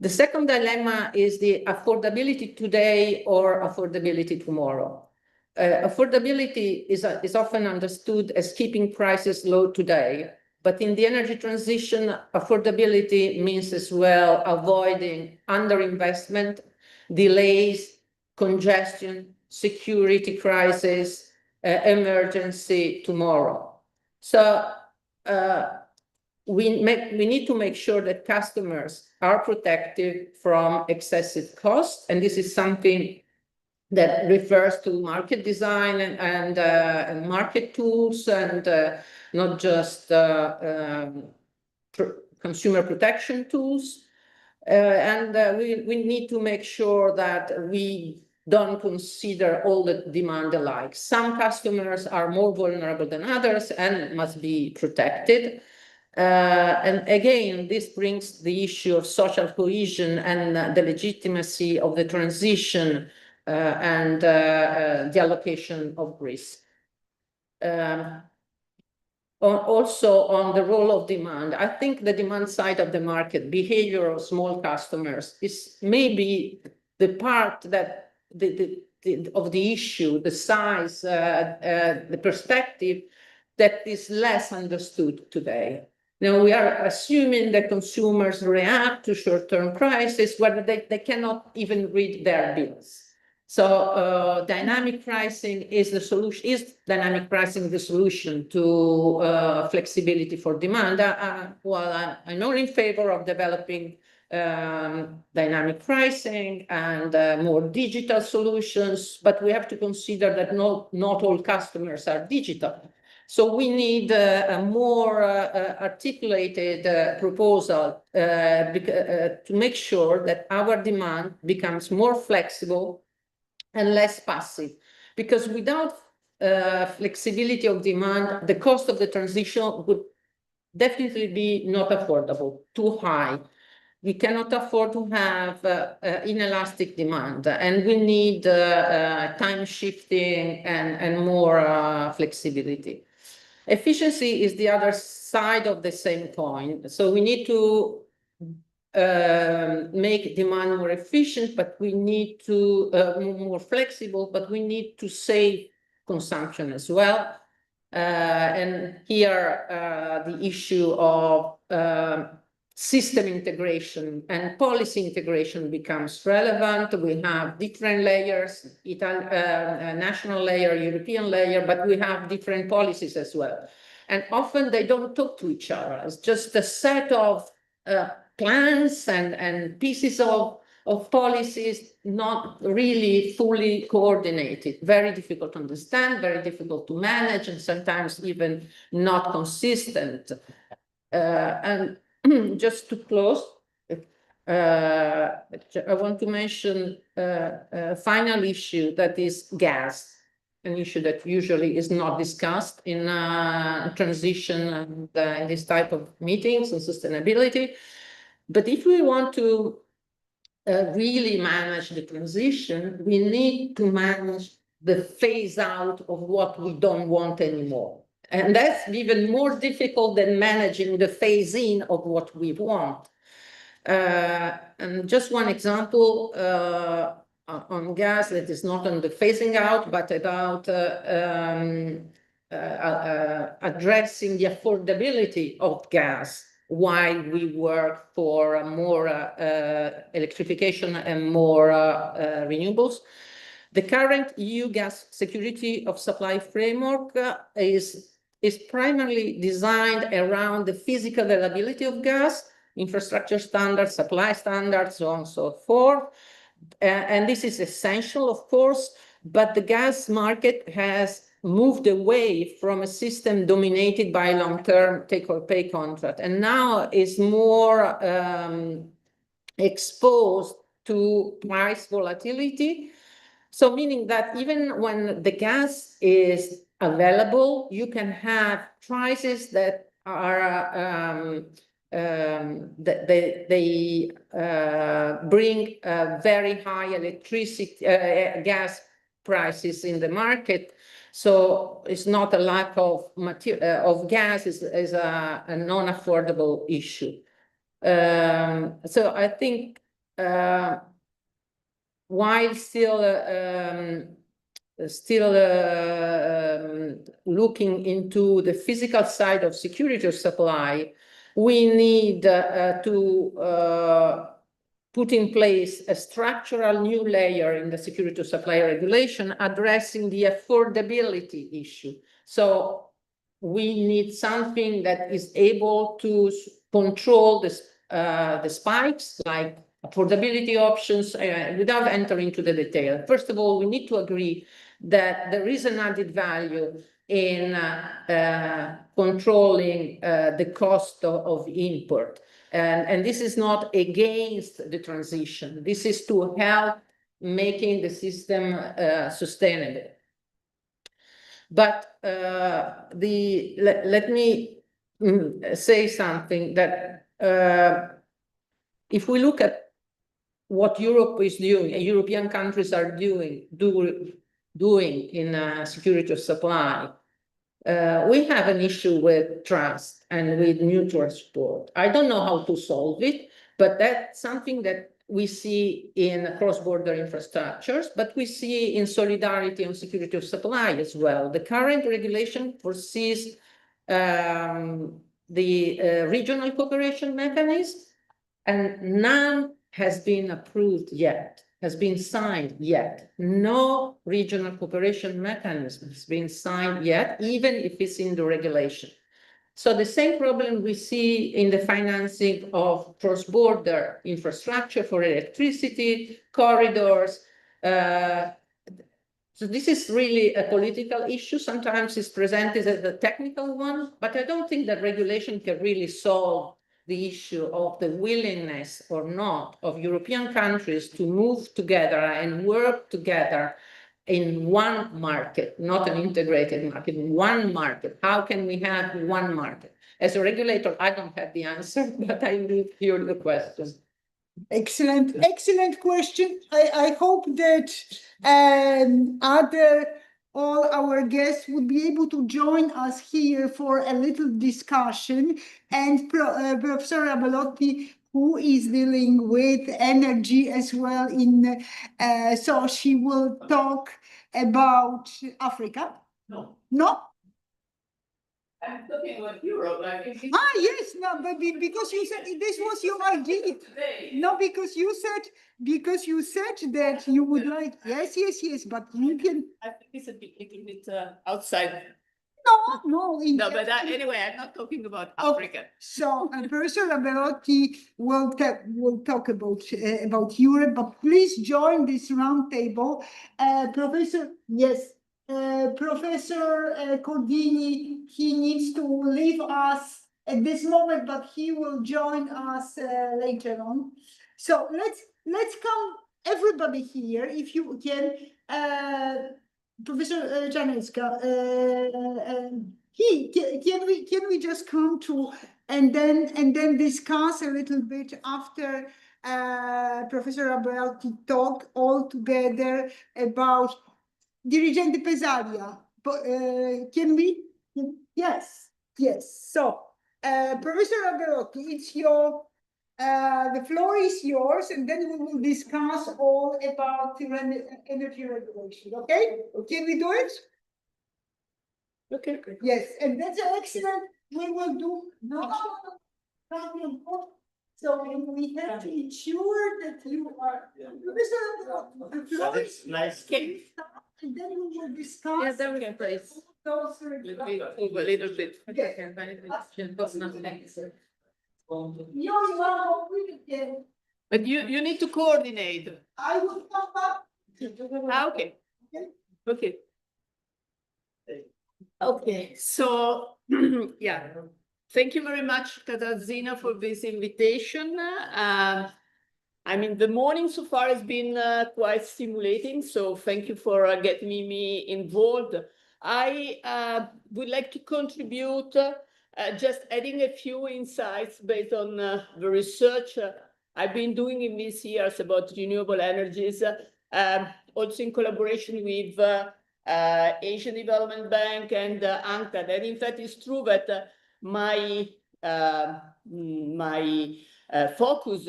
The second dilemma is the affordability today or affordability tomorrow. Affordability is often understood as keeping prices low today, but in the energy transition, affordability means as well avoiding underinvestment, delays, congestion, security crisis, emergency tomorrow. So we need to make sure that customers are protected from excessive costs, and this is something that refers to market design and market tools, and not just consumer protection tools. We need to make sure that we don't consider all the demand alike. Some customers are more vulnerable than others and must be protected. And again, this brings the issue of social cohesion and the legitimacy of the transition and the allocation of risk. Also on the role of demand, I think the demand side of the market, behavior of small customers, is maybe the part that of the issue, the size, the perspective that is less understood today. Now, we are assuming that consumers react to short-term crises where they cannot even read their bills. So dynamic pricing is the solution. Is dynamic pricing the solution to flexibility for demand? Well, I'm not in favor of developing dynamic pricing and more digital solutions, but we have to consider that not all customers are digital. So we need a more articulated proposal to make sure that our demand becomes more flexible and less passive. Because without flexibility of demand, the cost of the transition would definitely be not affordable, too high. We cannot afford to have inelastic demand, and we need time shifting and more flexibility. Efficiency is the other side of the same coin. So we need to make demand more efficient, but we need to more flexible, but we need to save consumption as well. And here the issue of system integration and policy integration becomes relevant. We have different layers, national layer, European layer, but we have different policies as well. And often they don't talk to each other. It's just a set of plans and pieces of policies, not really fully coordinated. Very difficult to understand, very difficult to manage, and sometimes even not consistent. And just to close, I want to mention a final issue, that is gas, an issue that usually is not discussed in transition and in this type of meetings and sustainability. But if we want to really manage the transition, we need to manage the phase out of what we don't want anymore. And that's even more difficult than managing the phase in of what we want. And just one example on gas that is not on the phasing out, but about addressing the affordability of gas while we work for more electrification and more renewables. The current EU gas security of supply framework is primarily designed around the physical availability of gas, infrastructure standards, supply standards, so on and so forth. And this is essential, of course, but the gas market has moved away from a system dominated by long-term take-or-pay contract, and now is more exposed to price volatility. So meaning that even when the gas is available, you can have prices that are that they bring very high electricity gas prices in the market. So it's not a lack of of gas, is a non-affordable issue. So I think while still looking into the physical side of security of supply, we need to put in place a structural new layer in the security of supply regulation addressing the affordability issue. So we need something that is able to control the spikes, like affordability options, without entering into the detail. First of all, we need to agree that there is an added value in controlling the cost of import. And this is not against the transition. This is to help making the system sustainable. But let me say something that if we look at what Europe is doing, European countries are doing in security of supply, we have an issue with trust and with mutual support. I don't know how to solve it, but that's something that we see in cross-border infrastructures, but we see in solidarity on security of supply as well. The current regulation foresees the regional cooperation mechanism, and none has been approved yet, has been signed yet. No regional cooperation mechanism has been signed yet, even if it's in the regulation. So the same problem we see in the financing of cross-border infrastructure for electricity, corridors. So this is really a political issue. Sometimes it's presented as a technical one, but I don't think that regulation can really solve the issue of the willingness or not of European countries to move together and work together in one market, not an integrated market, one market. How can we have one market? As a regulator, I don't have the answer, but I will hear the question. Excellent, excellent question. I hope that all our guests would be able to join us here for a little discussion. And Professor Abelotti, who is dealing with energy as well, so she will talk about Africa. No. No? I'm talking about Europe. Yes, no, but because you said this was your idea. No, because you said that you would like, yes, but you can. I think it's a little bit outside. No. But anyway, I'm not talking about Africa. So Professor Abelotti will talk about Europe, but please join this roundtable. Professor Cordini, he needs to leave us at this moment, but he will join us later on. So let's come everybody here, if you can. Professor Czarnecka, can we just come to and then discuss a little bit after Professor Abelotti talk all together about Dirigente Pesaria. Can we? Yes. So, Professor Abelotti, it's your. The floor is yours, and then we will discuss all about energy regulation. Okay? Can we do it? Okay. Yes, and that's excellent. We will do. So we have to ensure that you are. It's nice. Okay. And then we will discuss. Yeah, then we can place. Those Let me move a little bit. Okay. You are again. But you need to coordinate. I will come back. Ah, okay. Okay. Okay, so, yeah. Thank you very much, Katarzyna, for this invitation. I mean, the morning so far has been quite stimulating, so thank you for getting me involved. I would like to contribute, just adding a few insights based on the research I've been doing in these years about renewable energies, also in collaboration with Asian Development Bank and UNCTAD. And in fact, it's true that my focus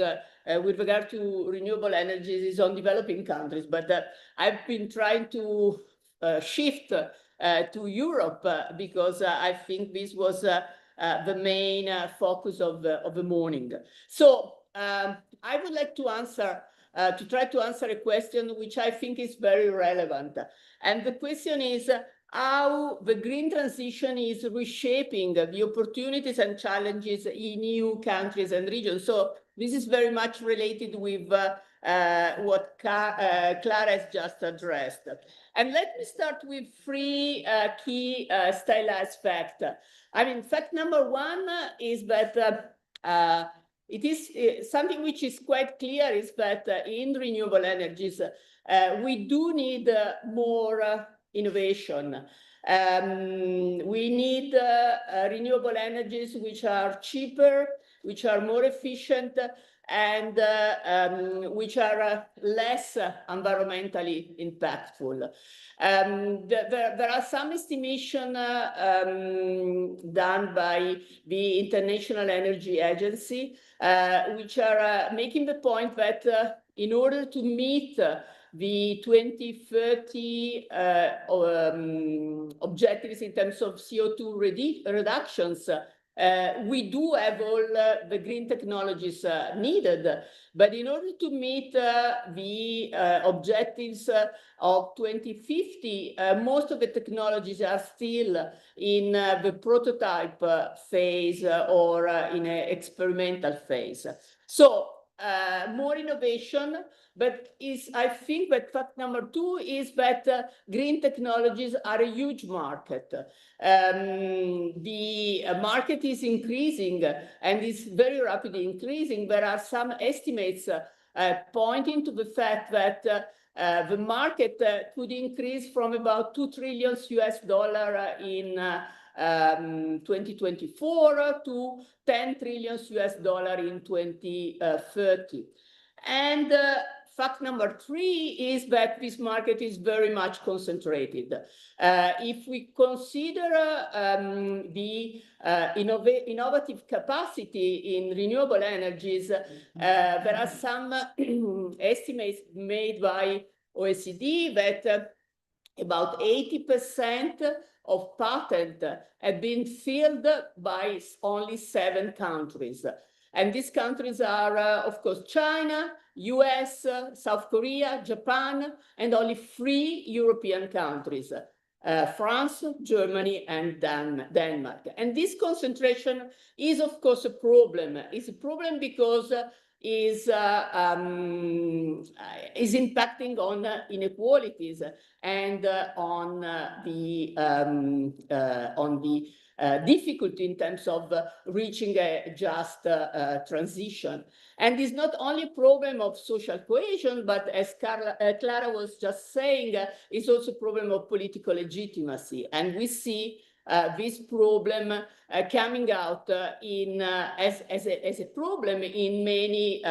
with regard to renewable energies is on developing countries, but I've been trying to shift to Europe because I think this was the main focus of the morning. So I would like to try to answer a question which I think is very relevant. And the question is how the green transition is reshaping the opportunities and challenges in EU countries and regions. So this is very much related with what Clara has just addressed. And let me start with three key stylized facts. I mean, fact number one is that it is something which is quite clear is that in renewable energies, we do need more innovation. We need renewable energies which are cheaper, which are more efficient, and which are less environmentally impactful. There are some estimation done by the International Energy Agency, which are making the point that in order to meet the 2030 objectives in terms of CO2 reductions, we do have all the green technologies needed, but in order to meet the objectives of 2050, most of the technologies are still in the prototype phase or in an experimental phase. So more innovation, but I think that fact number two is that green technologies are a huge market. The market is increasing and is very rapidly increasing. There are some estimates pointing to the fact that the market could increase from about $2 trillion in 2024 to $10 trillion in 2030. And fact number three is that this market is very much concentrated. If we consider the innovative capacity in renewable energies, there are some estimates made by OECD that about 80% of patents have been filled by only 7 countries. And these countries are, of course, China, US, South Korea, Japan, and only 3 European countries, France, Germany, and Denmark. And this concentration is, of course, a problem. It's a problem because is impacting on inequalities and on the difficulty in terms of reaching a just transition. And it's not only a problem of social cohesion, but as Clara was just saying, it's also a problem of political legitimacy. And we see this problem coming out as a problem in many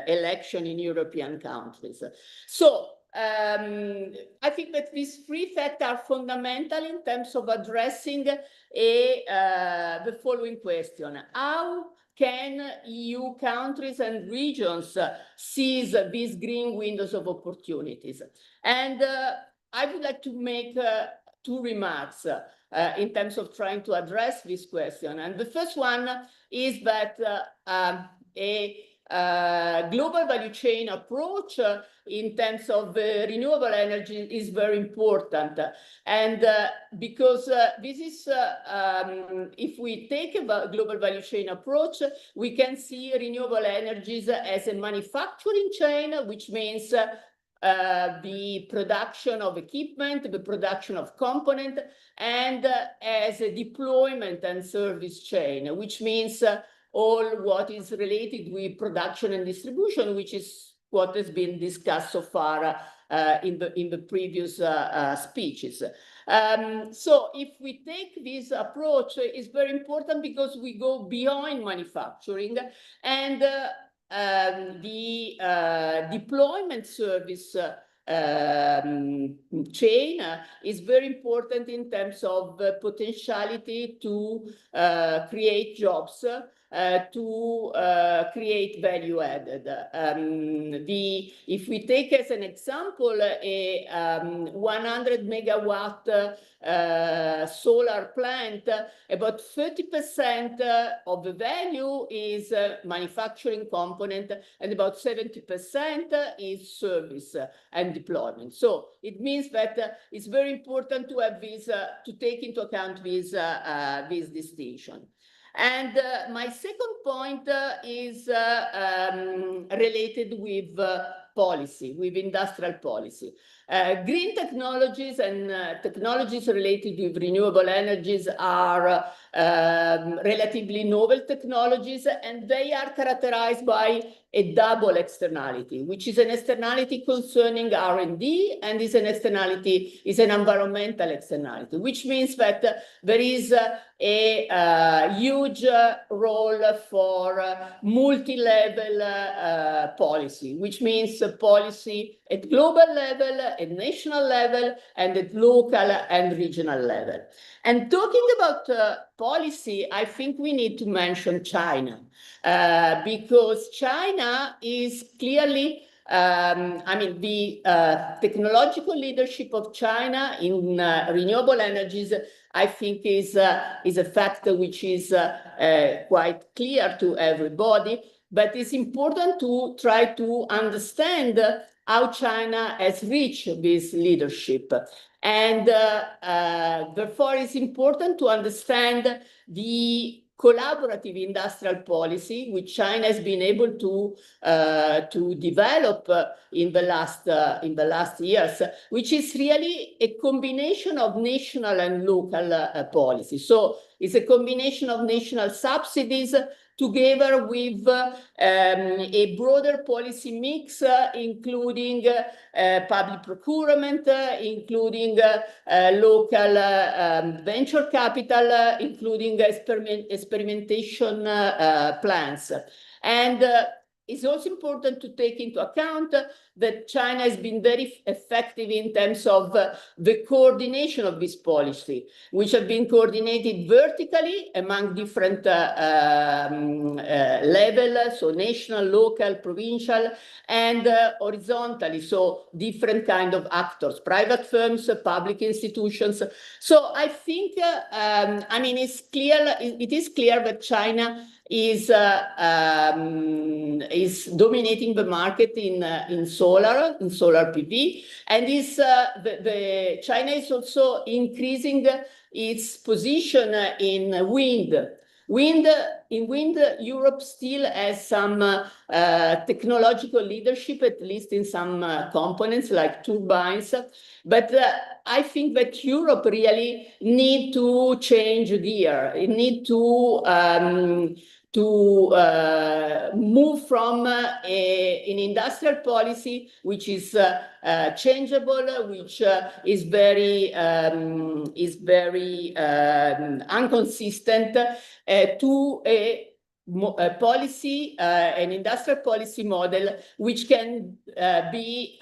elections in European countries. So I think that these 3 facts are fundamental in terms of addressing the following question. How can EU countries and regions seize these green windows of opportunities? And I would like to make two remarks in terms of trying to address this question. And the first one is that a global value chain approach in terms of renewable energy is very important. And because this is, if we take a global value chain approach, we can see renewable energies as a manufacturing chain, which means the production of equipment, the production of component, and as a deployment and service chain, which means all what is related with production and distribution, which is what has been discussed so far in the previous speeches. So if we take this approach, it's very important because we go beyond manufacturing, and the deployment service chain is very important in terms of potentiality to create jobs, to create value added. If we take as an example a 100 megawatt solar plant, about 30% of the value is manufacturing component, and about 70% is service and deployment. So it means that it's very important to have this, to take into account this distinction. And my second point is related with policy, with industrial policy. Green technologies and technologies related with renewable energies are relatively novel technologies, and they are characterized by a double externality, which is an externality concerning R&D, and is an externality, is an environmental externality, which means that there is a huge role for multi-level policy, which means policy at global level, at national level, and at local and regional level. And talking about policy, I think we need to mention China, because China is clearly, I mean, the technological leadership of China in renewable energies, I think is a factor which is quite clear to everybody, but it's important to try to understand how China has reached this leadership. And therefore, it's important to understand the collaborative industrial policy which China has been able to develop in the last years, which is really a combination of national and local policy. So it's a combination of national subsidies together with a broader policy mix, including public procurement, including local venture capital, including experimentation plans. And it's also important to take into account that China has been very effective in terms of the coordination of this policy, which have been coordinated vertically among different levels, so national, local, provincial, and horizontally, so different kind of actors, private firms, public institutions. So I think, I mean, it is clear that China is dominating the market in solar PV, and China is also increasing its position in wind. In wind, Europe still has some technological leadership, at least in some components like turbines. But I think that Europe really need to change gear. It need to move from an industrial policy which is changeable, which is very inconsistent, to a policy, an industrial policy model which can be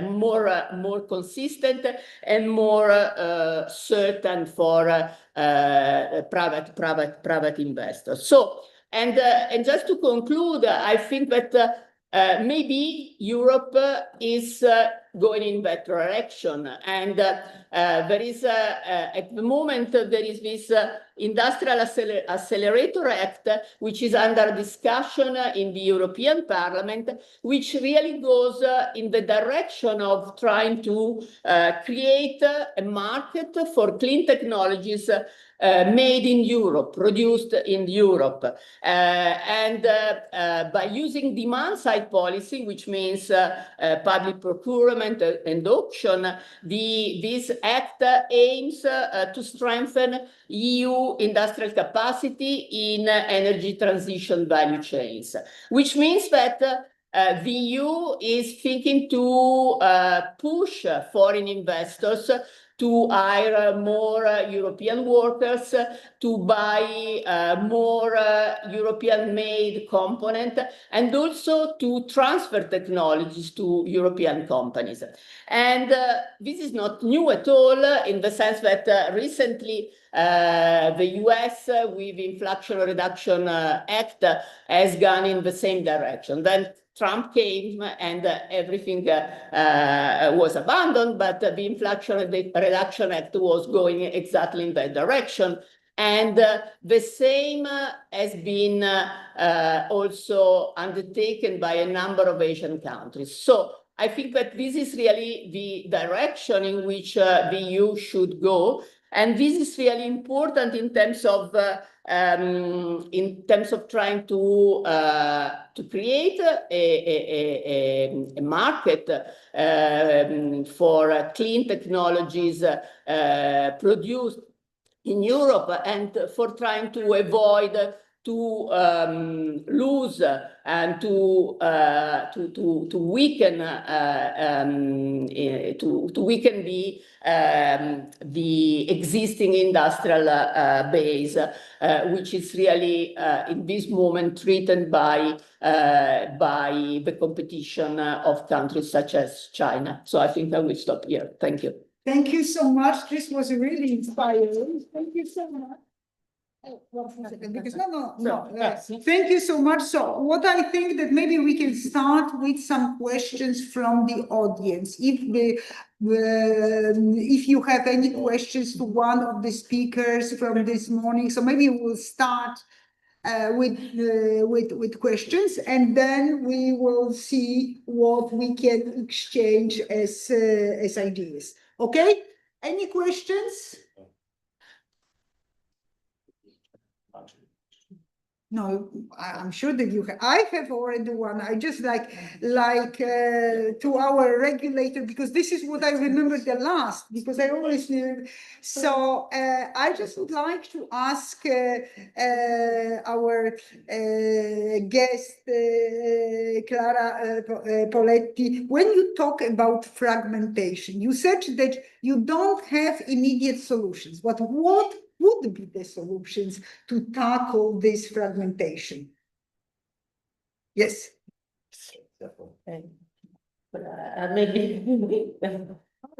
more consistent and more certain for private investors. So, and just to conclude, I think that maybe Europe is going in that direction. And there is, at the moment, there is this Industrial Accelerator Act, which is under discussion in the European Parliament, which really goes in the direction of trying to create a market for clean technologies made in Europe, produced in Europe. And by using demand-side policy, which means public procurement and auction, this act aims to strengthen EU industrial capacity in energy transition value chains, which means that the EU is thinking to push foreign investors to hire more European workers, to buy more European-made component, and also to transfer technologies to European companies. And this is not new at all, in the sense that recently the US with Inflation Reduction Act has gone in the same direction. Then Trump came and everything was abandoned, but the Inflation Reduction Act was going exactly in that direction. And the same has been also undertaken by a number of Asian countries. So I think that this is really the direction in which the EU should go. And this is really important in terms of trying to create a market for clean technologies produced in Europe, and for trying to avoid to lose and to weaken the existing industrial base, which is really in this moment threatened by the competition of countries such as China. So I think I will stop here. Thank you. Thank you so much. This was really inspiring. Thank you so much. Because thank you so much. So what I think that maybe we can start with some questions from the audience. If you have any questions to one of the speakers from this morning, so maybe we'll start with questions, and then we will see what we can exchange as ideas. Okay? Any questions? No, I'm sure that you have. I have already one. I just like to our regulator, because this is what I remember the last, because I always knew. So I just would like to ask our guest, Clara Poletti, when you talk about fragmentation, you said that you don't have immediate solutions, but what would be the solutions to tackle this fragmentation? Yes. Maybe.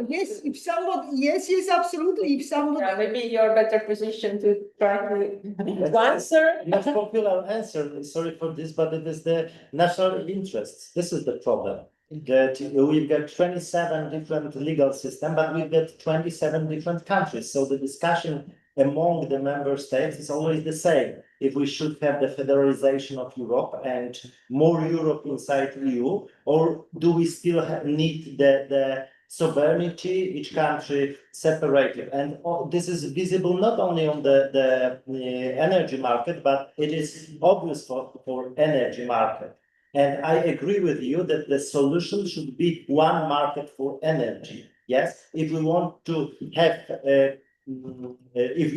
Yes, if somebody, yes, absolutely. If somebody. Maybe you're better positioned to try to answer. Not popular answer, sorry for this, but it is the national interests. This is the problem. That we've got 27 different legal systems, but we've got 27 different countries. So the discussion among the member states is always the same. If we should have the federalization of Europe and more Europe inside EU, or do we still need the sovereignty, each country separated? And this is visible not only on the energy market, but it is obvious for energy market. And I agree with you that the solution should be one market for energy. Yes, if we want to have if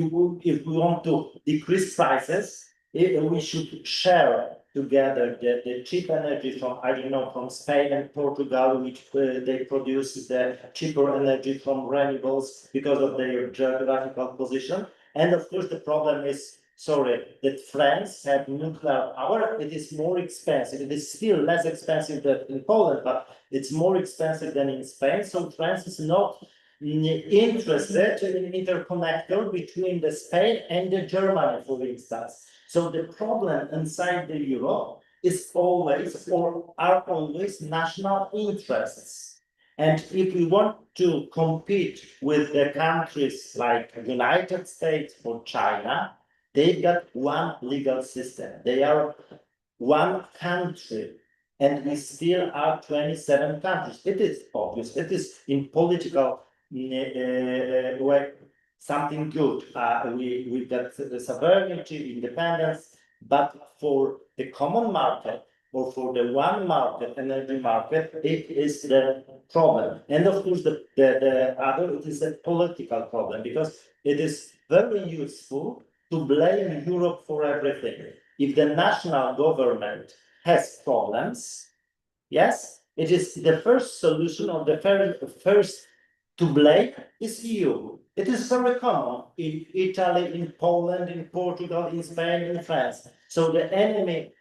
we want to decrease prices, we should share together the cheap energy from, I don't know, from Spain and Portugal, which they produce the cheaper energy from renewables because of their geographical position. And of course, the problem is, that France have nuclear power. It is more expensive. It is still less expensive than in Poland, but it's more expensive than in Spain. So France is not interested in an interconnector between the Spain and the Germany, for instance. So the problem inside the Europe is always or are always national interests. And if we want to compete with the countries like United States or China, they've got one legal system. They are one country, and we still are 27 countries. It is obvious. It is in political way something good. We got the sovereignty, independence, but for the common market or for the one market, energy market, it is the problem. And of course, the other, it is a political problem, because it is very useful to blame Europe for everything. If the national government has problems, yes, it is the first solution or the first to blame is EU. It is very common in Italy, in Poland, in Portugal, in Spain, in France. So the enemies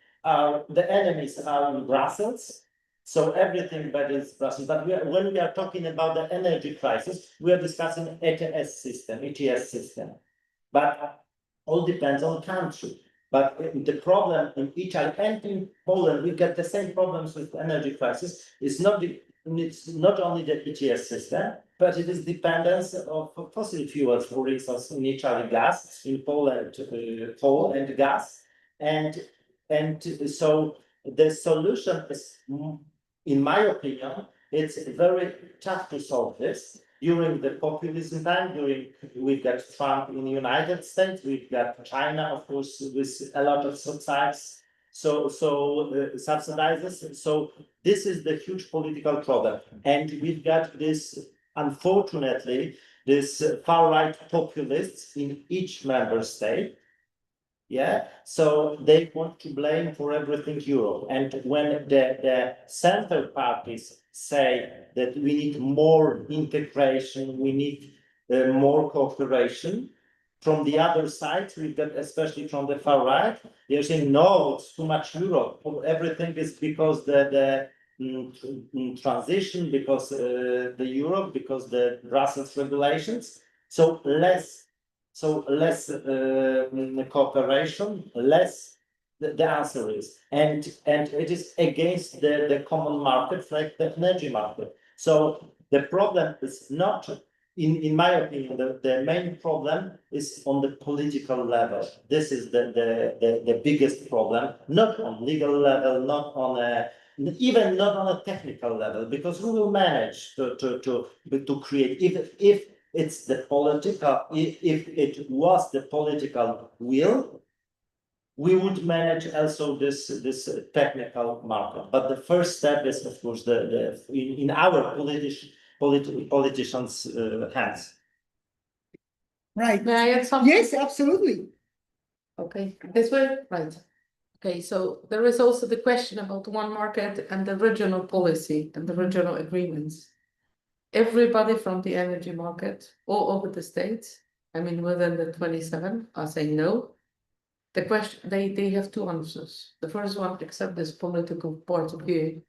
are in Brussels. So everything that is Brussels. But when we are talking about the energy crisis, we are discussing ETS system. But all depends on country. But the problem in Italy and in Poland, we get the same problems with energy crisis. It's not only the ETS system, but it is dependence of fossil fuels, for instance, in Italy, gas, in Poland, coal and gas. And so the solution is, in my opinion, it's very tough to solve this. During the populism time, we've got Trump in the United States, we've got China, of course, with a lot of subsidies. Subsidizes. So this is the huge political problem. And we've got this, unfortunately, this far-right populists in each member state. Yeah, so they want to blame for everything Europe. And when the center parties say that we need more integration, we need more cooperation, from the other side, we've got, especially from the far right, they're saying, no, it's too much Europe. Everything is because the transition, because the Europe, because the Brussels regulations. So less cooperation, less the answer is. And it is against the common markets, like the energy market. So the problem is not, in my opinion, the main problem is on the political level. This is the biggest problem, not on legal level, not on even not on a technical level, because we will manage to create, if it's the political, if it was the political will, we would manage also this technical market. But the first step is, of course, in our politicians' hands. Right. May I add something? Yes, absolutely. Okay, this way, right. Okay, so there is also the question about one market and the regional policy and the regional agreements. Everybody from the energy market all over the states, I mean, within the 27, are saying no. The question, they have two answers. The first one, accept this political point of view.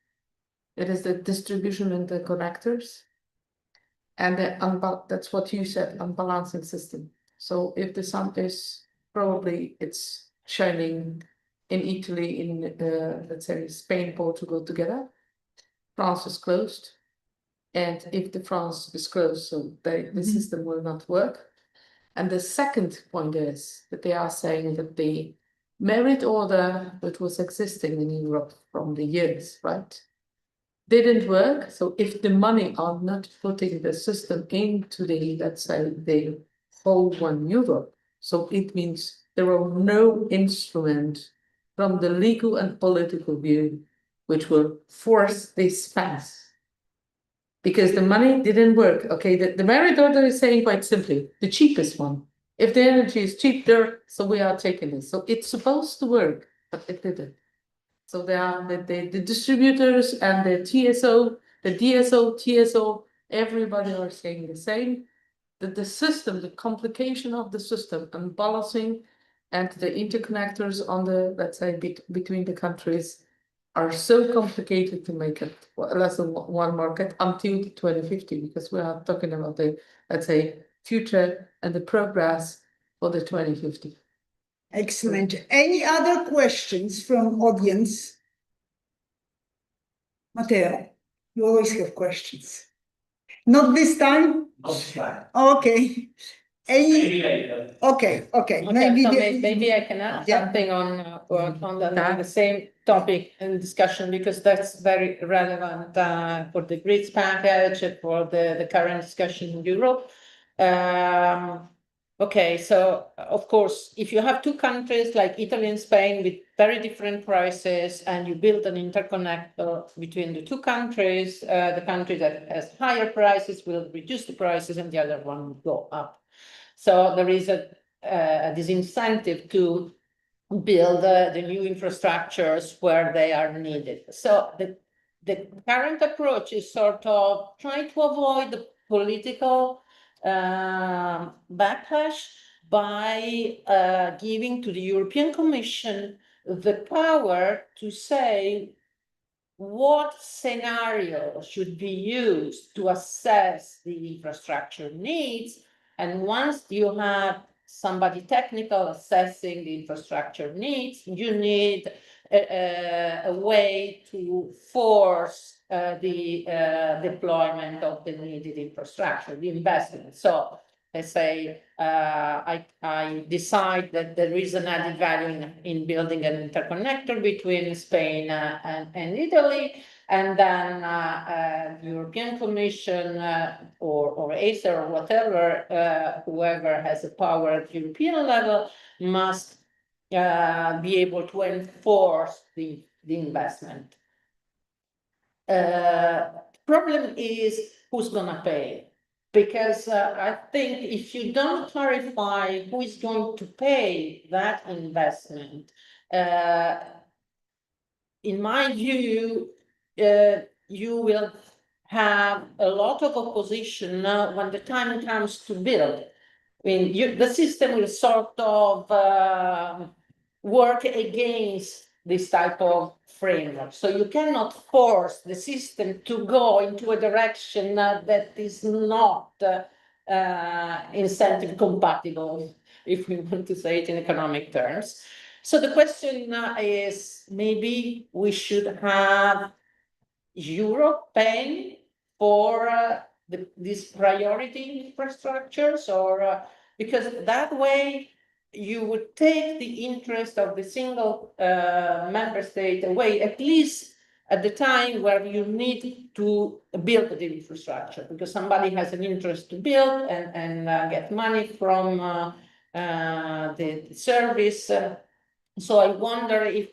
It is the distribution and the connectors. And that's what you said, unbalancing system. So if the sun is, probably it's shining in Italy, in let's say Spain, Portugal together. France is closed. And if the France is closed, so the system will not work. And the second point is that they are saying that the merit order that was existing in Europe from the years, right, didn't work. So if the money are not putting the system into the, let's say, the whole one Europe, so it means there are no instrument from the legal and political view which will force this pass. Because the money didn't work. Okay, the merit order is saying quite simply, the cheapest one. If the energy is cheaper, so we are taking this. So it's supposed to work, but it didn't. So there are the distributors and the TSO, the DSO, TSO, everybody are saying the same. That the system, the complication of the system, unbalancing, and the interconnectors on the, let's say, between the countries are so complicated to make it less than one market until 2050, because we are talking about the, let's say, future and the progress for the 2050. Excellent. Any other questions from audience? Matteo, you always have questions. Not this time? Okay. Okay, okay, Okay, maybe. so the- maybe I can add Yeah. something on the same topic and discussion, because that's very relevant for the grids package, for the current discussion in Europe. Okay, so of course, if you have two countries like Italy and Spain with very different prices, and you build an interconnector between the two countries, the country that has higher prices will reduce the prices and the other one will go up. So there is a disincentive to build the new infrastructures where they are needed. So the current approach is sort of trying to avoid the political backlash by giving to the European Commission the power to say what scenario should be used to assess the infrastructure needs. And once you have somebody technical assessing the infrastructure needs, you need a way to force the deployment of the needed infrastructure, the investment. So let's say I decide that there is an added value in building an interconnector between Spain and Italy, and then the European Commission or ACER or whatever, whoever has the power at European level must be able to enforce the investment. Problem is who's gonna pay? Because I think if you don't clarify who is going to pay that investment, in my view, you will have a lot of opposition when the time comes to build. I mean, the system will sort of work against this type of framework. So you cannot force the system to go into a direction that is not incentive compatible, if we want to say it in economic terms. So the question is, maybe we should have Europe paying for these priority infrastructures, or because that way you would take the interest of the single member state away, at least at the time where you need to build the infrastructure, because somebody has an interest to build and get money from the service. So I wonder if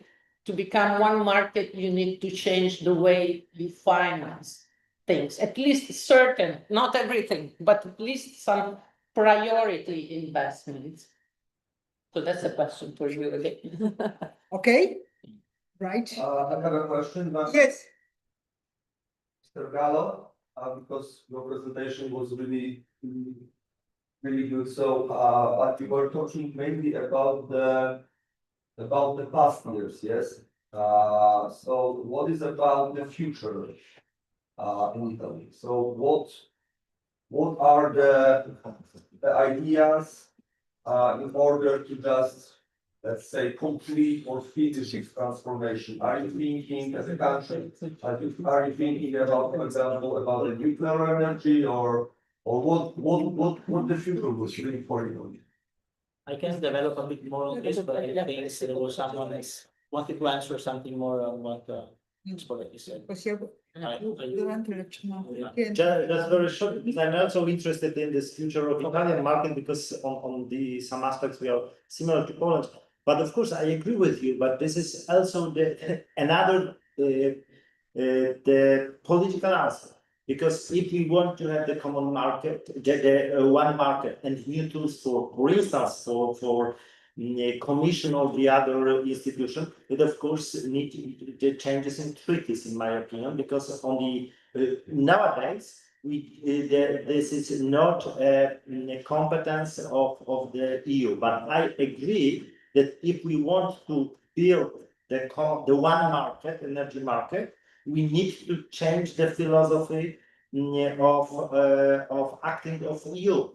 to become one market, you need to change the way you finance things, at least certain, not everything, but at least some priority investments. So that's a question for you again. Okay, right. I have a question. Yes. Mr. Gallo, because your presentation was really good. So, but you were talking mainly about the past years, yes? So what is about the future in Italy? So what are the ideas in order to just, let's say, complete or finish its transformation? Are you thinking as a country? Are you thinking about, for example, about the nuclear energy, or what the future will bring for you? I can develop a bit more on this, but I think there was someone else wanted to answer something more on what Spoleto said. Just very short, because I'm also interested in this future of Italian market, because on some aspects we are similar to Poland. But of course, I agree with you, but this is also another the political answer. Because if we want to have the common market, one market, and new tools for instance, for commission of the other institution, it of course need the changes in treaties, in my opinion, because on the nowadays this is not a competence of the EU. But I agree that if we want to build the one market, energy market, we need to change the philosophy of acting of EU.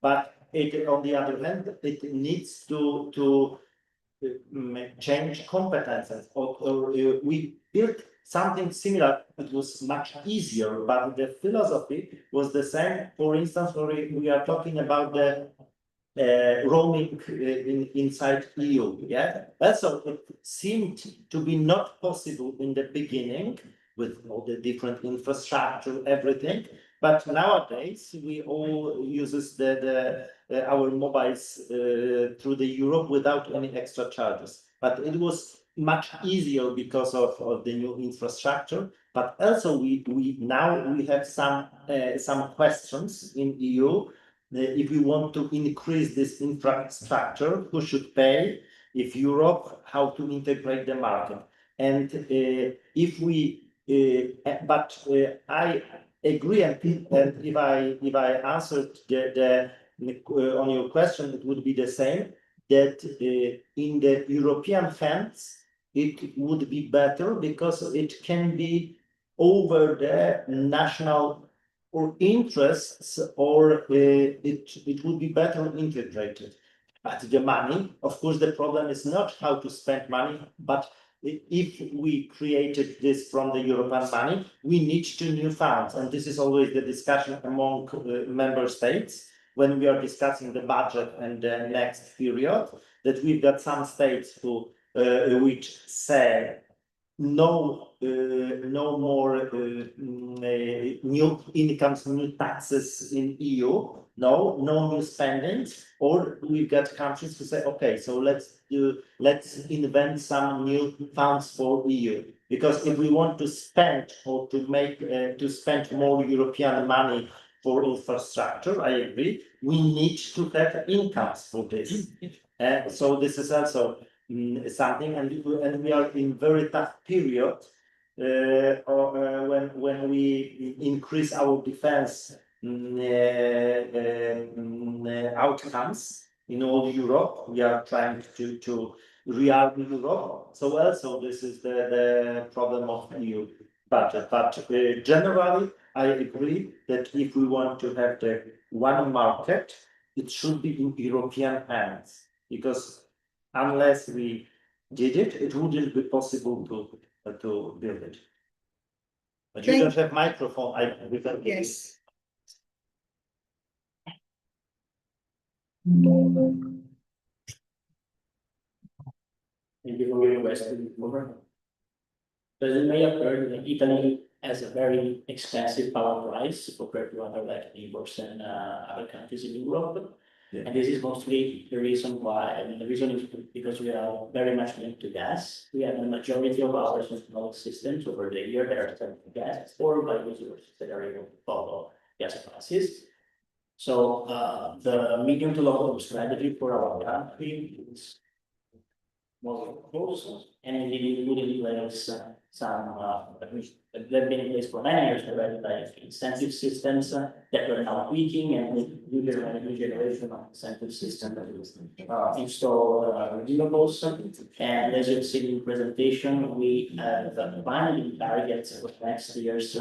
But on the other hand, it needs to change competences. Or we built something similar. It was much easier, but the philosophy was the same. For instance, we are talking about the roaming inside EU. Yeah, also it seemed to be not possible in the beginning with all the different infrastructure, everything. But nowadays we all uses our mobiles through the Europe without any extra charges. But it was much easier because of the new infrastructure. But also we now have some questions in EU. If we want to increase this infrastructure, who should pay? If Europe, how to integrate the market? And if we, I agree, and if I answered on your question, it would be the same. That in the European hands, it would be better because it can be over the national or interests, or it would be better integrated. But the money, of course, the problem is not how to spend money, but if we created this from the European money, we need to new funds. And this is always the discussion among member states when we are discussing the budget and the next period, that we've got some states who which say no more new incomes, new taxes in EU, no new spendings, or we've got countries who say, okay, so let's invent some new funds for EU. Because if we want to spend or to make to spend more European money for infrastructure, I agree, we need to have incomes for this. So this is also something, and we are in very tough period when we increase our defense outcomes in all Europe. We are trying to rearm Europe. So also this is the problem of EU budget. But generally, I agree that if we want to have the one market, it should be in European hands, because unless we did it, it wouldn't be possible to build it. But you don't have microphone. Yes. Thank you for your question. As it may occur, that Italy has a very expensive power price compared to other like neighbors and other countries in Europe. Yeah. And this is mostly the reason why. I mean, the reason is because we are very much linked to gas. We have the majority of our small systems over the year that are selling gas, or by resources that are able to follow gas prices. So the medium to long term strategy for our country is more proposals, and indeed would in place they've been in place for many years already, like incentive systems that we're now tweaking, and new generation of incentive system that is install renewables. And as you've seen in the presentation, we have binding targets for next year's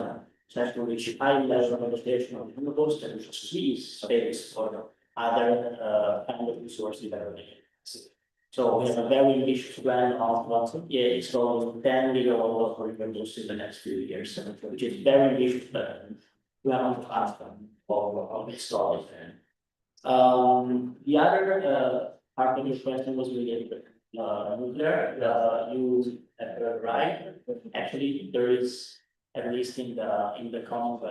try to reach high level of adaptation of renewables that will freeze space for other kind of resource development. So we have a very ambitious plan of installing 10 gigawatts of renewables in the next few years, which is very ambitious, but we are on track of installing. The other part of your question was related to nuclear. You are right. Actually, there is, at least in the common,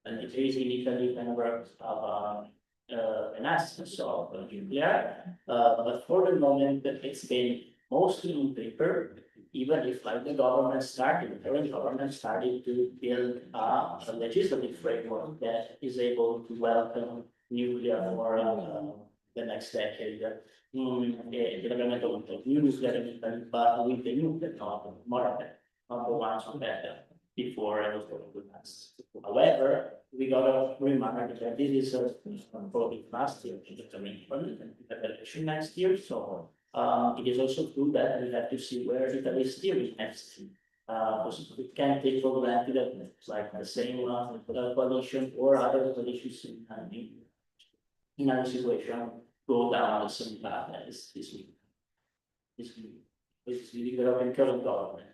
and it is in Italy framework of an essence of nuclear, but for the moment it's been mostly on paper, even if like the current government started to build a legislative framework that is able to welcome nuclear for the next decade. The development of new nuclear, but with the new technology, not the ones on that before I was going to pass. However, we gotta remind that this is probably last year in the coming election next year. So it is also true that we have to see where Italy is steering next. Because we can't take for granted that it's like the same coalition or other coalitions in our situation go down the same path as this European current government.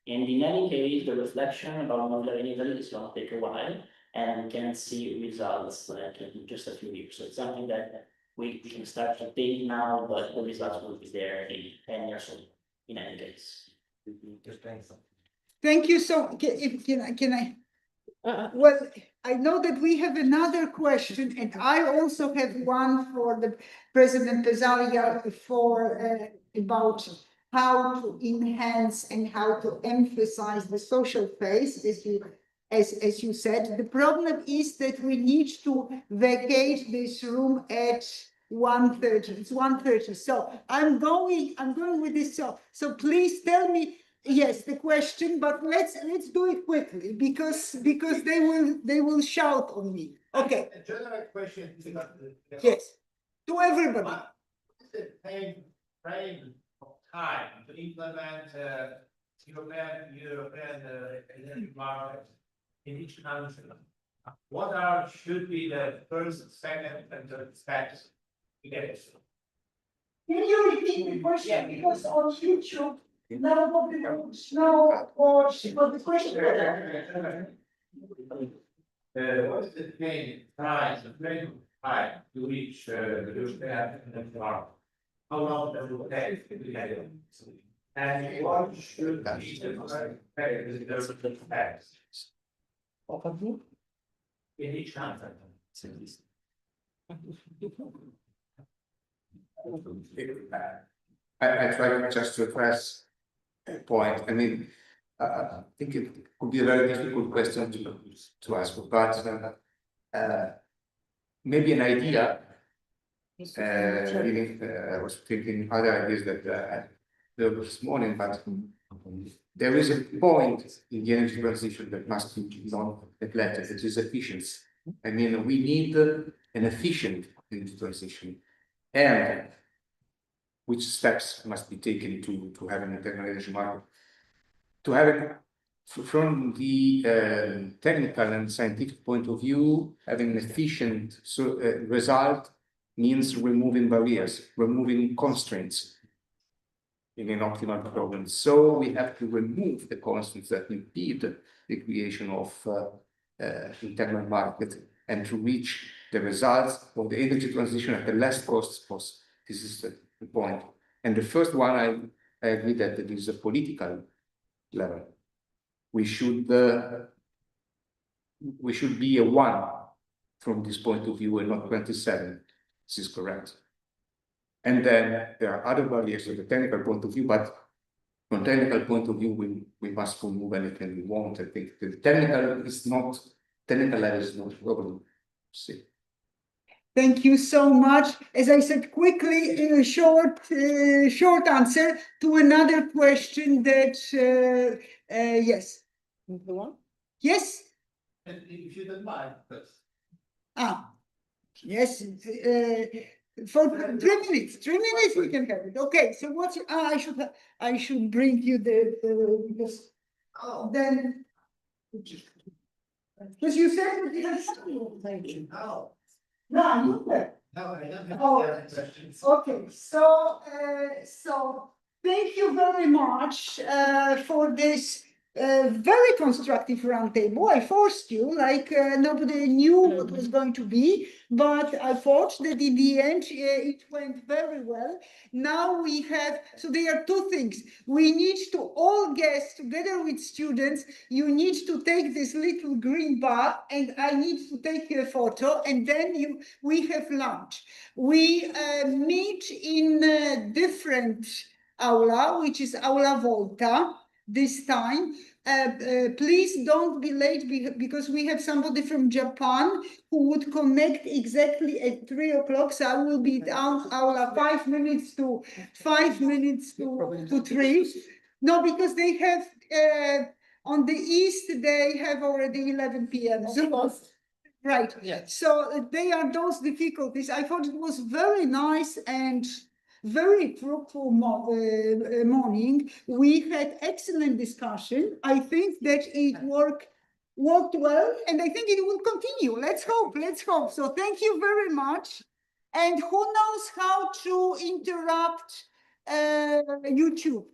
And in any case, the reflection about modular in Italy is gonna take a while, and we can see results like in just a few years. So it's something that we can start to think now, but the results will be there in 10 years old, in any case. Thank you. So can I? Well, I know that we have another question, and I also have one for the President Pesaria for about how to enhance and how to emphasize the social phase, as you said. The problem is that we need to vacate this room at 1:30. It's 1:30. So I'm going with this. So please tell me. Yes, the question, but let's do it quickly because they will shout on me. Okay. A general question. Yes, to everybody. What is the frame of time to implement European energy market in each country? What should be the first, second, and third steps to get it? Can you repeat the question because on YouTube nobody knows what the question is. What is the frame time to reach the European energy market? How long does it take to get it? And what should be the steps in each country? I try just to address a point. I mean, I think it could be a very difficult question to ask, but maybe an idea. I was thinking other ideas that this morning, but there is a point in the energy transition that must be not neglected, which is efficiency. I mean, we need an efficient energy transition, and which steps must be taken to have an internal energy market. To have it from the technical and scientific point of view, having an efficient result means removing barriers, removing constraints in an optimal problem. So we have to remove the constraints that impede the creation of internal market and to reach the results of the energy transition at the less cost possible. This is the point. And the first one, I agree that it is a political level. We should be a 1 from this point of view and not 27. This is correct. And then there are other barriers from the technical point of view, but from technical point of view, we must remove anything we want. I think the technical level is not a problem. See. Thank you so much. As I said, quickly, in a short answer to another question that, yes. The one? Yes? If you don't mind, first. Yes, for 3 minutes, 3 minutes we can have it. Okay, so what's, I should bring you because then, because you said that you have something. Thank you. No. No, I don't have questions. Okay, so thank you very much for this very constructive roundtable. I forced you, like nobody knew what was going to be, but I thought that in the end it went very well. Now we have, so there are 2 things. We need to all guess together with students, you need to take this little green bar and I need to take a photo and then we have lunch. We meet in a different aula, which is Aula Volta this time. Please don't be late because we have somebody from Japan who would connect exactly at 3 o'clock. So I will be down Aula 5 minutes to 3. No, because they have on the east they have already 11 p.m. So, right. Yes. So they are those difficulties. I thought it was very nice and very fruitful morning. We had excellent discussion. I think that it worked well, and I think it will continue. Let's hope. So thank you very much. And who knows how to interrupt YouTube?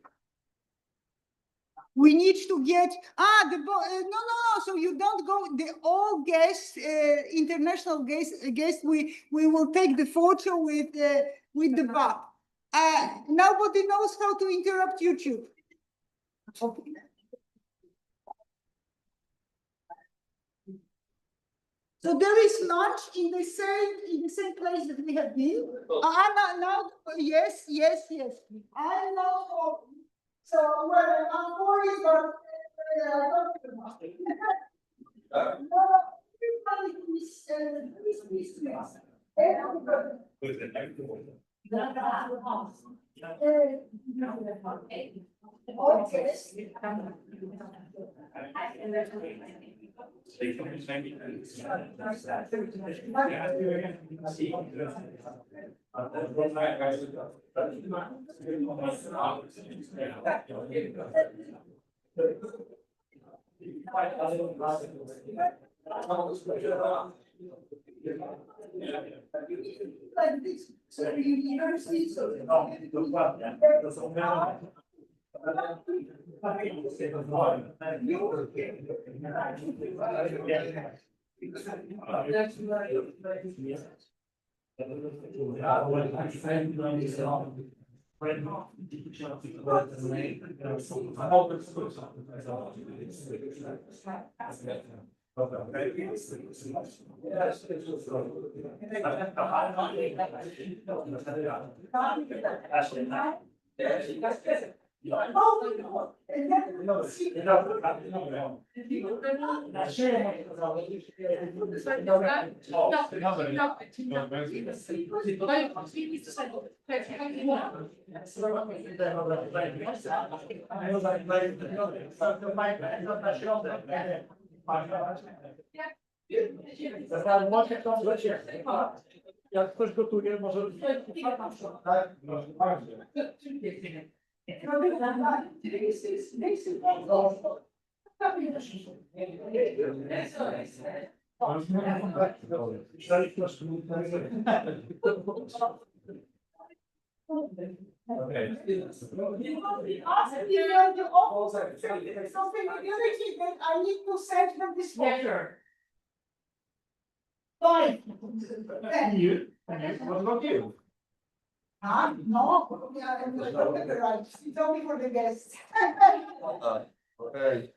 We need to get, so you don't go, the all guests, international guests, we will take the photo with the bot. Nobody knows how to interrupt YouTube. So there is lunch in the same place that we have been. Now, yes. I know. So well, I'm sorry, but Jak ktoś gotuje, może... I need to send them this picture. Fine. You? What about you? No, it's only for the guests. Okay.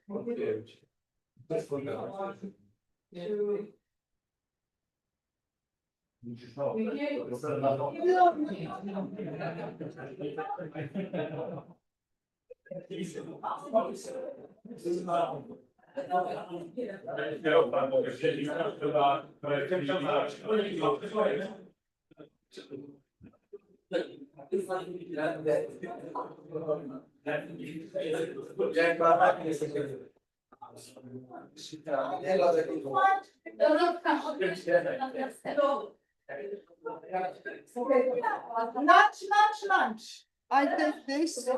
Lunch. I take this.